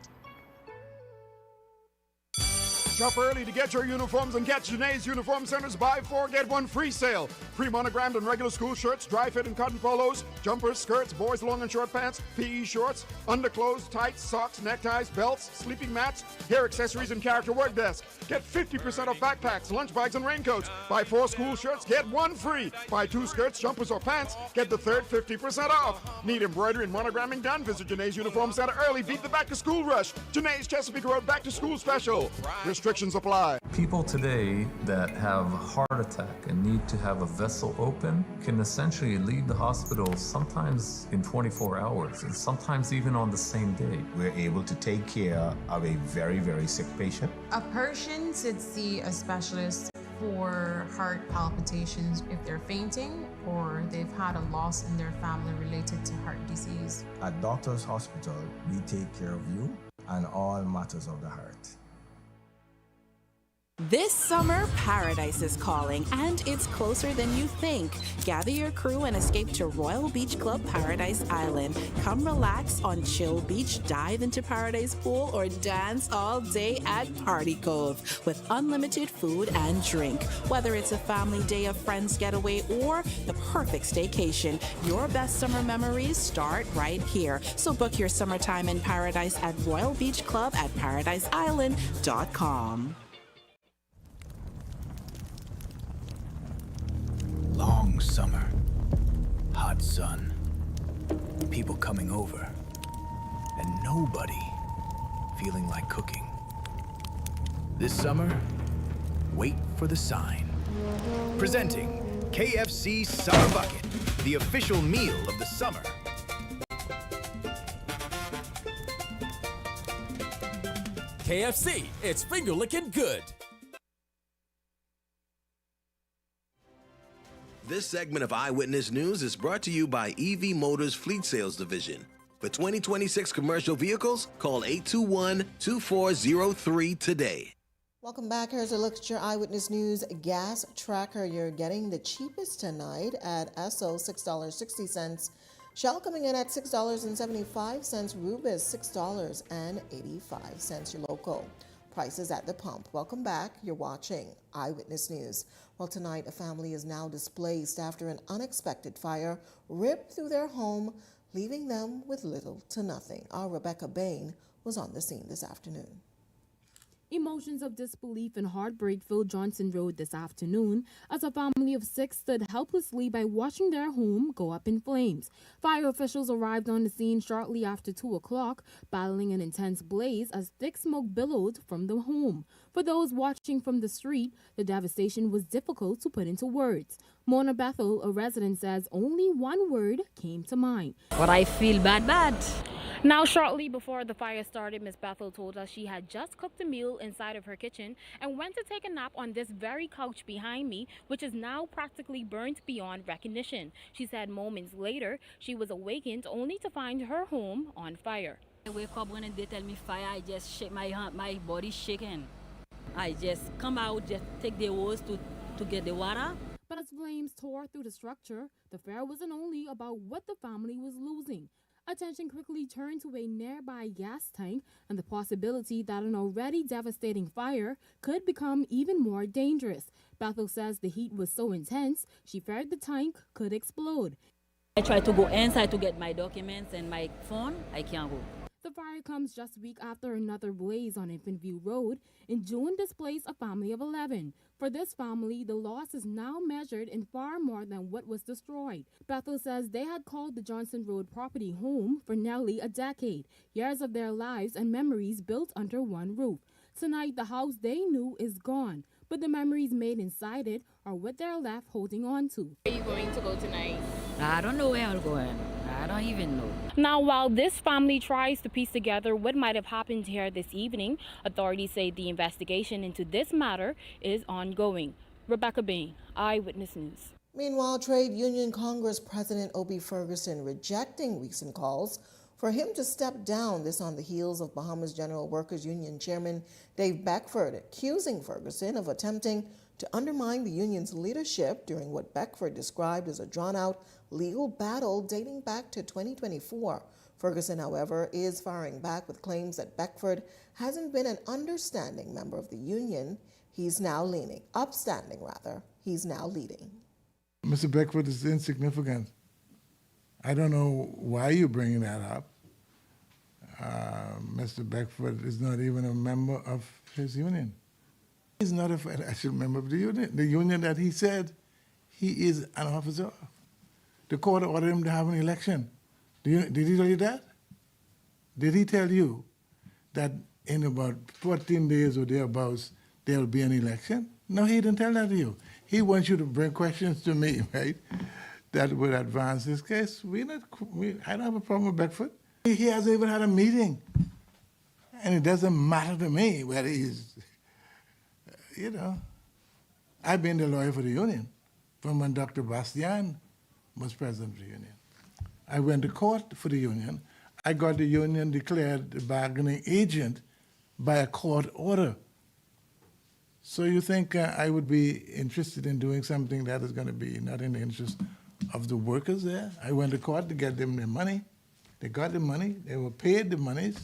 Shop early to get your uniforms and catch Janae's Uniform Center's buy 4 get 1 free sale. Free monogrammed and regular school shirts, dry fit and cotton polos, jumpers, skirts, boys long and short pants, PE shorts, underclothes, tights, socks, neckties, belts, sleeping mats, hair accessories, and character work desks. Get 50% off backpacks, lunch bags, and raincoats. Buy 4 school shirts, get 1 free. Buy 2 skirts, jumpers, or pants, get the third 50% off. Need embroidery and monogramming done? Visit Janae's Uniform Center early. Beat the back to school rush. Janae's Chesapeake Road back to school special. Restrictions apply.
People today that have a heart attack and need to have a vessel open can essentially leave the hospital sometimes in 24 hours and sometimes even on the same day.
We're able to take care of a very, very sick patient.
A person should see a specialist for heart palpitations if they're fainting or they've had a loss in their family related to heart disease.
At Doctors Hospital, we take care of you and all matters of the heart.
This summer, paradise is calling, and it's closer than you think. Gather your crew and escape to Royal Beach Club Paradise Island. Come relax on Chill Beach, dive into Paradise Pool, or dance all day at Party Cove with unlimited food and drink. Whether it's a family day of friends getaway or the perfect staycation, your best summer memories start right here. So book your summertime in paradise at Royal Beach Club at paradiseisland.com.
Long summer, hot sun, people coming over, and nobody feeling like cooking. This summer, wait for the sign. Presenting KFC Summer Bucket, the official meal of the summer.
KFC, it's finger-licking good.
This segment of Eyewitness News is brought to you by EV Motors Fleet Sales Division. For 2026 commercial vehicles, call 821-2403 today.
Welcome back. Here's a look at your Eyewitness News gas tracker. You're getting the cheapest tonight at Esso, $6.60. Shell coming in at $6.75. Rubis, $6.85. Your local prices at the pump. Welcome back. You're watching Eyewitness News. Well, tonight, a family is now displaced after an unexpected fire ripped through their home, leaving them with little to nothing. Our Rebecca Bain was on the scene this afternoon.
Emotions of disbelief and heartbreak filled Johnson Road this afternoon as a family of 6 stood helplessly by watching their home go up in flames. Fire officials arrived on the scene shortly after 2 o'clock, battling an intense blaze as thick smoke billowed from the home. For those watching from the street, the devastation was difficult to put into words. Mona Bethel, a resident, says only one word came to mind.
But I feel bad.
Now, shortly before the fire started, Ms. Bethel told us she had just cooked a meal inside of her kitchen and went to take a nap on this very couch behind me, which is now practically burnt beyond recognition. She said moments later, she was awakened only to find her home on fire.
I wake up when they tell me fire, I just shake my hand, my body shaking. I just come out, just take the hose to get the water.
But as flames tore through the structure, the fear wasn't only about what the family was losing. Attention quickly turned to a nearby gas tank and the possibility that an already devastating fire could become even more dangerous. Bethel says the heat was so intense, she feared the tank could explode.
I tried to go inside to get my documents and my phone. I can't go.
The fire comes just a week after another blaze on Infant View Road in June displaced a family of 11. For this family, the loss is now measured in far more than what was destroyed. Bethel says they had called the Johnson Road property home for nearly a decade, years of their lives and memories built under one roof. Tonight, the house they knew is gone, but the memories made inside it are what they're left holding on to.
Where are you going to go tonight? I don't know where I'm going. I don't even know.
Now, while this family tries to piece together what might have happened here this evening, authorities say the investigation into this matter is ongoing. Rebecca Bain, Eyewitness News.
Meanwhile, Trade Union Congress President Obie Ferguson rejecting recent calls for him to step down, this on the heels of Bahamas General Workers Union Chairman Dave Beckford accusing Ferguson of attempting to undermine the union's leadership during what Beckford described as a drawn-out legal battle dating back to 2024. Ferguson, however, is firing back with claims that Beckford hasn't been an understanding member of the union. He's now leading. He's now leading.
Mr. Beckford is insignificant. I don't know why you're bringing that up. Mr. Beckford is not even a member of his union. He's not a financial member of the union that he said he is an officer of. The court ordered him to have an election. Did he tell you that? Did he tell you that in about 14 days or thereabouts there will be an election? No, he didn't tell that to you. He wants you to bring questions to me, right, that would advance this case. I don't have a problem with Beckford. He hasn't even had a meeting. And it doesn't matter to me whether he's, I've been the lawyer for the union from when Dr. Bastian was president of the union. I went to court for the union. I got the union declared the bargaining agent by a court order. So you think I would be interested in doing something that is going to be not in the interest of the workers there? I went to court to get them their money. They got the money. They were paid the monies.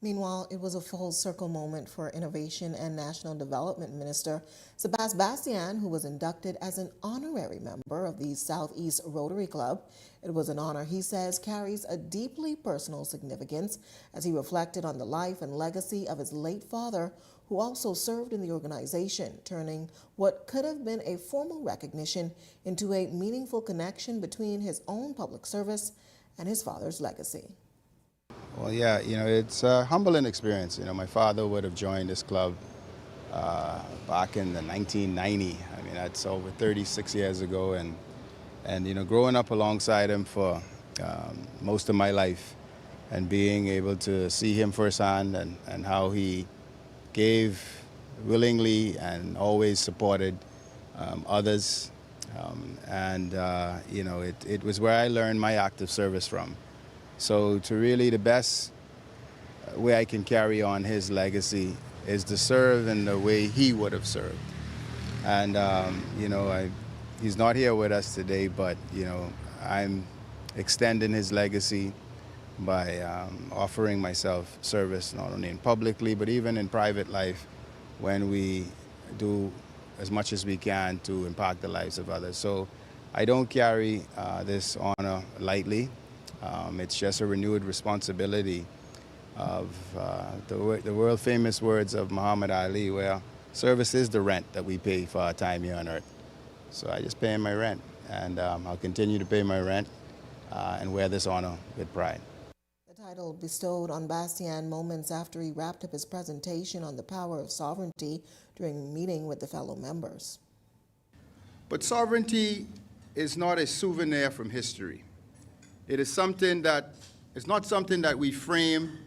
Meanwhile, it was a full circle moment for Innovation and National Development Minister Sebastian Bastian, who was inducted as an honorary member of the Southeast Rotary Club. It was an honor he says carries a deeply personal significance as he reflected on the life and legacy of his late father, who also served in the organization, turning what could have been a formal recognition into a meaningful connection between his own public service and his father's legacy.
Well, yeah, it's a humbling experience. My father would have joined this club back in the 1990. I mean, that's over 36 years ago, and growing up alongside him for most of my life, and being able to see him firsthand and how he gave willingly and always supported others, it was where I learned my active service from. So to really the best way I can carry on his legacy is to serve in the way he would have served. And, he's not here with us today, but, I'm extending his legacy by offering myself service not only in publicly, but even in private life when we do as much as we can to impact the lives of others. So I don't carry this honor lightly. It's just a renewed responsibility of the world-famous words of Muhammad Ali, where service is the rent that we pay for our time here on earth. So I just pay my rent, and I'll continue to pay my rent and wear this honor with pride.
The title bestowed on Bastian moments after he wrapped up his presentation on the power of sovereignty during a meeting with the fellow members.
But sovereignty is not a souvenir from history. It is not something that we frame,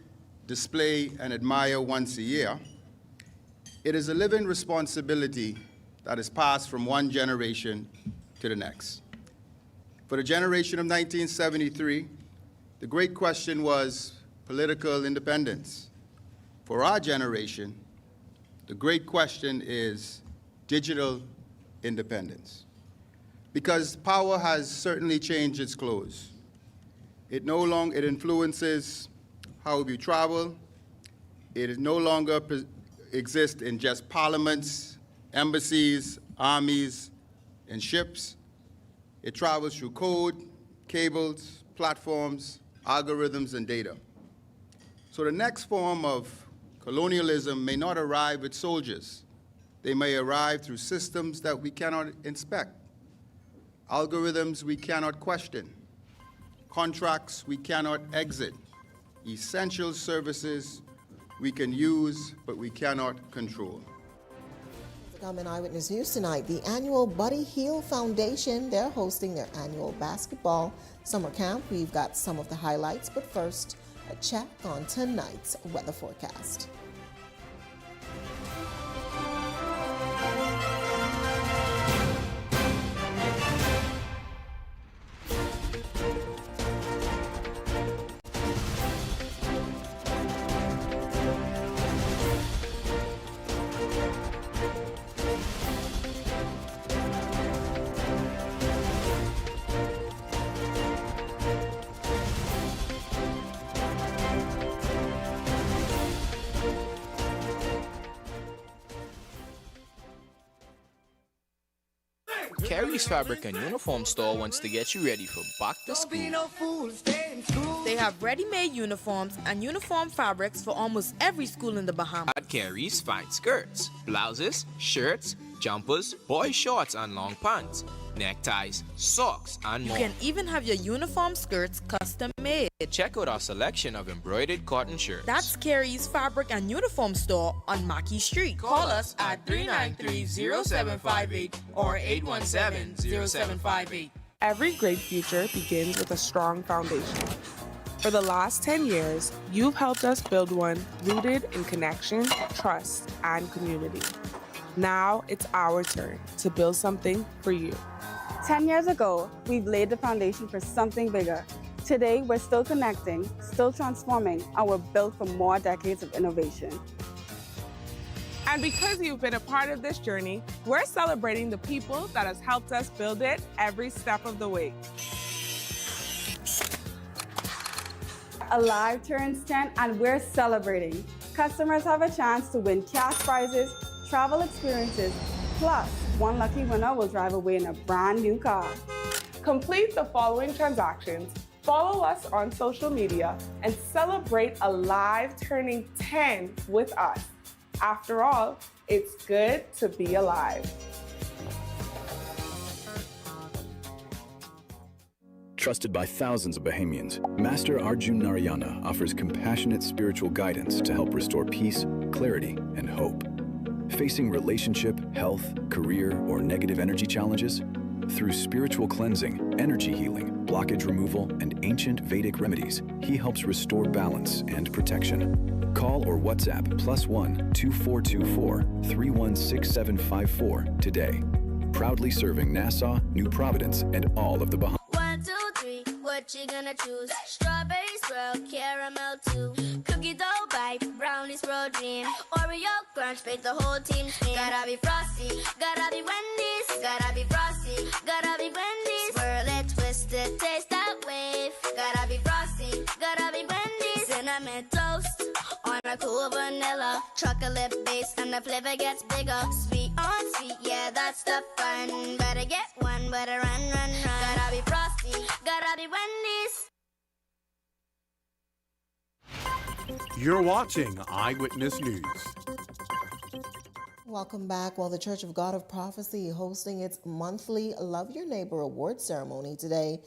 display, and admire once a year. It is a living responsibility that is passed from one generation to the next. For the generation of 1973, the great question was political independence. For our generation, the great question is digital independence. Because power has certainly changed its clothes. It influences how we travel. It no longer exists in just parliaments, embassies, armies, and ships. It travels through code, cables, platforms, algorithms, and data. So the next form of colonialism may not arrive with soldiers. They may arrive through systems that we cannot inspect, algorithms we cannot question, contracts we cannot exit, essential services we can use but we cannot control.
To come in Eyewitness News tonight, the annual Buddy Hield Foundation, they're hosting their annual basketball summer camp. We've got some of the highlights, but first, a check on tonight's weather forecast.
Carey's Fabric and Uniform Store wants to get you ready for back to school.
They have ready-made uniforms and uniform fabrics for almost every school in the Bahamas.
At Carey's, find skirts, blouses, shirts, jumpers, boy shorts and long pants, neckties, socks, and
You
more.
can even have your uniform skirts custom-made.
Check out our selection of embroidered cotton shirts.
That's Carey's Fabric and Uniform Store on Mackey Street. Call us at 393-0758 or 817-0758.
Every great future begins with a strong foundation. For the last 10 years, you've helped us build one rooted in connection, trust, and community. Now it's our turn to build something for you.
10 years ago, we've laid the foundation for something bigger. Today, we're still connecting, still transforming, and we're built for more decades of innovation.
And because you've been a part of this journey, we're celebrating the people that has helped us build it every step of the way.
Alive turns 10 and we're celebrating. Customers have a chance to win cash prizes, travel experiences, plus one lucky winner will drive away in a brand new car.
Complete the following transactions, follow us on social media, and celebrate Alive turning 10 with us. After all, it's good to be alive.
Trusted by thousands of Bahamians, Master Arjun Narayana offers compassionate spiritual guidance to help restore peace, clarity, and hope. Facing relationship, health, career, or negative energy challenges? Through spiritual cleansing, energy healing, blockage removal, and ancient Vedic remedies, he helps restore balance and protection. Call or WhatsApp +1 2424 316754 today. Proudly serving Nassau, New Providence, and all of the Bahamas.
1, 2, 3, what you gonna choose? Strawberry swirl, caramel too. Cookie dough bite, brownie swirl dream. Oreo crunch, make the whole team scream. Gotta be frosty, gotta be Wendy's. Gotta be frosty, gotta be Wendy's. Swirl it, twist it, taste that wave. Gotta be frosty, gotta be Wendy's. Cinnamon toast on a cool vanilla. Chocolate base and the flavor gets bigger. Sweet on sweet, yeah, that's the fun. Better get one, better run, run, run. Gotta be frosty, gotta be Wendy's.
You're watching Eyewitness News.
Welcome back. Well, the Church of God of Prophecy hosting its monthly Love Your Neighbor Award ceremony today,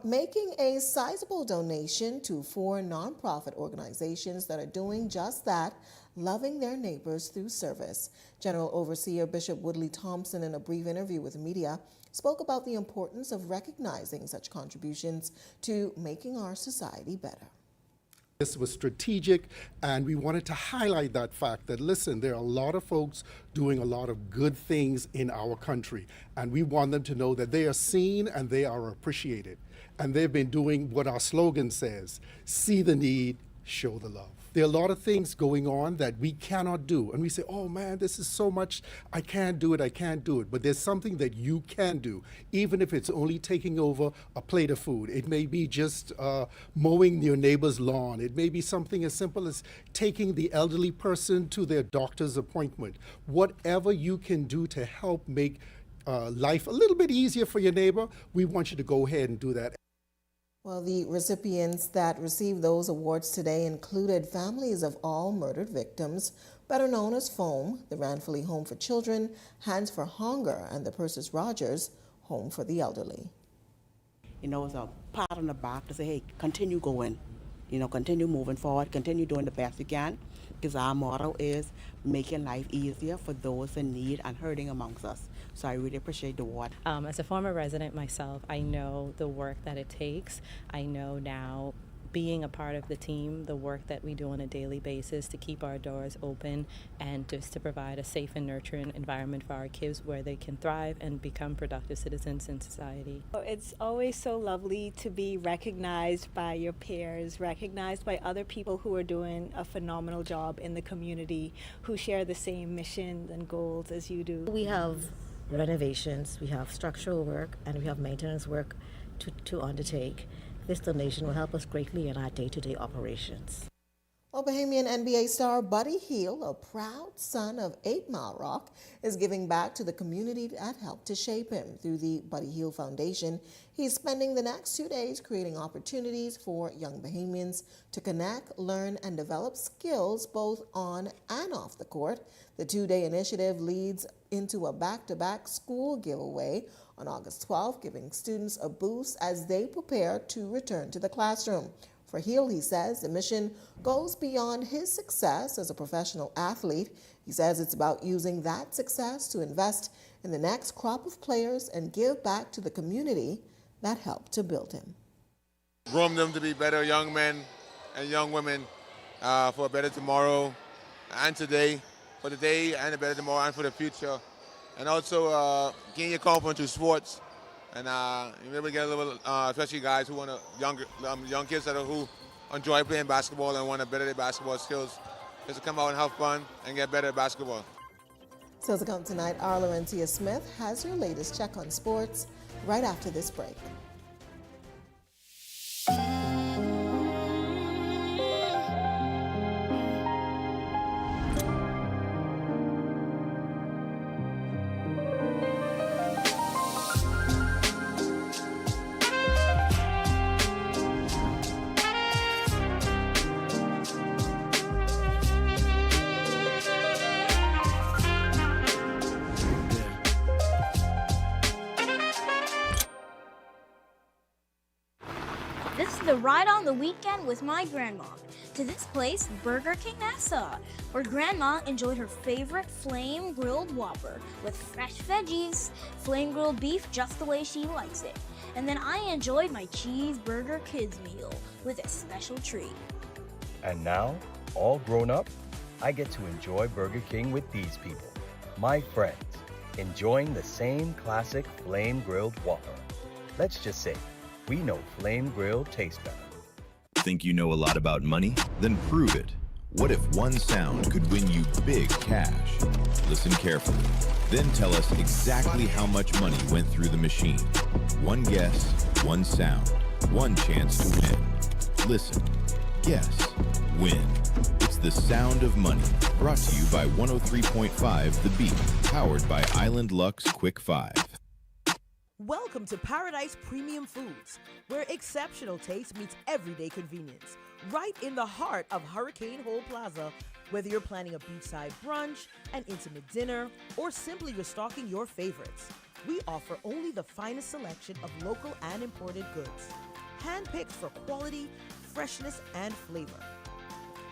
making a sizable donation to 4 nonprofit organizations that are doing just that, loving their neighbors through service. General Overseer Bishop Woodley Thompson, in a brief interview with media, spoke about the importance of recognizing such contributions to making our society better.
This was strategic, and we wanted to highlight that fact that, listen, there are a lot of folks doing a lot of good things in our country, and we want them to know that they are seen and they are appreciated. And they've been doing what our slogan says, see the need, show the love. There are a lot of things going on that we cannot do, and we say, oh man, this is so much, I can't do it. But there's something that you can do, even if it's only taking over a plate of food. It may be just mowing your neighbor's lawn. It may be something as simple as taking the elderly person to their doctor's appointment. Whatever you can do to help make life a little bit easier for your neighbor, we want you to go ahead and do that.
Well, the recipients that received those awards today included families of all murdered victims, better known as FOAM, the Ranfurly Home for Children, Hands for Hunger, and the Persis Rogers Home for the Elderly.
You know, it's a pat on the back to say, hey, continue going. You know, continue moving forward, continue doing the best you can, because our motto is making life easier for those in need and hurting amongst us. So I really appreciate the award.
As a former resident myself, I know the work that it takes. I know now, being a part of the team, the work that we do on a daily basis to keep our doors open and just to provide a safe and nurturing environment for our kids where they can thrive and become productive citizens in society.
It's always so lovely to be recognized by your peers, recognized by other people who are doing a phenomenal job in the community, who share the same missions and goals as you do.
We have renovations, we have structural work, and we have maintenance work to undertake. This donation will help us greatly in our day-to-day operations.
Well, Bahamian NBA star Buddy Hield, a proud son of 8 Mile Rock, is giving back to the community that helped to shape him. Through the Buddy Hield Foundation, he's spending the next 2 days creating opportunities for young Bahamians to connect, learn, and develop skills both on and off the court. The 2-day initiative leads into a back-to-back school giveaway on August 12th, giving students a boost as they prepare to return to the classroom. For Hield, he says, the mission goes beyond his success as a professional athlete. He says it's about using that success to invest in the next crop of players and give back to the community that helped to build him.
Groom them to be better young men and young women for a better tomorrow and today, for the day and a better tomorrow and for the future. And also gain your confidence through sports. And you're able to get a little, especially guys who want young kids who enjoy playing basketball and want to better their basketball skills, just to come out and have fun and get better at basketball.
So to come tonight, our Laurentia Smith has your latest check on sports right after this break.
This is the ride on the weekend with my grandma to this place, Burger King Nassau, where grandma enjoyed her favorite flame grilled Whopper with fresh veggies, flame grilled beef just the way she likes it. And then I enjoyed my cheeseburger kids meal with a special treat.
And now, all grown up, I get to enjoy Burger King with these people, my friends, enjoying the same classic flame grilled Whopper. Let's just say, we know flame grilled tastes better.
Think you know a lot about money? Then prove it. What if one sound could win you big cash? Listen carefully. Then tell us exactly how much money went through the machine. One guess, one sound, one chance to win. Listen, guess, win. It's the sound of money. Brought to you by 103.5 The Beat. Powered by Island Lux Quick 5.
Welcome to Paradise Premium Foods, where exceptional taste meets everyday convenience. Right in the heart of Hurricane Hole Plaza, whether you're planning a beachside brunch, an intimate dinner, or simply restocking your favorites, we offer only the finest selection of local and imported goods, handpicked for quality, freshness, and flavor.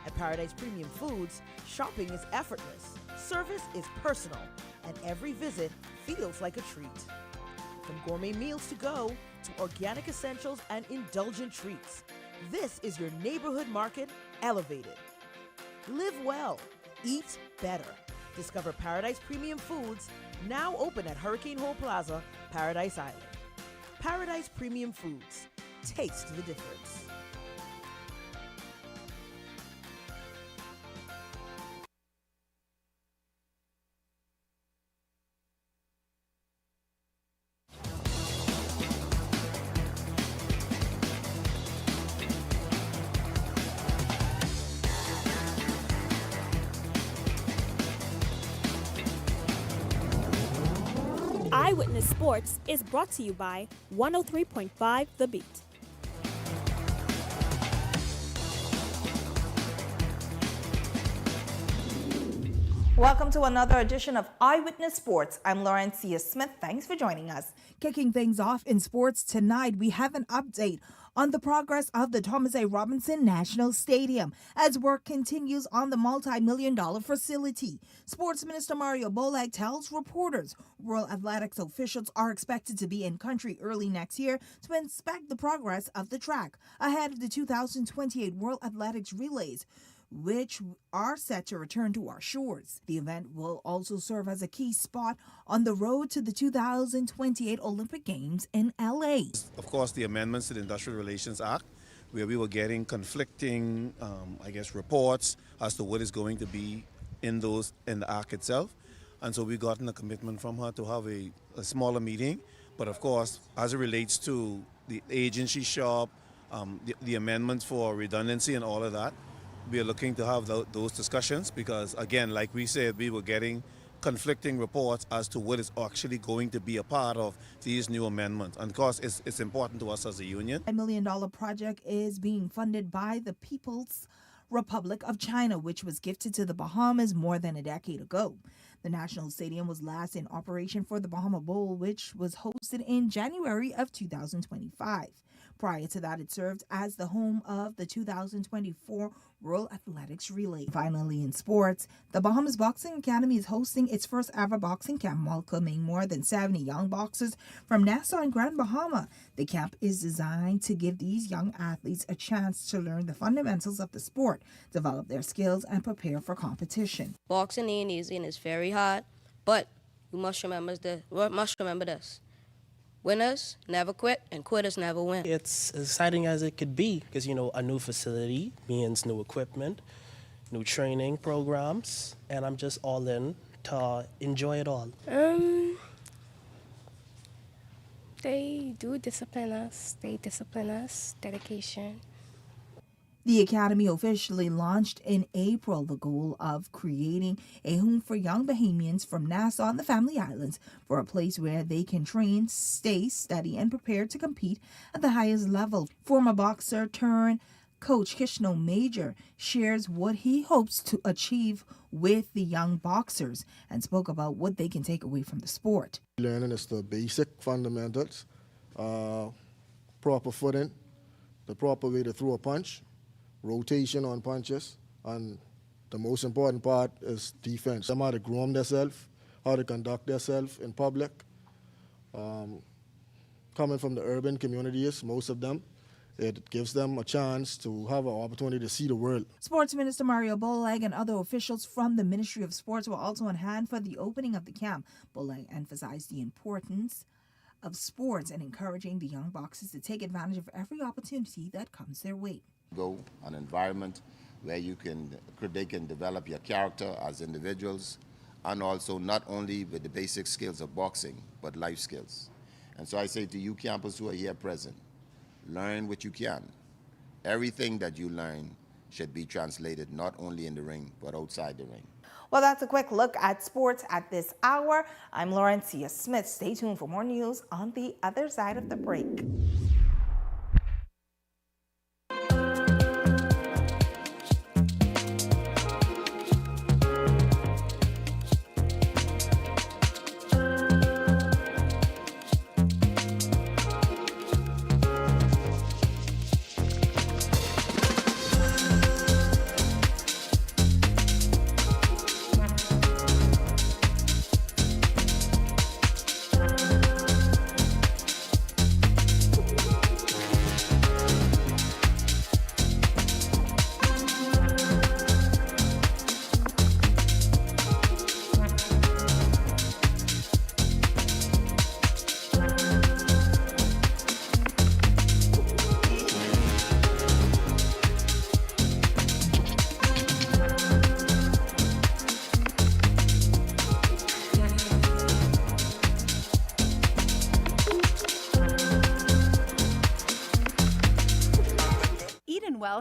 At Paradise Premium Foods, shopping is effortless, service is personal, and every visit feels like a treat. From gourmet meals to go to organic essentials and indulgent treats, this is your neighborhood market elevated. Live well, eat better. Discover Paradise Premium Foods, now open at Hurricane Hole Plaza, Paradise Island. Paradise Premium Foods, taste the difference.
Eyewitness Sports is brought to you by 103.5 The Beat.
Welcome to another edition of Eyewitness Sports. I'm Laurentia Smith. Thanks for joining us.
Kicking things off in sports tonight, we have an update on the progress of the Thomas A. Robinson National Stadium as work continues on the multi-million-dollar facility. Sports Minister Mario Bolag tells reporters World Athletics officials are expected to be in country early next year to inspect the progress of the track ahead of the 2028 World Athletics Relays, which are set to return to our shores. The event will also serve as a key spot on the road to the 2028 Olympic Games in LA.
Of course, the amendments to the Industrial Relations Act, where we were getting conflicting, reports as to what is going to be in the act itself. And so we've gotten a commitment from her to have a smaller meeting. But of course, as it relates to the agency shop, the amendments for redundancy and all of that, we are looking to have those discussions because, again, like we said, we were getting conflicting reports as to what is actually going to be a part of these new amendments. And of course, it's important to us as a union.
$1 million project is being funded by the People's Republic of China, which was gifted to the Bahamas more than a decade ago. The National Stadium was last in operation for the Bahama Bowl, which was hosted in January of 2025. Prior to that, it served as the home of the 2024 World Athletics Relay. Finally, in sports, the Bahamas Boxing Academy is hosting its first ever boxing camp, welcoming more than 70 young boxers from Nassau and Grand Bahama. The camp is designed to give these young athletes a chance to learn the fundamentals of the sport, develop their skills, and prepare for competition.
Boxing ain't easy and it's very hard, but we must remember this. Winners never quit, and quitters never win.
It's as exciting as it could be because, a new facility means new equipment, new training programs, and I'm just all in to enjoy it all.
They do discipline us. Dedication.
The Academy officially launched in April, the goal of creating a home for young Bahamians from Nassau and the Family Islands for a place where they can train, stay, study, and prepare to compete at the highest level. Former boxer turned coach Kishno Major shares what he hopes to achieve with the young boxers and spoke about what they can take away from the sport.
Learning is the basic fundamentals, proper footing, the proper way to throw a punch, rotation on punches, and the most important part is defense. Them how to groom themselves, how to conduct themselves in public. Coming from the urban communities, most of them, it gives them a chance to have an opportunity to see the world.
Sports Minister Mario Bolag and other officials from the Ministry of Sports were also on hand for the opening of the camp. Bolag emphasized the importance of sports and encouraging the young boxers to take advantage of every opportunity that comes their way.
Go an environment where they can develop your character as individuals, and also not only with the basic skills of boxing, but life skills. And so I say to you campers who are here present, learn what you can. Everything that you learn should be translated not only in the ring, but outside the ring.
Well, that's a quick look at sports at this hour. I'm Laurencia Smith. Stay tuned for more news on the other side of the break.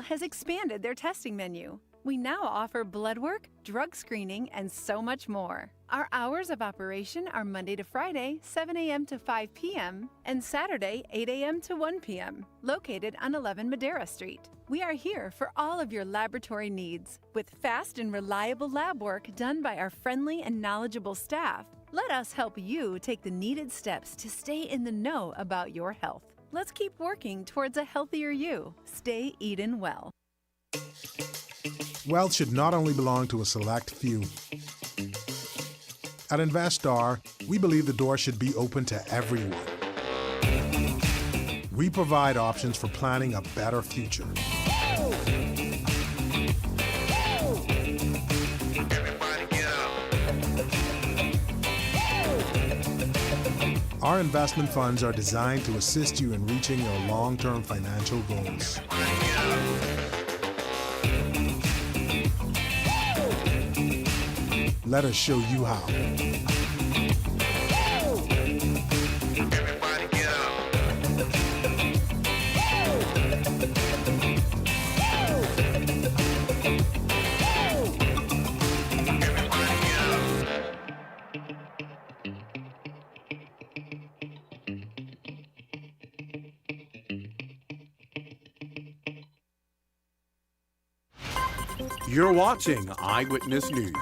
Has expanded their testing menu. We now offer blood work, drug screening, and so much more. Our hours of operation are Monday to Friday, 7 a.m. to 5 p.m., and Saturday, 8 a.m. to 1 p.m., located on 11 Madera Street. We are here for all of your laboratory needs, with fast and reliable lab work done by our friendly and knowledgeable staff. Let us help you take the needed steps to stay in the know about your health. Let's keep working towards a healthier you. Stay eating well.
Wealth should not only belong to a select few. At Investar, we believe the door should be open to everyone. We provide options for planning a better future. Our investment funds are designed to assist you in reaching your long-term financial goals. Let us show you how.
You're watching Eyewitness News.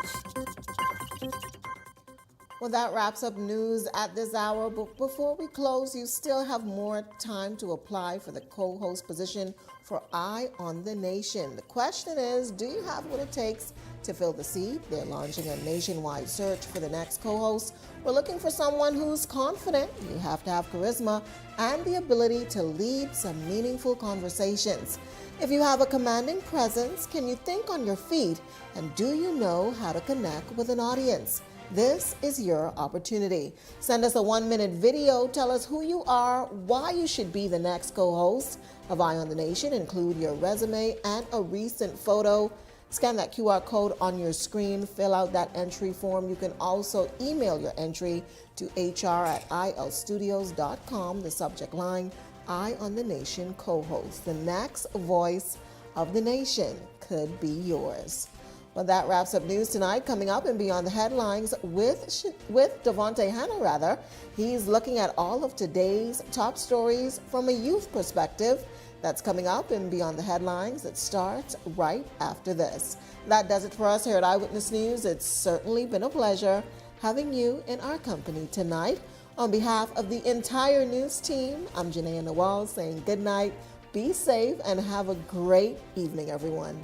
Well, that wraps up news at this hour. But before we close, you still have more time to apply for the co-host position for Eye on the Nation. The question is, do you have what it takes to fill the seat? They're launching a nationwide search for the next co-host. We're looking for someone who's confident. You have to have charisma and the ability to lead some meaningful conversations. If you have a commanding presence, can you think on your feet? And do you know how to connect with an audience? This is your opportunity. Send us a 1-minute video. Tell us who you are, why you should be the next co-host of Eye on the Nation. Include your resume and a recent photo. Scan that QR code on your screen. Fill out that entry form. You can also email your entry to hr@ilstudios.com. The subject line, Eye on the Nation co-host. The next voice of the nation could be yours. Well, that wraps up news tonight. Coming up and Beyond the Headlines with Devontae Hanna, He's looking at all of today's top stories from a youth perspective. That's coming up in Beyond the Headlines. It starts right after this. That does it for us here at Eyewitness News. It's certainly been a pleasure having you in our company tonight. On behalf of the entire news team, I'm Janaea Nawal saying good night, be safe, and have a great evening, everyone.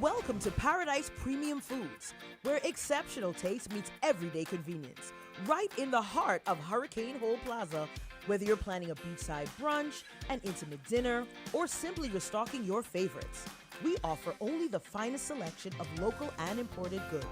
Welcome to Paradise Premium Foods, where exceptional taste meets everyday convenience. Right in the heart of Hurricane Hole Plaza, whether you're planning a beachside brunch, an intimate dinner, or simply restocking your favorites. We offer only the finest selection of local and imported goods.